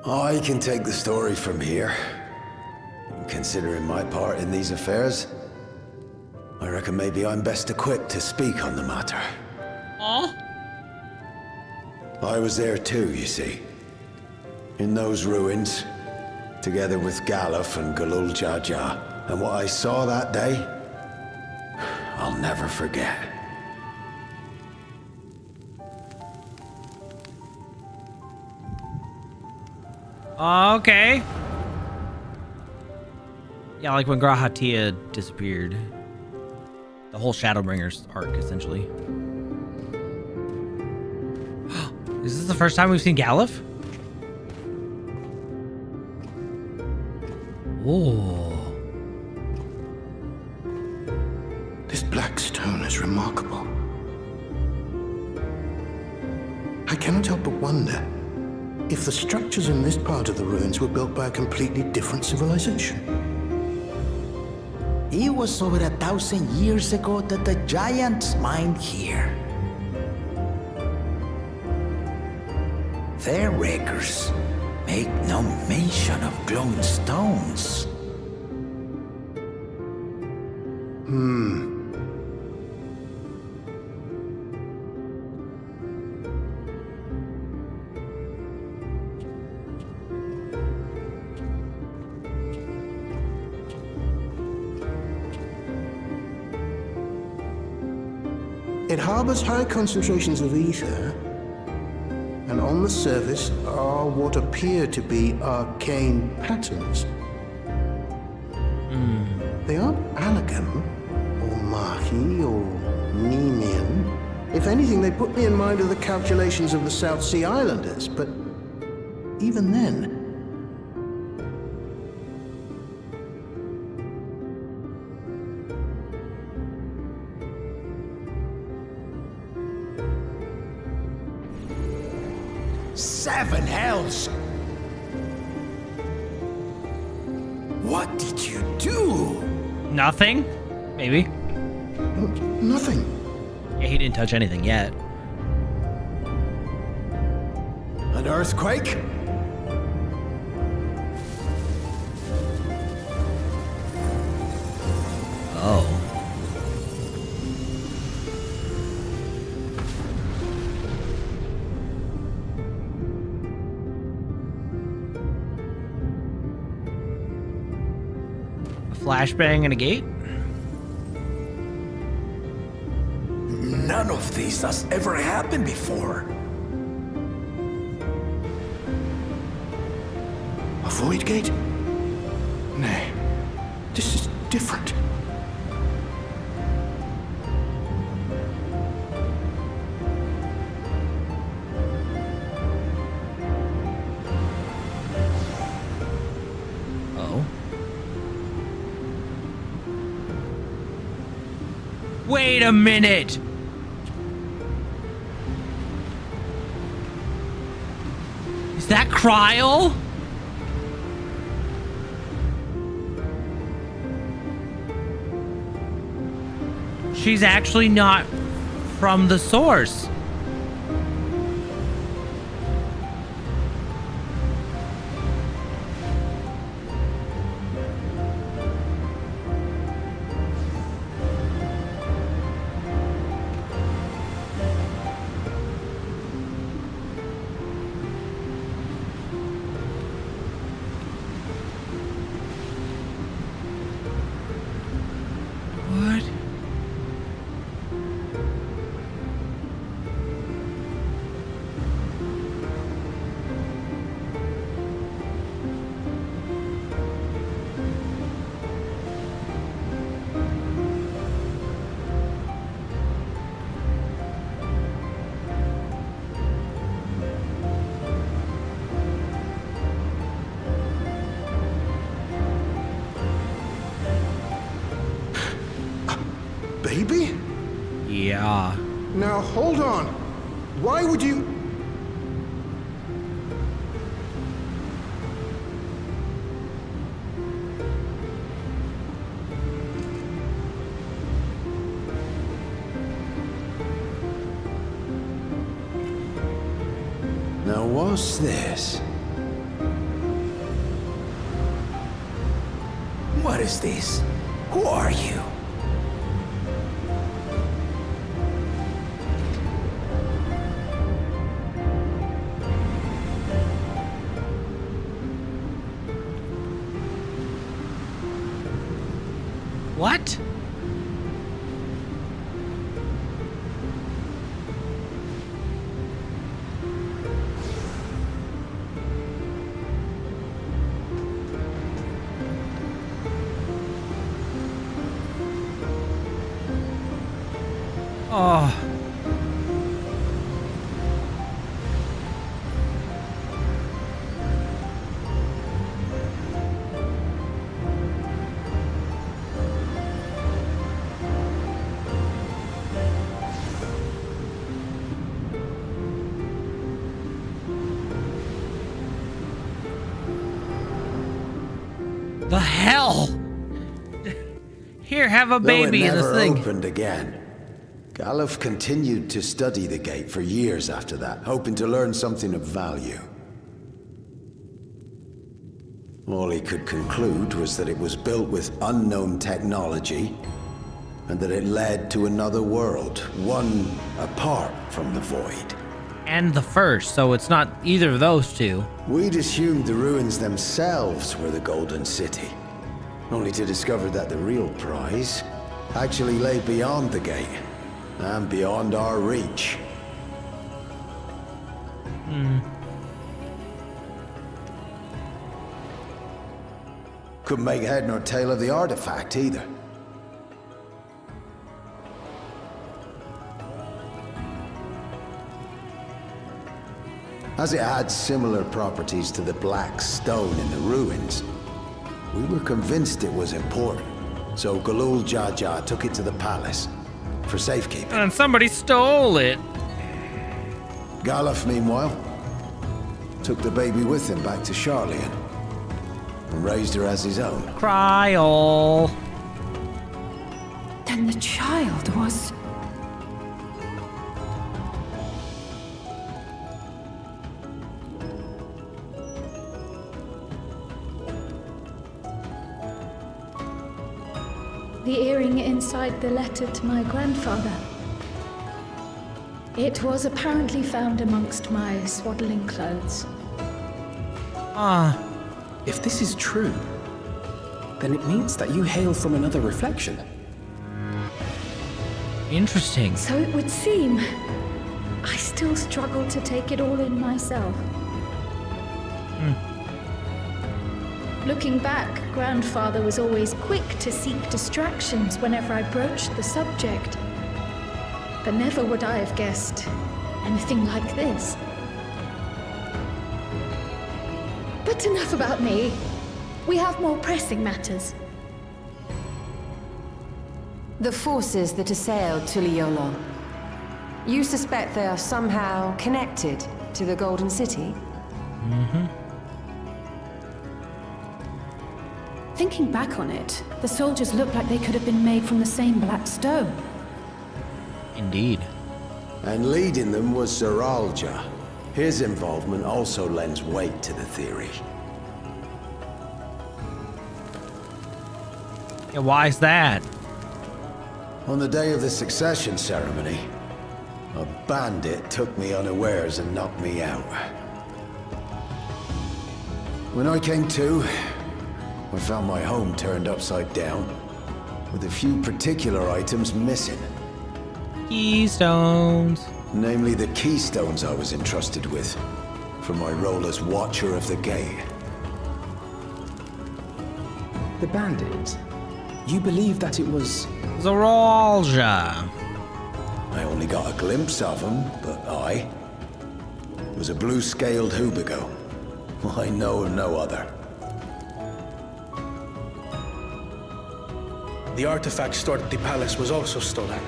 F: I can take the story from here. Considering my part in these affairs, I reckon maybe I'm best equipped to speak on the matter.
A: Aw.
F: I was there too, you see. In those ruins, together with Galuf and Galul Jar Jar. And what I saw that day, I'll never forget.
A: Okay. Yeah, like when Grahatia disappeared. The whole Shadowbringers arc, essentially. Is this the first time we've seen Galuf? Oh.
T: This black stone is remarkable. I cannot help but wonder if the structures in this part of the ruins were built by a completely different civilization.
U: It was over 1,000 years ago that the giants mined here. Their records make no mention of glowing stones.
T: It harbors high concentrations of ether, and on the surface are what appear to be arcane patterns. They aren't Allergan, or Mahi, or Nemean. If anything, they put me in mind of the calculations of the South Sea Islanders, but even then...
U: Seven hells! What did you do?
A: Nothing? Maybe.
T: Nothing.
A: Yeah, he didn't touch anything yet.
F: An earthquake?
A: Oh. flashbang and a gate?
F: None of this has ever happened before.
T: A void gate? Nay, this is different.
A: Oh. Wait a minute! Is that Kryl? She's actually not from the source. What?
T: Baby?
A: Yeah.
T: Now hold on. Why would you...
F: Now what's this? What is this? Who are you?
A: What? Oh. The hell? Here, have a baby in this
F: Though it
A: thing.
F: never opened again. Galuf continued to study the gate for years after that, hoping to learn something of value. All he could conclude was that it was built with unknown technology, and that it led to another world, one apart from the Void.
A: And the first, so it's not either of those two.
F: We'd assumed the ruins themselves were the Golden City, only to discover that the real prize actually lay beyond the gate, and beyond our reach. Couldn't make head nor tail of the artifact either. As it had similar properties to the black stone in the ruins, we were convinced it was important. So Galul Jaja took it to the palace for safekeeping.
A: And somebody stole it.
F: Galuf, meanwhile, took the baby with him back to Charlian and raised her as his own.
A: Kryl.
B: Then the child was... The earring inside the letter to my grandfather. It was apparently found amongst my swaddling clothes.
R: If this is true,
D: then it means that you hail from another reflection.
A: Interesting.
B: So it would seem. I still struggle to take it all in myself. Looking back, Grandfather was always quick to seek distractions whenever I broached the subject. But never would I have guessed anything like this. But enough about me. We have more pressing matters.
S: The forces that assailed Tuliyollal. You suspect they are somehow connected to the Golden City?
B: Thinking back on it, the soldiers look like they could have been made from the same black stone.
A: Indeed.
T: And leading them was Zeralja. His involvement also lends weight to the theory.
A: Yeah, why is that?
T: On the day of the succession ceremony, a bandit took me unawares and knocked me out. When I came to, I found my home turned upside down, with a few particular items missing.
A: Keystones.
T: Namely the keystones I was entrusted with, for my role as Watcher of the Gate.
D: The bandit? You believe that it was...
A: Zeralja.
T: I only got a glimpse of him, but it was a blue-scaled Hubigo. I know of no other.
I: The artifact stored at the palace was also stolen.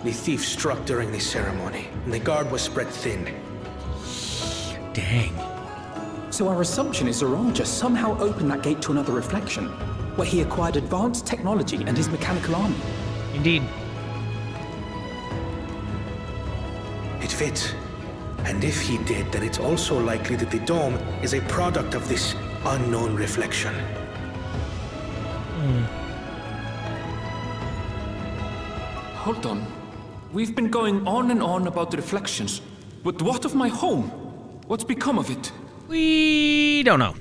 I: The thief struck during the ceremony, and the guard was spread thin.
A: Dang.
D: So our assumption is Zeralja somehow opened that gate to another reflection, where he acquired advanced technology and his mechanical army.
A: Indeed.
I: It fits. And if he did, then it's also likely that the dome is a product of this unknown reflection.
L: Hold on. We've been going on and on about the reflections, but what of my home? What's become of it?
A: We don't know.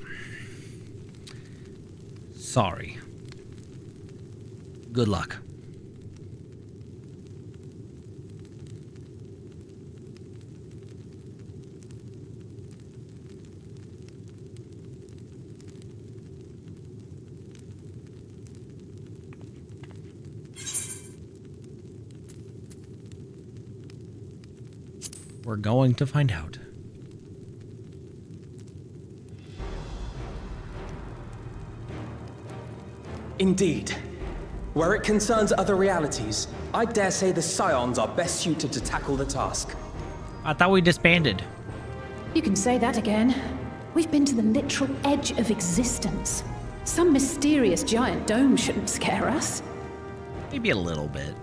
A: Sorry. Good luck. We're going to find out.
D: Indeed. Where it concerns other realities, I dare say the Scions are best suited to tackle the task.
A: I thought we disbanded.
B: You can say that again. We've been to the literal edge of existence. Some mysterious giant dome shouldn't scare us.
A: Maybe a little bit.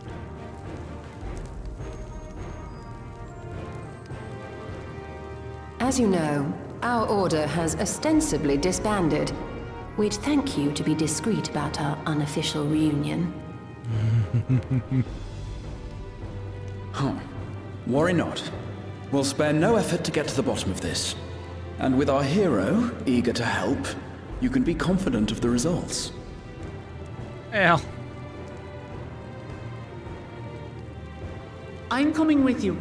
S: As you know, our order has ostensibly disbanded. We'd thank you to be discreet about our unofficial reunion.
R: Worry not. We'll spare no effort to get to the bottom of this. And with our hero eager to help, you can be confident of the results.
A: Well.
E: I'm coming with you.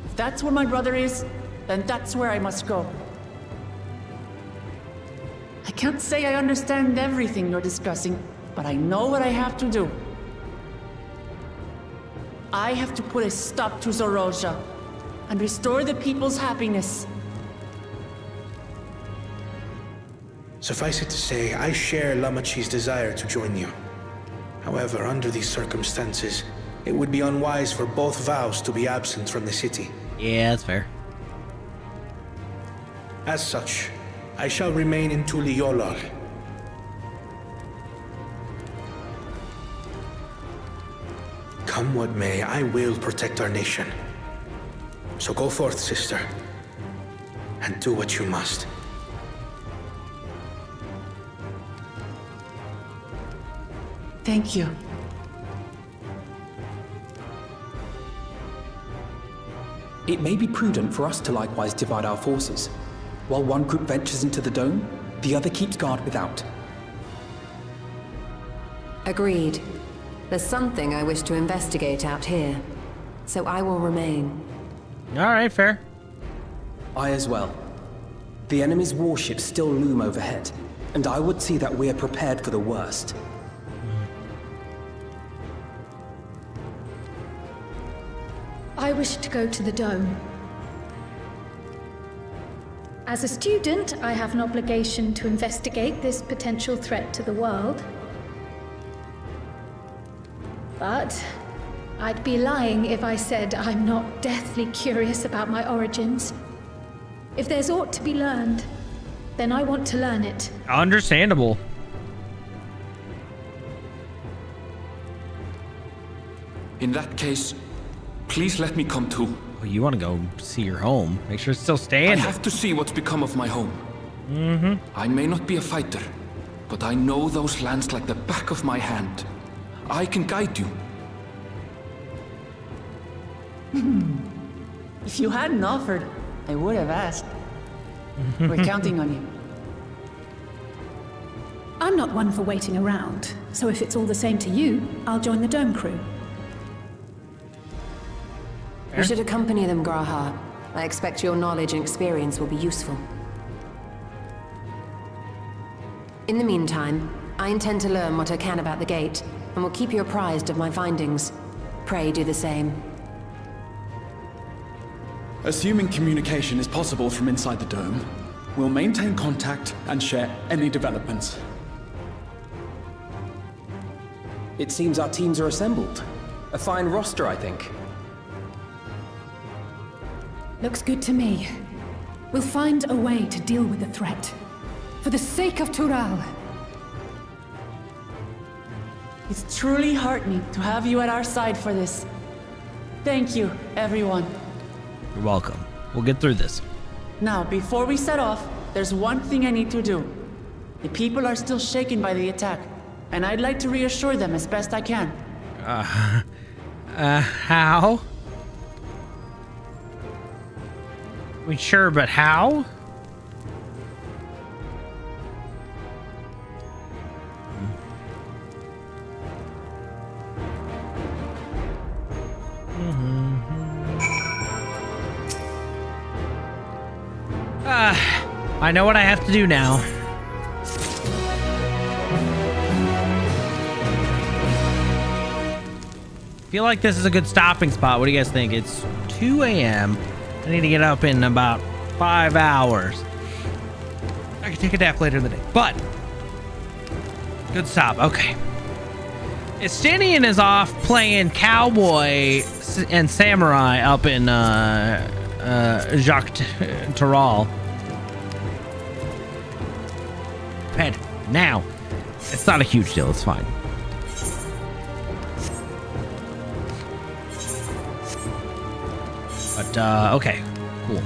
E: If that's where my brother is, then that's where I must go. I can't say I understand everything you're discussing, but I know what I have to do. I have to put a stop to Zeralja and restore the people's happiness.
I: Suffice it to say, I share Lamachi's desire to join you. However, under these circumstances, it would be unwise for both vows to be absent from the city.
A: Yeah, that's fair.
I: As such, I shall remain in Tuliyollal. Come what may, I will protect our nation. So go forth, sister, and do what you must.
E: Thank you.
D: It may be prudent for us to likewise divide our forces. While one group ventures into the dome, the other keeps guard without.
S: Agreed. There's something I wish to investigate out here, so I will remain.
A: All right, fair.
D: I as well. The enemy's warships still loom overhead, and I would see that we are prepared for the worst.
B: I wish to go to the dome. As a student, I have an obligation to investigate this potential threat to the world. But I'd be lying if I said I'm not deathly curious about my origins. If there's aught to be learned, then I want to learn it.
A: Understandable.
L: In that case, please let me come too.
A: Well, you want to go see your home. Make sure it's still standing.
L: I have to see what's become of my home.
A: Mm-hmm.
L: I may not be a fighter, but I know those lands like the back of my hand. I can guide you.
E: If you hadn't offered, I would have asked. We're counting on you.
B: I'm not one for waiting around, so if it's all the same to you, I'll join the dome crew.
S: You should accompany them, Graha. I expect your knowledge and experience will be useful. In the meantime, I intend to learn what I can about the gate, and will keep you apprised of my findings. Pray do the same.
R: Assuming communication is possible from inside the dome, we'll maintain contact and share any developments.
D: It seems our teams are assembled. A fine roster, I think.
B: Looks good to me. We'll find a way to deal with the threat. For the sake of Tural.
E: It's truly heartening to have you at our side for this. Thank you, everyone.
A: You're welcome. We'll get through this.
E: Now, before we set off, there's one thing I need to do. The people are still shaken by the attack, and I'd like to reassure them as best I can.
A: How? I mean, sure, but how? I know what I have to do now. Feel like this is a good stopping spot. What do you guys think? It's 2 a.m. I need to get up in about 5 hours. I can take a nap later in the day, but good stop. Okay. Estinian is off playing cowboy and samurai up in Jacques Terral. Head now. It's not a huge deal. It's fine. But okay, cool.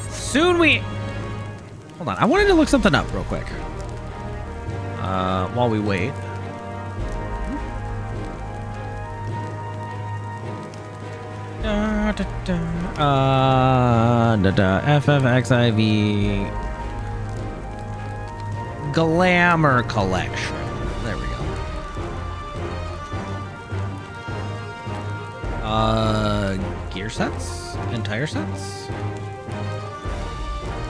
A: Soon we. Hold on. I wanted to look something up real quick. While we wait. FFXIV Glamour Collection. There we go. Gear sets? Entire sets?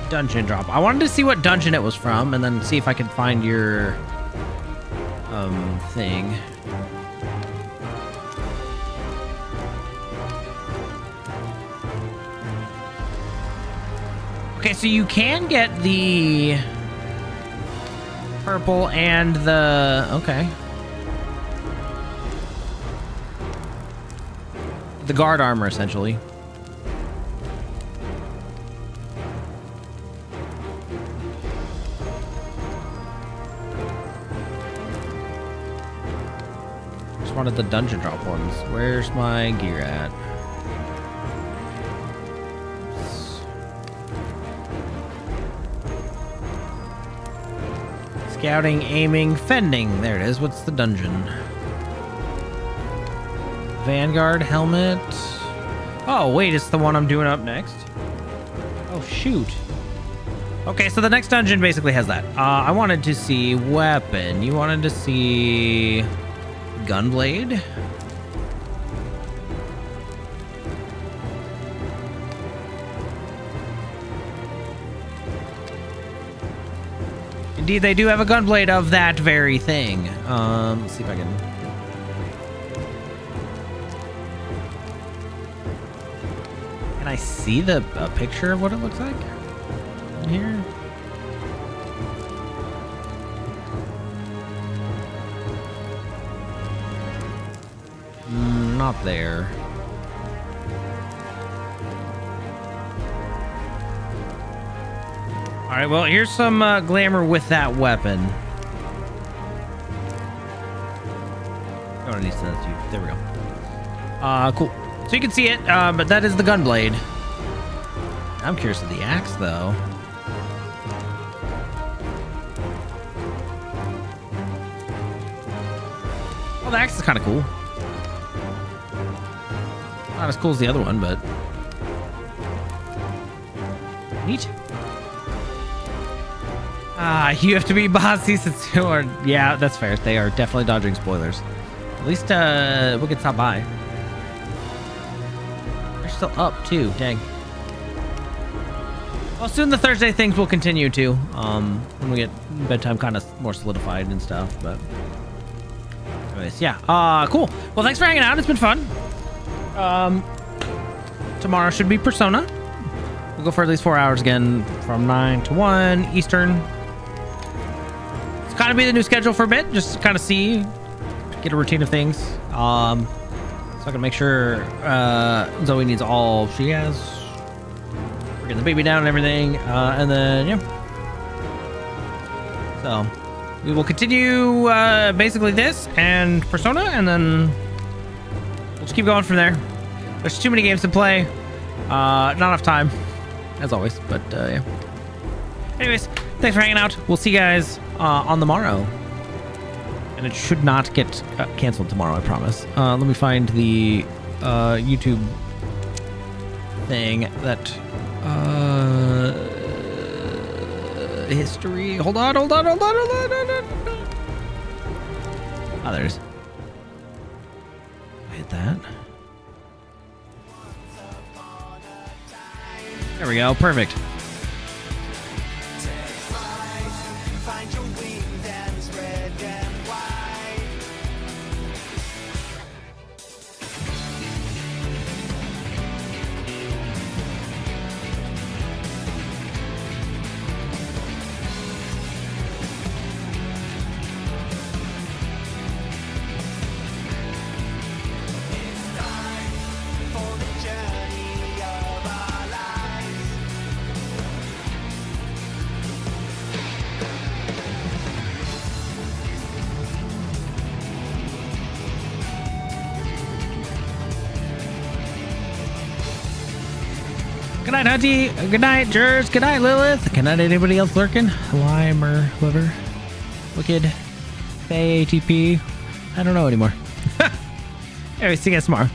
A: Dungeon drop. I wanted to see what dungeon it was from and then see if I could find your thing. Okay, so you can get the purple and the... Okay. The guard armor, essentially. Just wanted the dungeon drop ones. Where's my gear at? Scouting, aiming, fending. There it is. What's the dungeon? Vanguard helmet. Oh, wait, it's the one I'm doing up next. Oh, shoot. Okay, so the next dungeon basically has that. I wanted to see weapon. You wanted to see gunblade? Indeed, they do have a gunblade of that very thing. Let's see if I can... Can I see a picture of what it looks like in here? Not there. All right, well, here's some glamour with that weapon. Oh, I need to send that to you. There we go. Cool. So you can see it, but that is the gunblade. I'm curious of the axe, though. Well, the axe is kind of cool. Not as cool as the other one, but neat. You have to be bossy since you are... Yeah, that's fair. They are definitely dodging spoilers. At least we can stop by. They're still up too. Dang. Well, soon the Thursday things will continue too. When we get bedtime kind of more solidified and stuff. But anyways, yeah. Cool. Well, thanks for hanging out. It's been fun. Tomorrow should be Persona. We'll go for at least 4 hours again from 9 to 1 Eastern. It's kind of be the new schedule for a bit, just to kind of see, get a routine of things. So I can make sure Zoe needs all she has. We're getting the baby down and everything, and then yeah. So we will continue basically this and Persona, and then we'll just keep going from there. There's too many games to play. Not enough time, as always, but yeah. Anyways, thanks for hanging out. We'll see you guys on the morrow. And it should not get canceled tomorrow, I promise. Let me find the YouTube thing that... history. Hold on. Oh, there it is. Hit that. There we go. Perfect. Good night, Hunty. Good night, Jers. Good night, Lilith. Good night, anybody else lurking? Lime or whoever. Wicked. Faye, ATP. I don't know anyway, see you guys tomorrow.